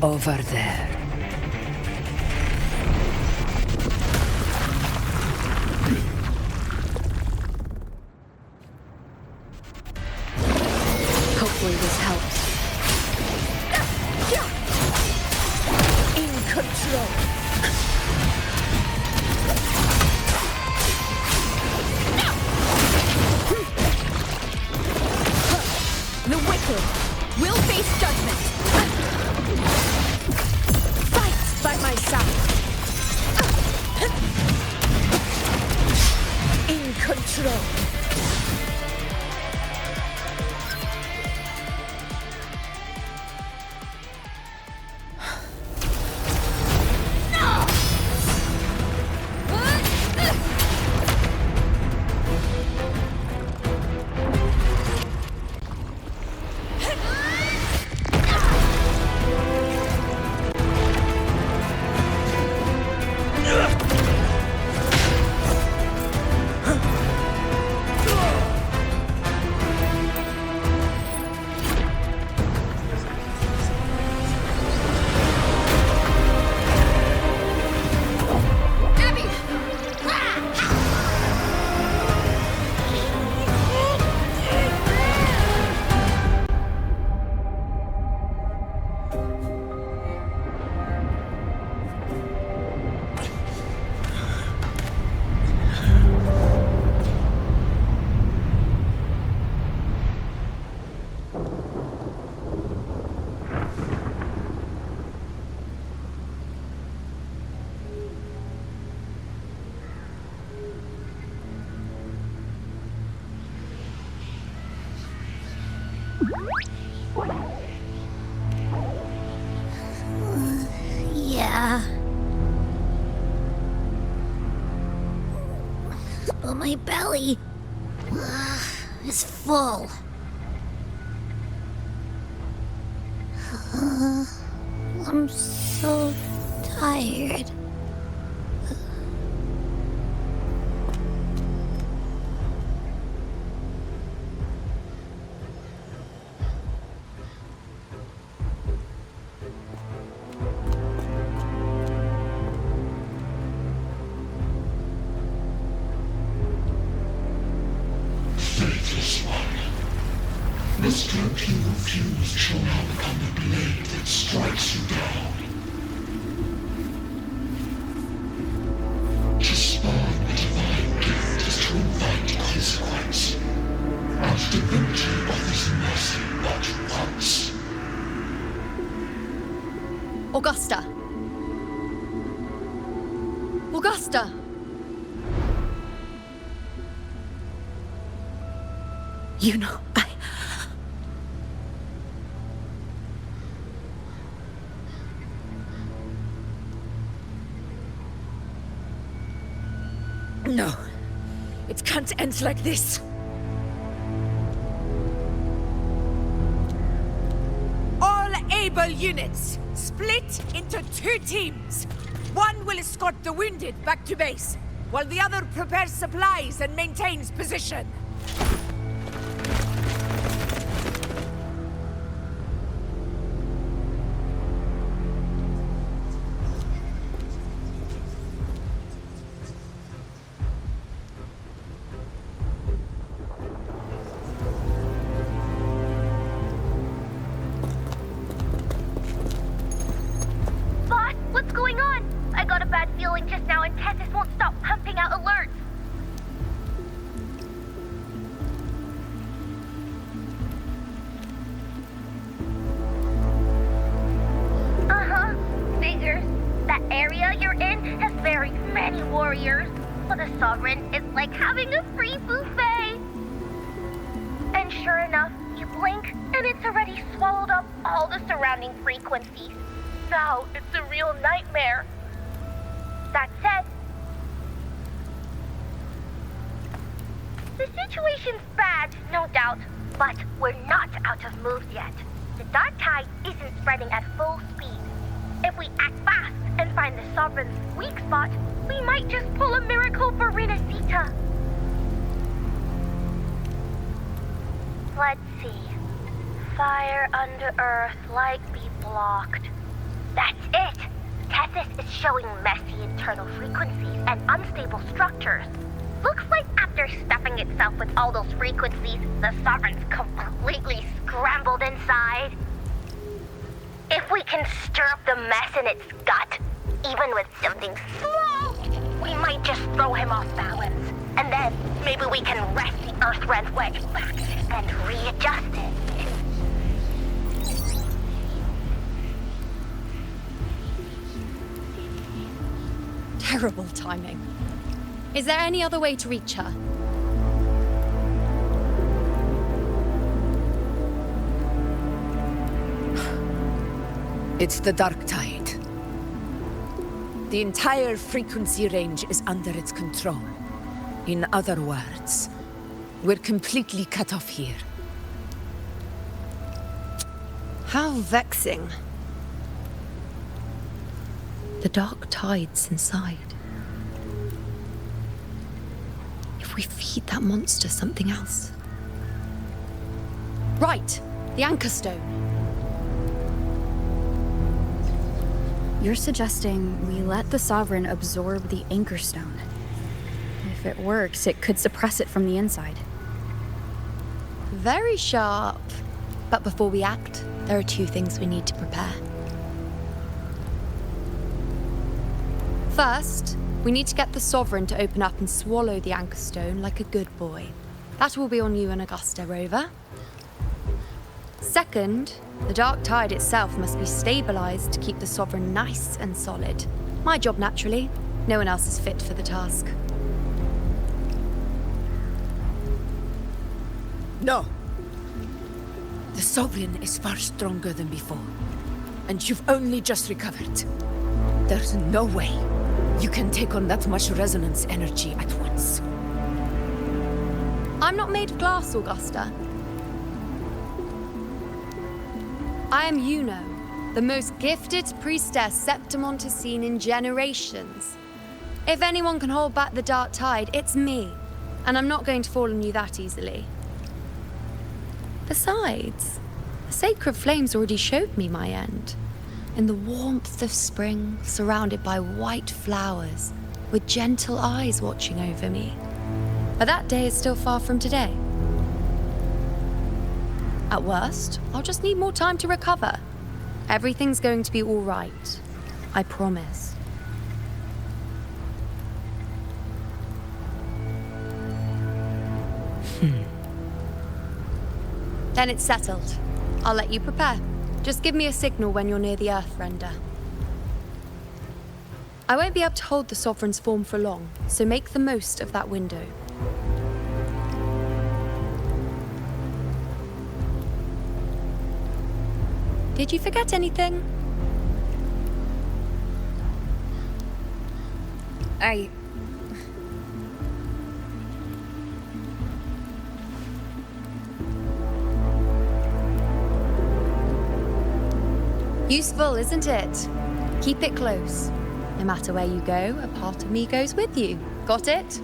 Over there. Hopefully this helps. In control. The wicked will face judgment. Fight by my side. In control. Yeah. But my belly is full. I'm so tired. Faithless one. The strength you refuse shall now become the blade that strikes you down. To spawn the divine gift is to invite consequence. And divinity offers mercy not once. Augusta! Augusta! You know, No. It can't end like this. All able units, split into 2 teams. One will escort the wounded back to base, while the other prepares supplies and maintains position. Boss, what's going on? I got a bad feeling just now and Tessus won't stop pumping out alerts. Uh-huh. Figures. That area you're in has very many warriors. But the Sovereign is like having a free buffet. And sure enough, you blink and it's already swallowed up all the surrounding frequencies. Now it's a real nightmare. That said, the situation's bad, no doubt, but we're not out of moves yet. The dark tide isn't spreading at full speed. If we act fast and find the Sovereign's weak spot, we might just pull a miracle for Rinascita. Let's see. Fire under earth, light be blocked. That's it! Tessus is showing messy internal frequencies and unstable structures. Looks like after stuffing itself with all those frequencies, the Sovereign's completely scrambled inside. If we can stir up the mess in its gut, even with something small, we might just throw him off balance. And then maybe we can wrest the Earth-Rend wedge back and readjust it. Terrible timing. Is there any other way to reach her? It's the dark tide. The entire frequency range is under its control. In other words, we're completely cut off here. How vexing. The dark tide's inside. If we feed that monster something else. Right, the anchor stone. You're suggesting we let the Sovereign absorb the anchor stone. If it works, it could suppress it from the inside. Very sharp. But before we act, there are 2 things we need to prepare. First, we need to get the Sovereign to open up and swallow the anchor stone like a good boy. That will be on you and Augusta, Rover. Second, the dark tide itself must be stabilized to keep the Sovereign nice and solid. My job, naturally. No one else is fit for the task. No. The Sovereign is far stronger than before. And you've only just recovered. There's no way you can take on that much resonance energy at once. I'm not made of glass, Augusta. I am Juno, the most gifted priestess Septimont has seen in generations. If anyone can hold back the dark tide, it's me. And I'm not going to fall on you that easily. Besides, the sacred flames already showed me my end. In the warmth of spring, surrounded by white flowers, with gentle eyes watching over me. But that day is still far from today. At worst, I'll just need more time to recover. Everything's going to be all right. I promise. Then it's settled. I'll let you prepare. Just give me a signal when you're near the Earth-Render. I won't be able to hold the Sovereign's form for long, so make the most of that window. Did you forget anything? Useful, isn't it? Keep it close. No matter where you go, a part of me goes with you. Got it?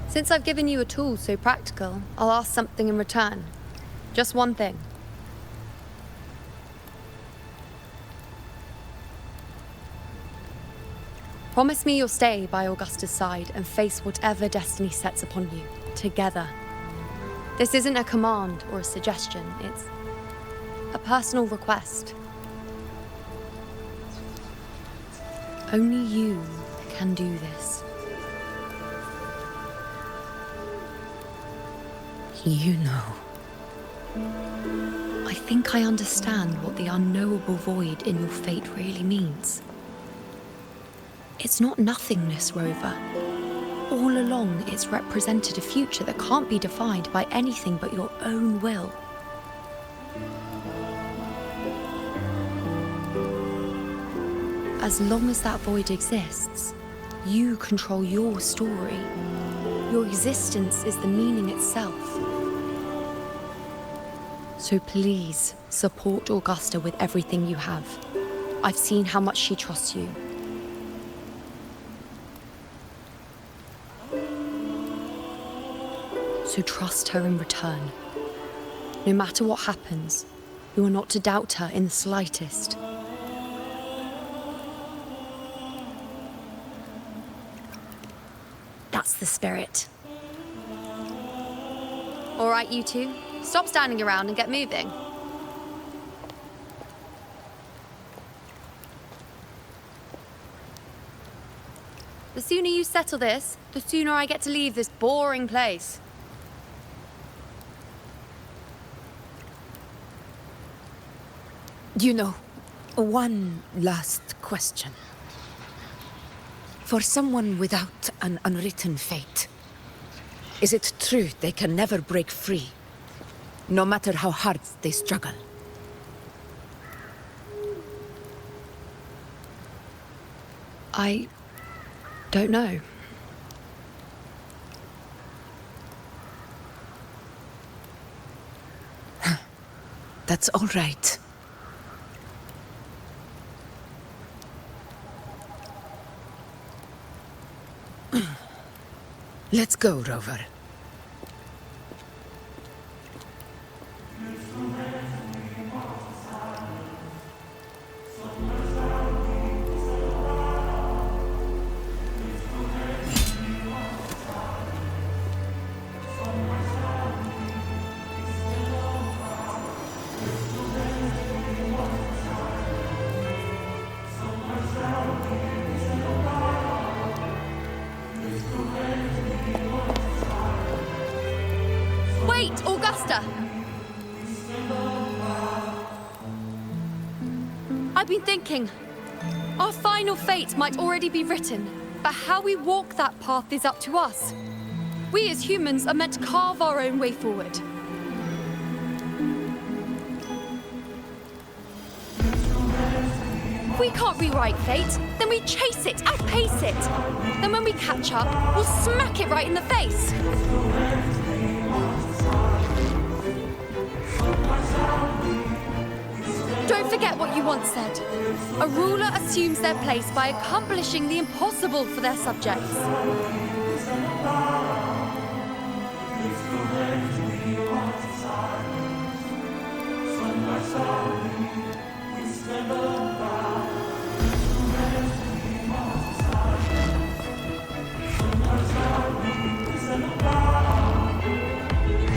Since I've given you a tool so practical, I'll ask something in return. Just one thing. Promise me you'll stay by Augusta's side and face whatever destiny sets upon you, together. This isn't a command or a suggestion, it's a personal request. Only you can do this. You know. I think I understand what the unknowable void in your fate really means. It's not nothingness, Rover. All along, it's represented a future that can't be defined by anything but your own will. As long as that void exists, you control your story. Your existence is the meaning itself. So please, support Augusta with everything you have. I've seen how much she trusts you. So trust her in return. No matter what happens, you are not to doubt her in the slightest. That's the spirit. All right, you two. Stop standing around and get moving. The sooner you settle this, the sooner I get to leave this boring place. You know, one last question. For someone without an unwritten fate, is it true they can never break free, no matter how hard they struggle? I don't know. That's all right. Let's go, Rover. Wait, Augusta! I've been thinking. Our final fate might already be written, but how we walk that path is up to us. We as humans are meant to carve our own way forward. If we can't rewrite fate, then we chase it, outpace it. Then when we catch up, we'll smack it right in the face. Don't forget what you once said. A ruler assumes their place by accomplishing the impossible for their subjects.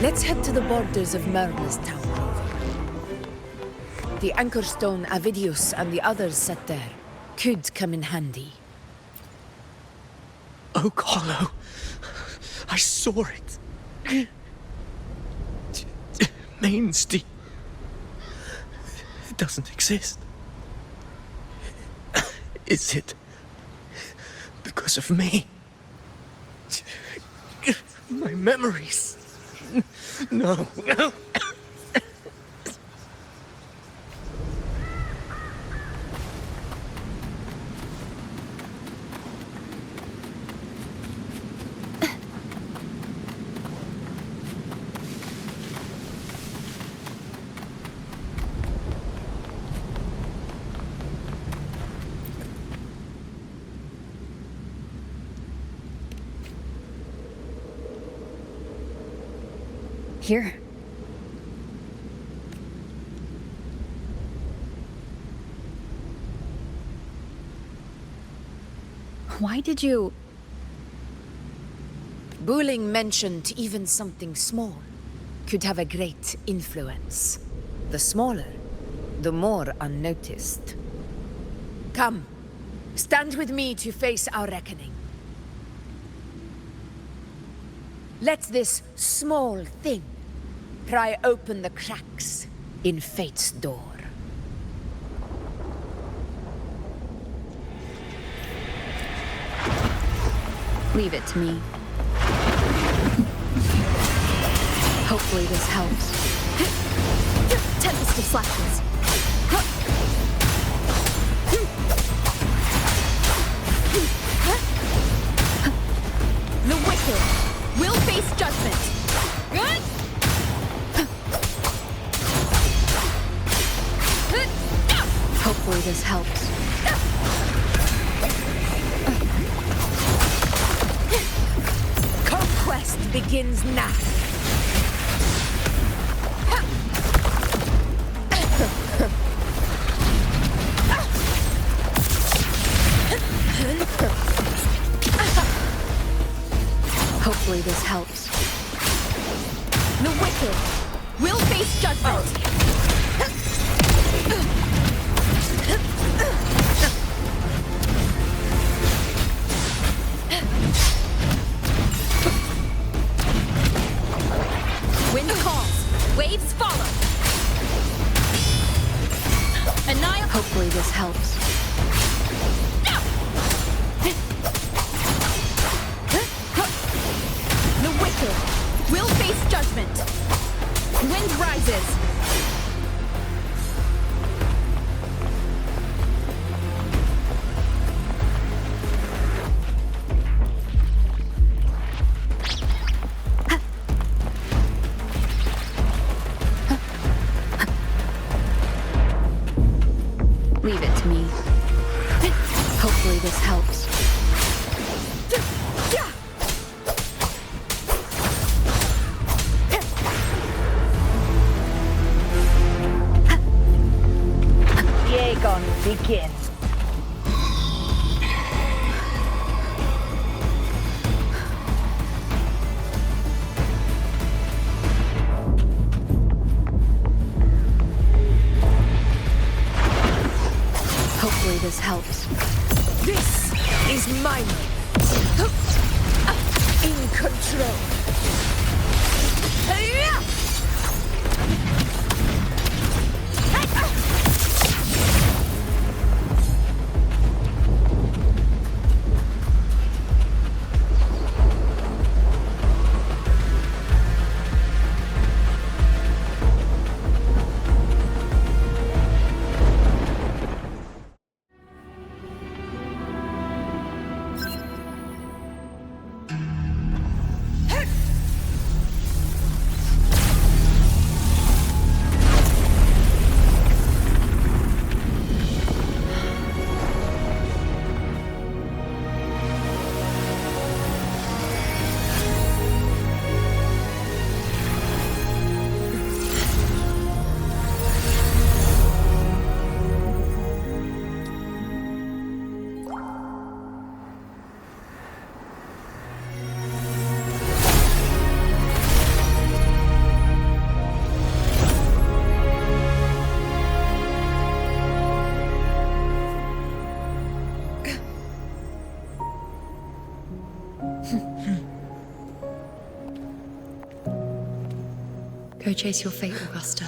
Let's head to the borders of Merla's town, Rover. The anchor stone Avidius and the others set there could come in handy. Oh, Carlo. I saw it. Mainstay. It doesn't exist. Is it because of me? My memories. No. Here. Why did you... Buling mentioned even something small could have a great influence. The smaller, the more unnoticed. Come, stand with me to face our reckoning. Let this small thing pry open the cracks in fate's door. Leave it to me. Hopefully this helps. Tempest of Slashes. The wicked will face judgment. Hopefully this helps. Conquest begins now. Hopefully this helps. The wicked will face judgment. Wind calls, waves follow. Annihilate. Hopefully this helps. The wicked will face judgment. Wind rises. Leave it to me. Hopefully this helps. Aegon begin. Hopefully this helps. This is mine. In control. Go chase your fate, Augusta.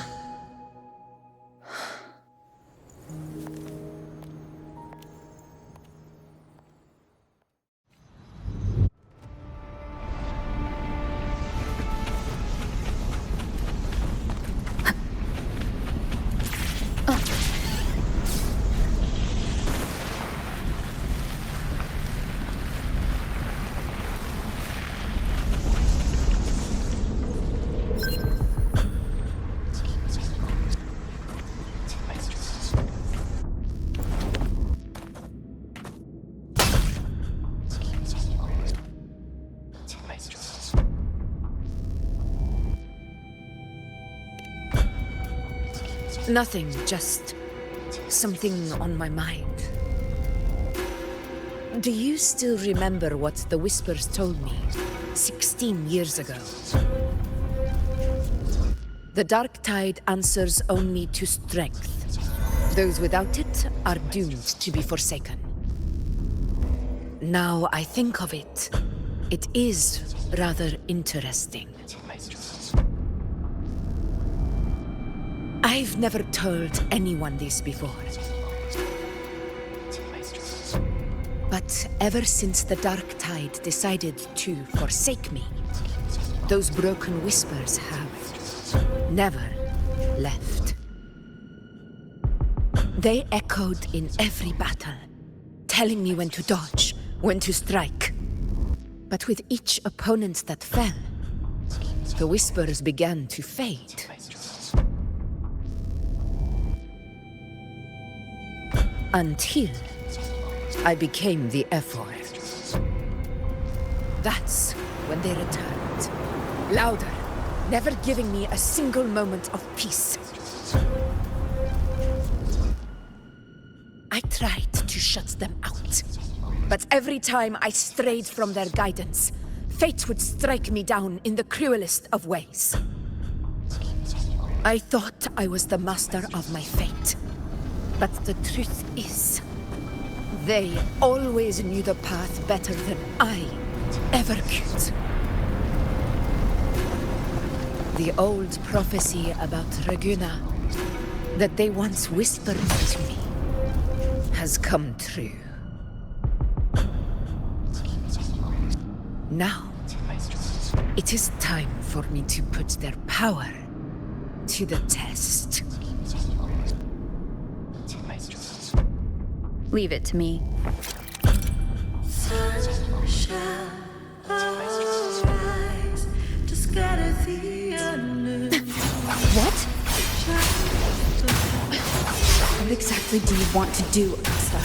Nothing, just something on my mind. Do you still remember what the Whispers told me 16 years ago? The Dark Tide answers only to strength. Those without it are doomed to be forsaken. Now I think of it, it is rather interesting. I've never told anyone this before. But ever since the Dark Tide decided to forsake me, those broken whispers have never left. They echoed in every battle, telling me when to dodge, when to strike. But with each opponent that fell, the whispers began to fade. Until I became the Ephor. That's when they returned. Louder, never giving me a single moment of peace. I tried to shut them out, but every time I strayed from their guidance, fate would strike me down in the cruelest of ways. I thought I was the master of my fate, but the truth is, they always knew the path better than I ever could. The old prophecy about Raguena that they once whispered to me has come true. Now, it is time for me to put their power to the test. Leave it to me. What? What exactly do you want to do, Augusta?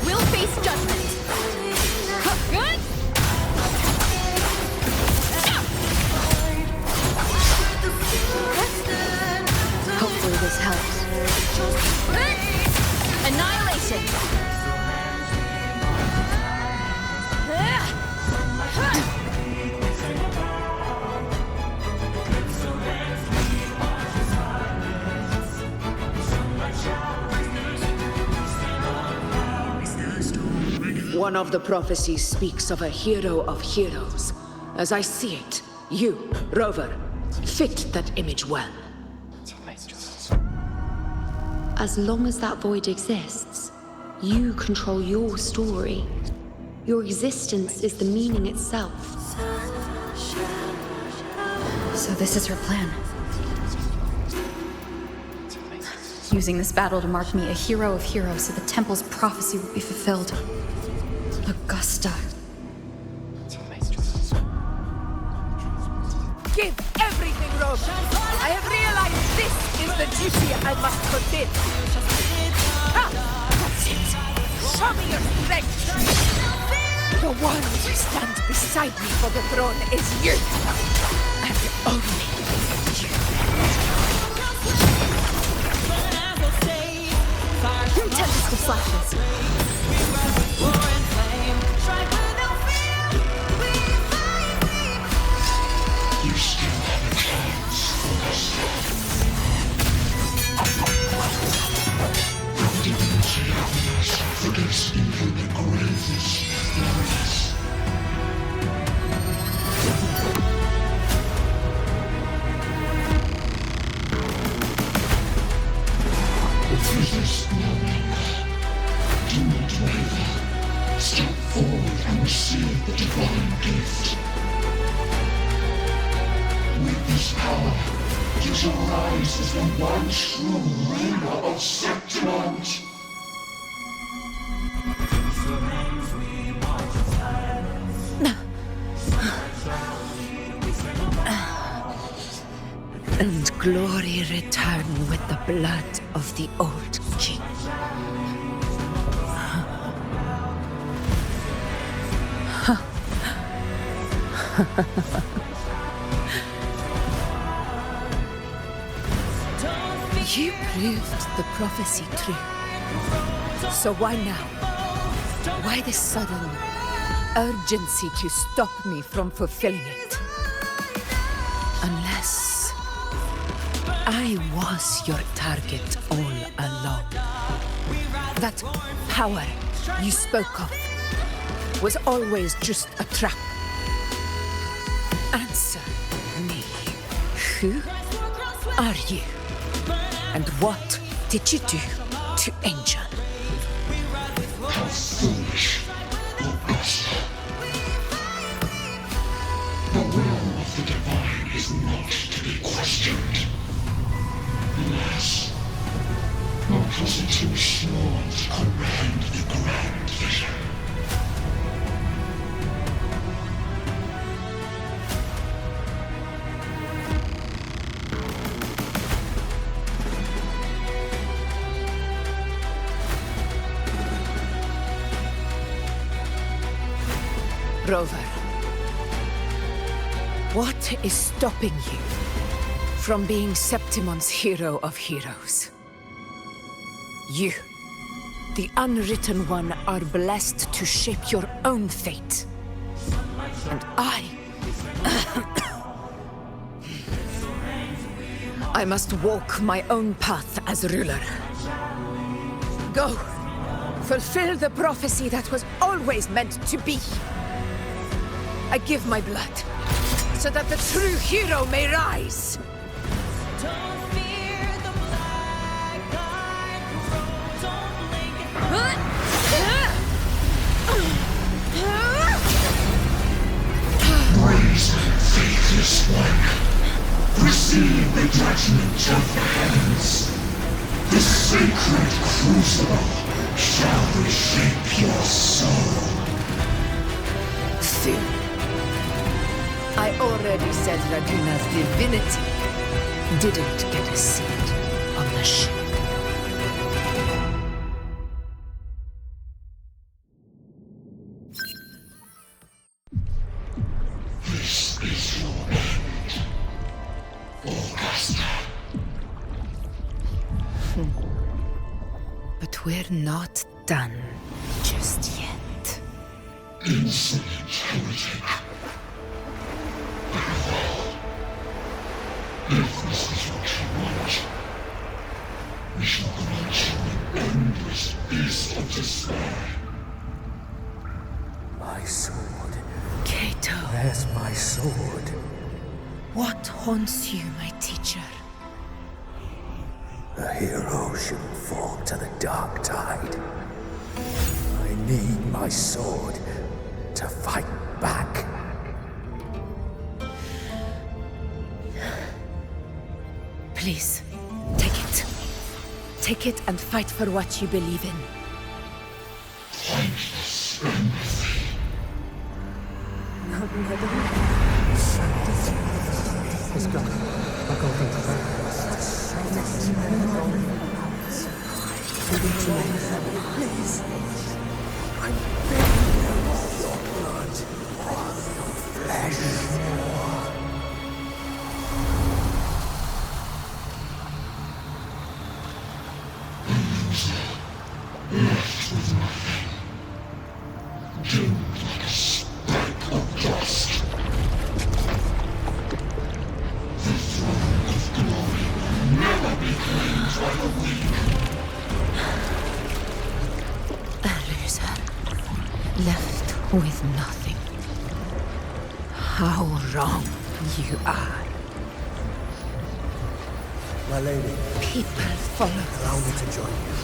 We'll face judgment. Good? Hopefully this helps. Annihilation. One of the prophecies speaks of a hero of heroes. As I see it, you, Rover, fit that image well. As long as that void exists, you control your story. Your existence is the meaning itself. So this is her plan. Using this battle to mark me a hero of heroes so the temple's prophecy will be fulfilled. Augusta. Give everything, Rover! I have realized this is the duty I must fulfill. That's it! Show me your strength! The one to stand beside me for the throne is you! And only you. Tempest of flashes. You still have a chance. Your divinity has against even the greatest enemies. Resist no longer. Do not waver. Step forward and receive the divine gift. With this power, you shall rise as the one true ruler of Septimont. And glory return with the blood of the old king. You proved the prophecy true. So why now? Why this sudden urgency to stop me from fulfilling it? Unless I was your target all along. That power you spoke of was always just a trap. Answer me. Who are you? And what did you do to Angel? How foolish, Augusta. The will of the divine is not to be questioned. Alas, no positive sworn to command the grand vision. Rover, what is stopping you from being Septimon's hero of heroes? You, the unwritten one, are blessed to shape your own fate. And I must walk my own path as ruler. Go, fulfill the prophecy that was always meant to be. I give my blood, so that the true hero may rise. Brazen, faithless one, receive the judgment of the heavens. The sacred crucible shall reshape your soul. Soon. I already said Raguna's divinity didn't get a seat on the ship. This is your end, Augusta. But we're not done just yet. Insolent heretic. If this is what you want, we shall grant you an endless beast of despair. My sword. Cato. Where's my sword? What haunts you, my teacher? A hero shouldn't fall to the dark tide. I need my sword to fight back. Please, take it. Take it and fight for what you believe in. Thankless empathy. It's gone. I'll go into that. Please. I'm begging you of your blood, your flesh. Left with nothing. Doomed like a speck of dust. The throne of glory will never be claimed by the weak. A loser. Left with nothing. How wrong you are. My lady. People follow Allow me to join you.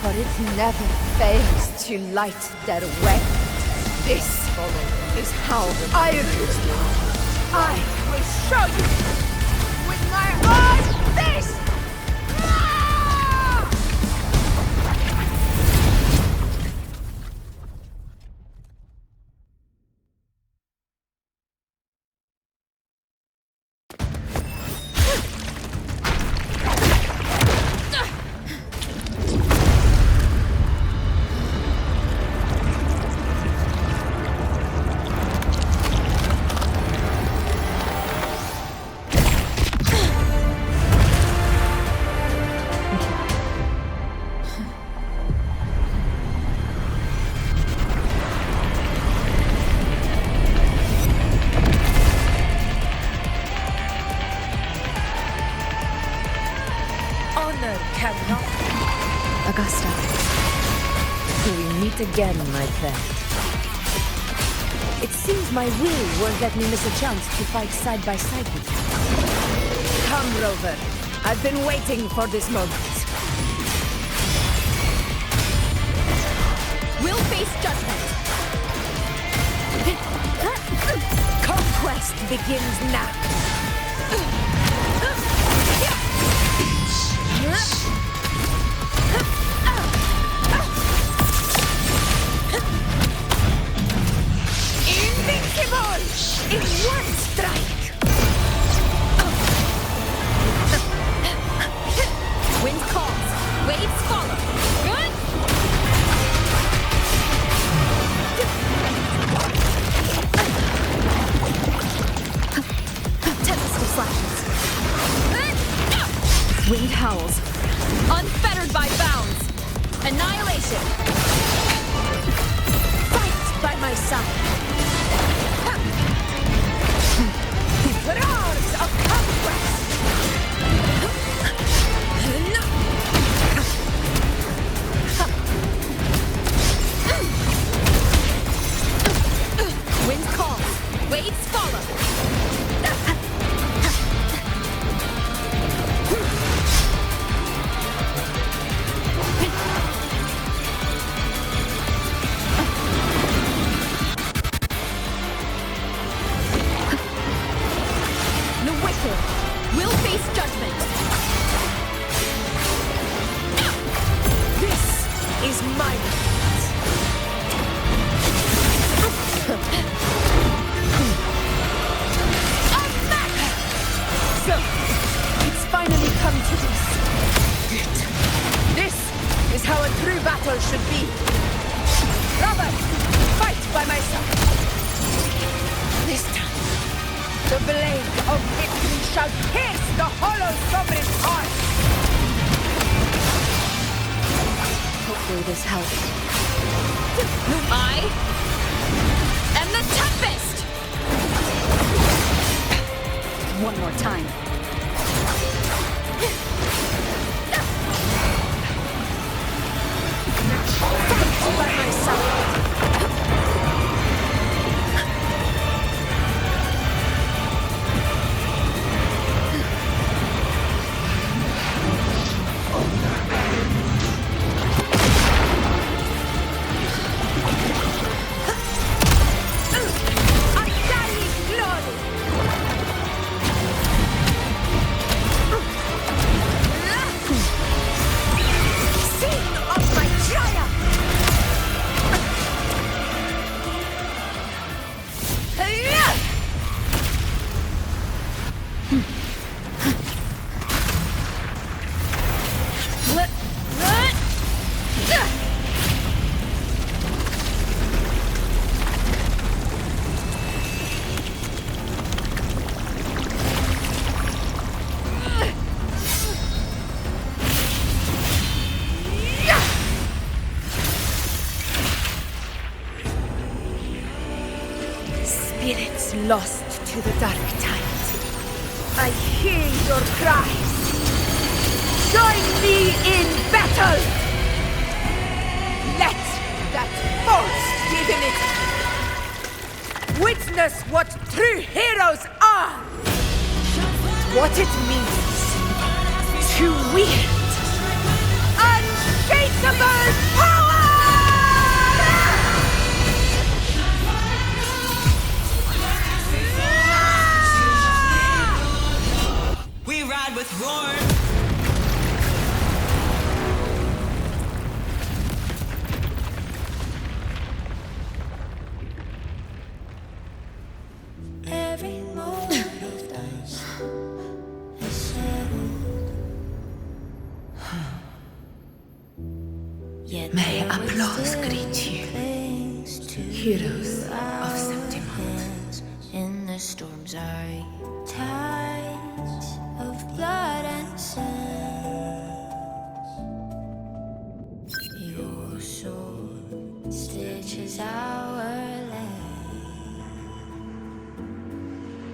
For it never fails to light their way. This is how I lose. I will show you with my own face! Meet again, my friend. It seems my will won't let me miss a chance to fight side by side with you. Come, Rover. I've been waiting for this moment. We'll face judgment. Conquest begins now. Invincible in one strike. Wind calls, waves follow. Good. Tempest flashes. Wind howls, unfettered by bounds. Annihilation. Fight by my side. Roars of conquest. Wind calls, waves follow. The wicked will face judgment. This is my moment. So, it's finally come to this. This is how a true battle should be. Rover, fight by my side. This time, the blade of victory shall pierce the hollow sovereign's heart. Hopefully this helps. I am the Tempest! One more time. Fight by my side. Undying glory. Sing of my triumph. Spirits lost to the dark tide. I hear your cries. Join me in battle! Let that false divinity witness what true heroes are! What it means to wield unshakable power! We ride with roar. Every moment of dance is settled. May applause greet you, heroes of Septimont. In the storms are tides of blood and sand. Your sword stitches our land.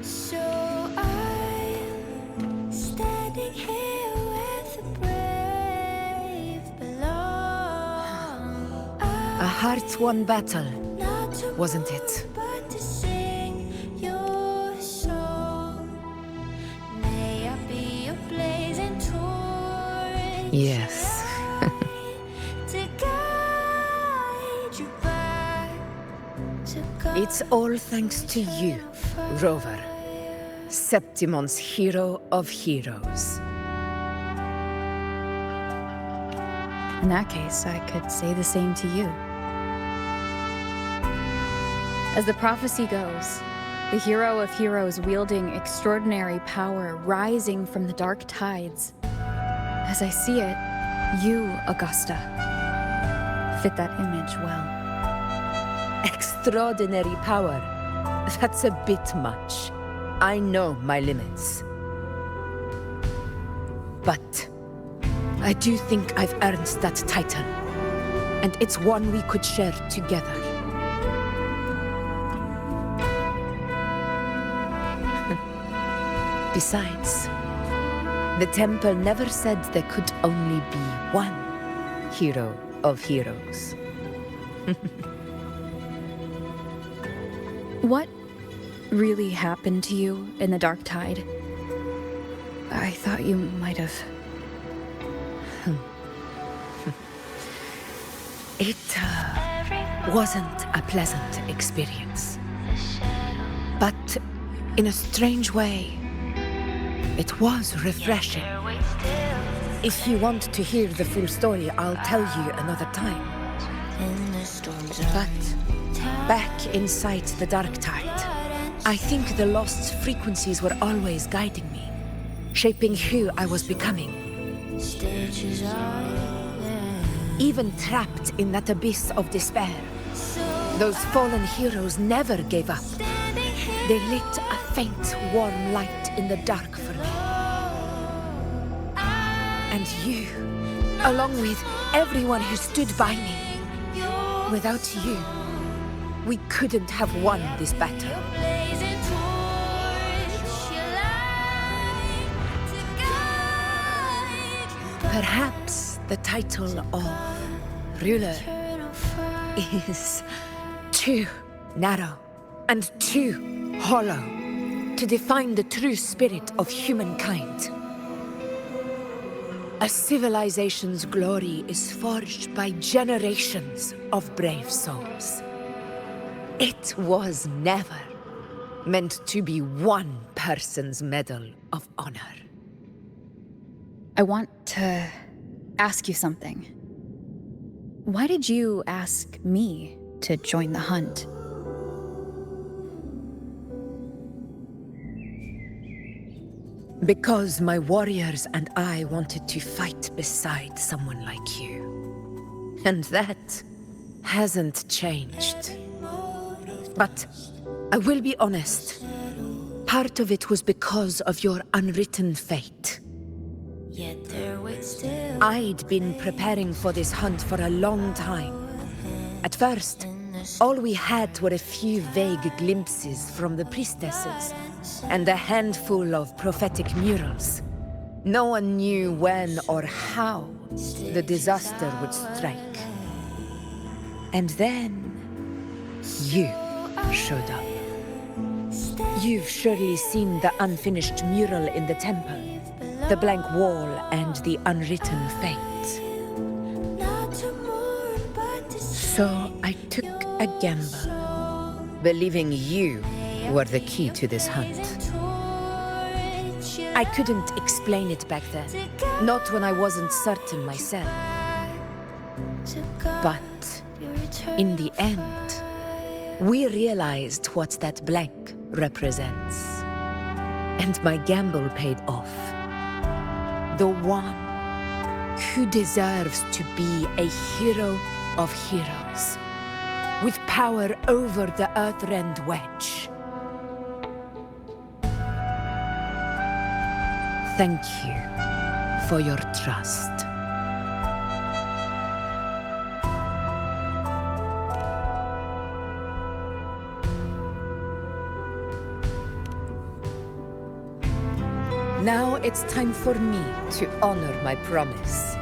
So I'm standing here where the brave belong. A hard-won battle, wasn't it? Yes. It's all thanks to you, Rover. Septimon's hero of heroes. In that case, I could say the same to you. As the prophecy goes, the hero of heroes wielding extraordinary power rising from the dark tides. As I see it, you, Augusta, fit that image well. Extraordinary power. That's a bit much. I know my limits. But I do think I've earned that title. And it's one we could share together. Besides, the temple never said there could only be one hero of heroes. What really happened to you in the Dark Tide? I thought you might have... It wasn't a pleasant experience. But in a strange way, it was refreshing. If you want to hear the full story, I'll tell you another time. But back inside the Dark Tide, I think the lost frequencies were always guiding me, shaping who I was becoming. Even trapped in that abyss of despair, those fallen heroes never gave up. They lit a faint, warm light in the dark for me. And you, along with everyone who stood by me. Without you, we couldn't have won this battle. Perhaps the title of ruler is too narrow and too hollow to define the true spirit of humankind. A civilization's glory is forged by generations of brave souls. It was never meant to be one person's Medal of Honor. I want to ask you something. Why did you ask me to join the hunt? Because my warriors and I wanted to fight beside someone like you. And that hasn't changed. But I will be honest, part of it was because of your unwritten fate. I'd been preparing for this hunt for a long time. At first, all we had were a few vague glimpses from the priestesses, and a handful of prophetic murals. No one knew when or how the disaster would strike. And then you showed up. You've surely seen the unfinished mural in the temple, the blank wall and the unwritten fate. So I took a gamble, believing you were the key to this hunt. I couldn't explain it back then, not when I wasn't certain myself. But in the end, we realized what that blank represents. And my gamble paid off. The one who deserves to be a hero of heroes, with power over the Earthrend Wedge. Thank you for your trust. Now it's time for me to honor my promise.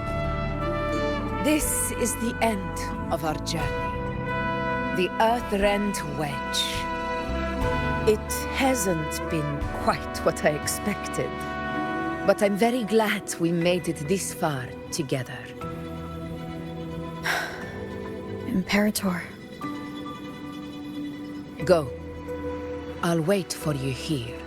This is the end of our journey. The Earth-rent wedge. It hasn't been quite what I expected. But I'm very glad we made it this far together. Imperator. Go. I'll wait for you here.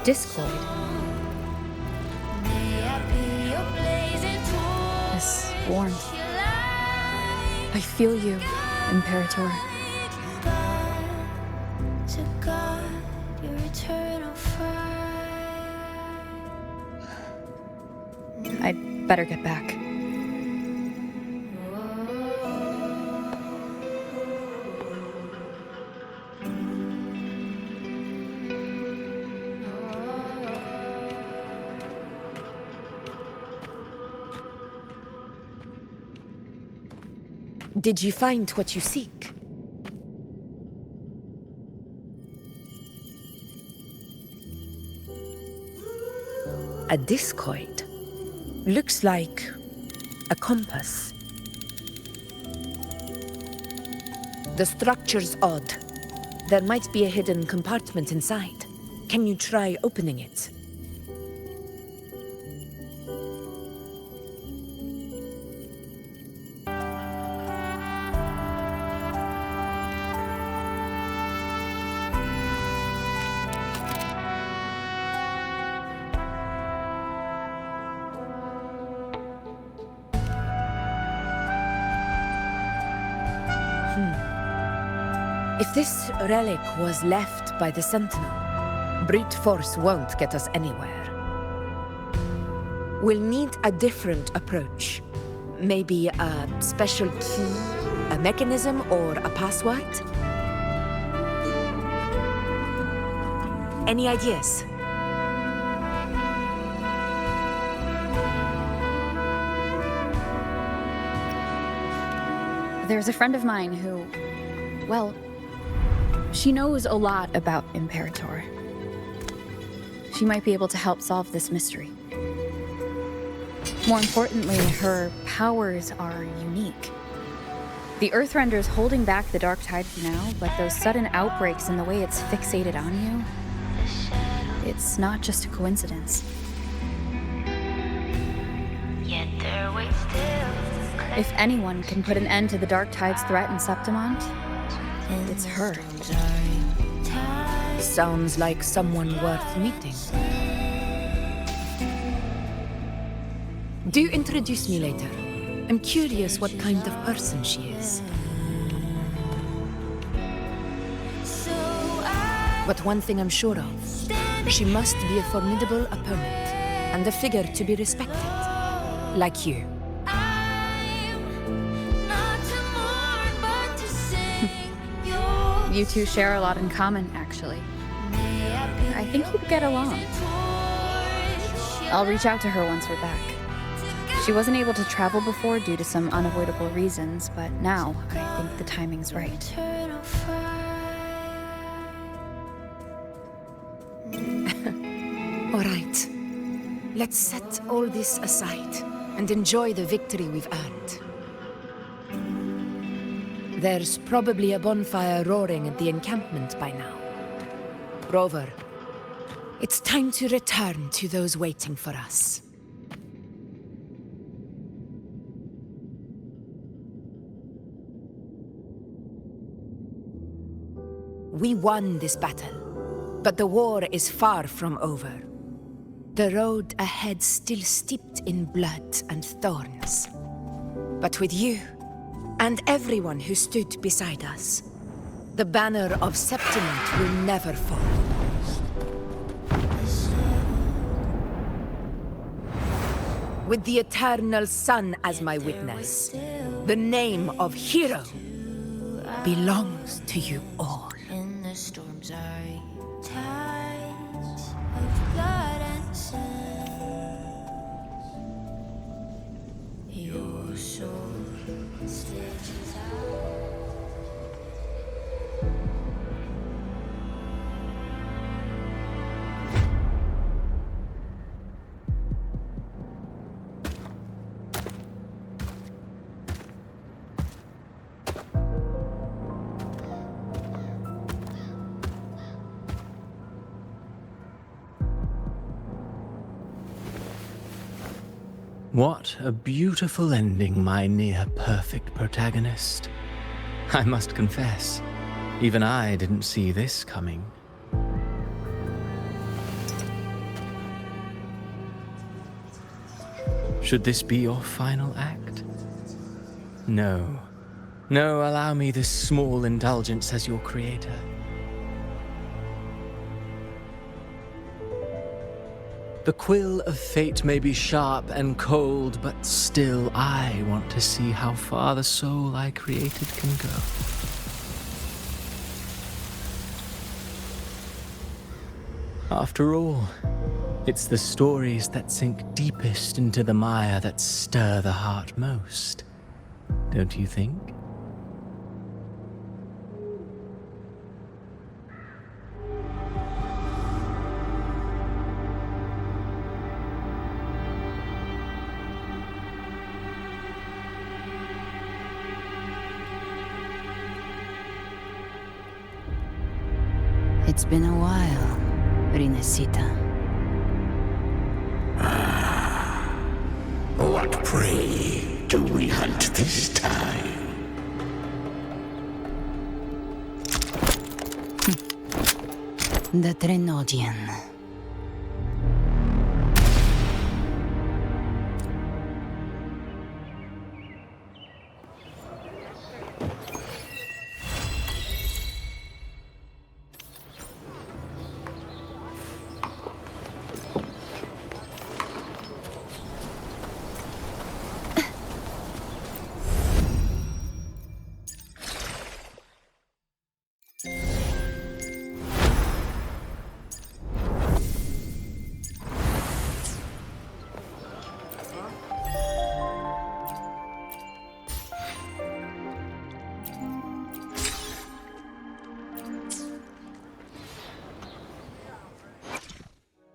Discord. This warmth. I feel you, Imperator. I'd better get back. Did you find what you seek? A discoid. Looks like a compass. The structure's odd. There might be a hidden compartment inside. Can you try opening it? If this relic was left by the Sentinel, brute force won't get us anywhere. We'll need a different approach. Maybe a special key, a mechanism, or a password? Any ideas? There's a friend of mine who, well, she knows a lot about Imperator. She might be able to help solve this mystery. More importantly, her powers are unique. The Earthrender's holding back the Dark Tide for now, but those sudden outbreaks and the way it's fixated on you, it's not just a coincidence. If anyone can put an end to the Dark Tide's threat in Septimont, it's her. Sounds like someone worth meeting. Do introduce me later. I'm curious what kind of person she is. But one thing I'm sure of, she must be a formidable opponent and a figure to be respected, like you. You two share a lot in common, actually. I think you'd get along. I'll reach out to her once we're back. She wasn't able to travel before due to some unavoidable reasons, but now I think the timing's right. All right. Let's set all this aside and enjoy the victory we've earned. There's probably a bonfire roaring at the encampment by now. Rover, it's time to return to those waiting for us. We won this battle, but the war is far from over. The road ahead still steeped in blood and thorns. But with you, and everyone who stood beside us, the banner of Septiment will never fall. With the eternal sun as my witness, the name of hero belongs to you all. In the storms are tides of blood and sand. Your soul stitches out. What a beautiful ending, my near-perfect protagonist. I must confess, even I didn't see this coming. Should this be your final act? No. No, allow me this small indulgence as your creator. The quill of fate may be sharp and cold, but still I want to see how far the soul I created can go. After all, it's the stories that sink deepest into the mire that stir the heart most, don't you think? It's been a while, Rinascita. What prey do we hunt this time? The Trenodian.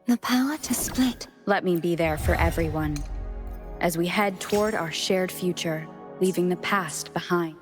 The power to split. Let me be there for everyone, as we head toward our shared future, leaving the past behind.